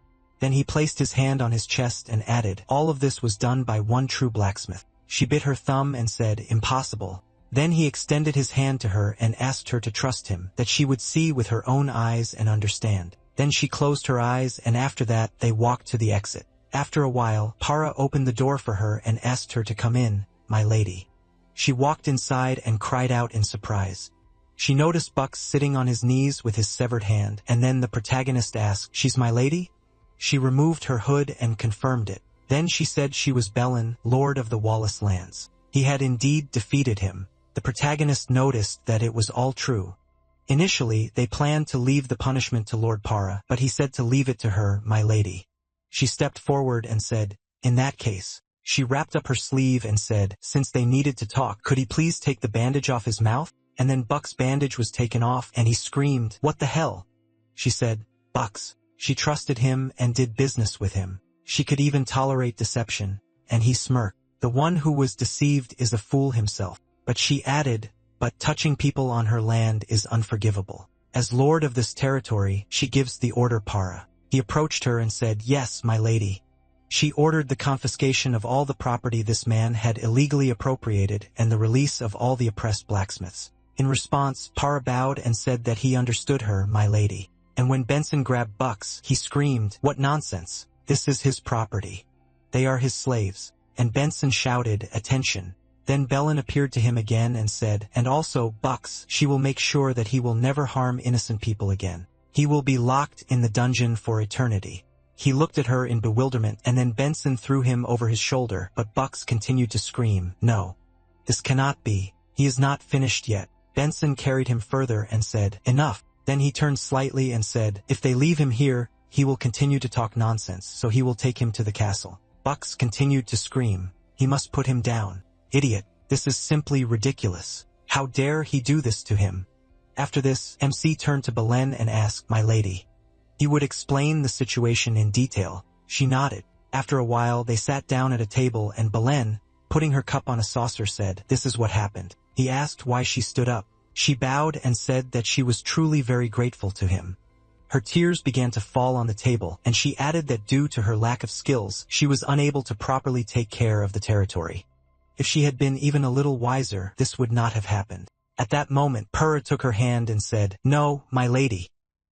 Then he placed his hand on his chest and added, "All of this was done by one true blacksmith." She bit her thumb and said, "Impossible." Then he extended his hand to her and asked her to trust him, that she would see with her own eyes and understand. Then she closed her eyes, and after that they walked to the exit. After a while, Para opened the door for her and asked her to come in, "My lady." She walked inside and cried out in surprise. She noticed Bucks sitting on his knees with his severed hand, and then the protagonist asked, "She's my lady?" She removed her hood and confirmed it. Then she said she was Belen, Lord of the Wallace lands. He had indeed defeated him. The protagonist noticed that it was all true. Initially, they planned to leave the punishment to Lord Para, but he said to leave it to her, "My lady." She stepped forward and said, "In that case." She wrapped up her sleeve and said, since they needed to talk, could he please take the bandage off his mouth? And then Buck's bandage was taken off, and he screamed, "What the hell?" She said, "Bucks." She trusted him and did business with him. She could even tolerate deception, and he smirked. The one who was deceived is a fool himself. But she added, "But touching people on her land is unforgivable. As lord of this territory, she gives the order Para." He approached her and said, "Yes, my lady." She ordered the confiscation of all the property this man had illegally appropriated and the release of all the oppressed blacksmiths. In response, Para bowed and said that he understood her, "My lady." And when Benson grabbed Bucks, he screamed, "What nonsense! This is his property. They are his slaves." And Benson shouted, "Attention." Then Belen appeared to him again and said, "And also, Bucks, she will make sure that he will never harm innocent people again. He will be locked in the dungeon for eternity." He looked at her in bewilderment, and then Benson threw him over his shoulder, but Bucks continued to scream, "No. This cannot be. He is not finished yet." Benson carried him further and said, "Enough." Then he turned slightly and said, "If they leave him here, he will continue to talk nonsense, so he will take him to the castle." Bucks continued to scream, "He must put him down. Idiot. This is simply ridiculous. How dare he do this to him?" After this, MC turned to Belen and asked, "My lady." He would explain the situation in detail. She nodded. After a while, they sat down at a table and Belen, putting her cup on a saucer, said, "This is what happened." He asked why she stood up. She bowed and said that she was truly very grateful to him. Her tears began to fall on the table, and she added that due to her lack of skills, she was unable to properly take care of the territory. If she had been even a little wiser, this would not have happened. At that moment, Para took her hand and said, "No, my lady.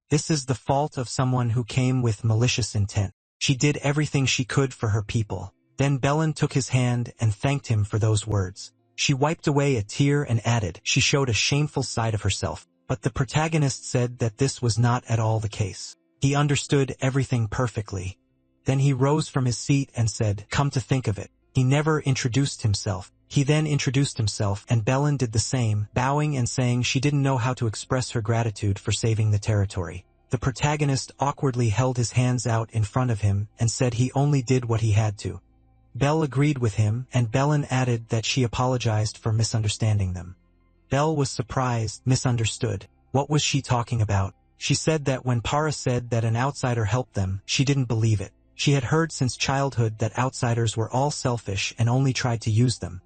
This is the fault of someone who came with malicious intent. She did everything she could for her people." Then Belen took his hand and thanked him for those words. She wiped away a tear and added, "She showed a shameful side of herself." But the protagonist said that this was not at all the case. He understood everything perfectly. Then he rose from his seat and said, "Come to think of it, he never introduced himself." He then introduced himself, and Belen did the same, bowing and saying she didn't know how to express her gratitude for saving the territory. The protagonist awkwardly held his hands out in front of him and said he only did what he had to. Belle agreed with him, and Belen added that she apologized for misunderstanding them. Belle was surprised, misunderstood. What was she talking about? She said that when Para said that an outsider helped them, she didn't believe it. She had heard since childhood that outsiders were all selfish and only tried to use them.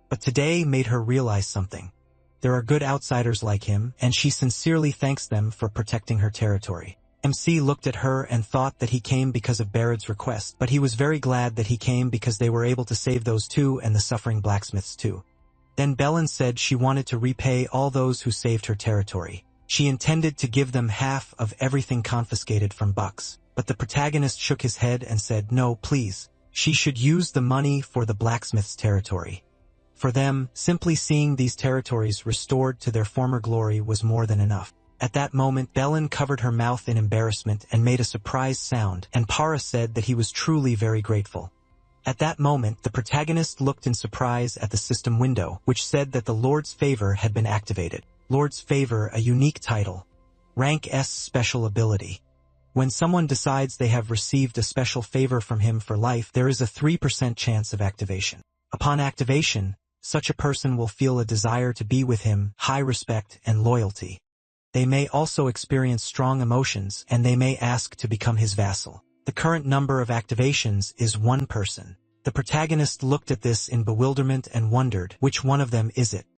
But today made her realize something. There are good outsiders like him, and she sincerely thanks them for protecting her territory. MC looked at her and thought that he came because of Barrett's request, but he was very glad that he came because they were able to save those two and the suffering blacksmiths too. Then Belen said she wanted to repay all those who saved her territory. She intended to give them half of everything confiscated from Bucks. But the protagonist shook his head and said, "No, please. She should use the money for the blacksmith's territory." For them, simply seeing these territories restored to their former glory was more than enough. At that moment, Belen covered her mouth in embarrassment and made a surprised sound, and Para said that he was truly very grateful. At that moment, the protagonist looked in surprise at the system window, which said that the Lord's Favor had been activated. Lord's Favor, a unique title. Rank S special ability. When someone decides they have received a special favor from him for life, there is a 3% chance of activation. Upon activation, such a person will feel a desire to be with him, high respect and loyalty. They may also experience strong emotions, and they may ask to become his vassal. The current number of activations is 1 person. The protagonist looked at this in bewilderment and wondered, which one of them is it?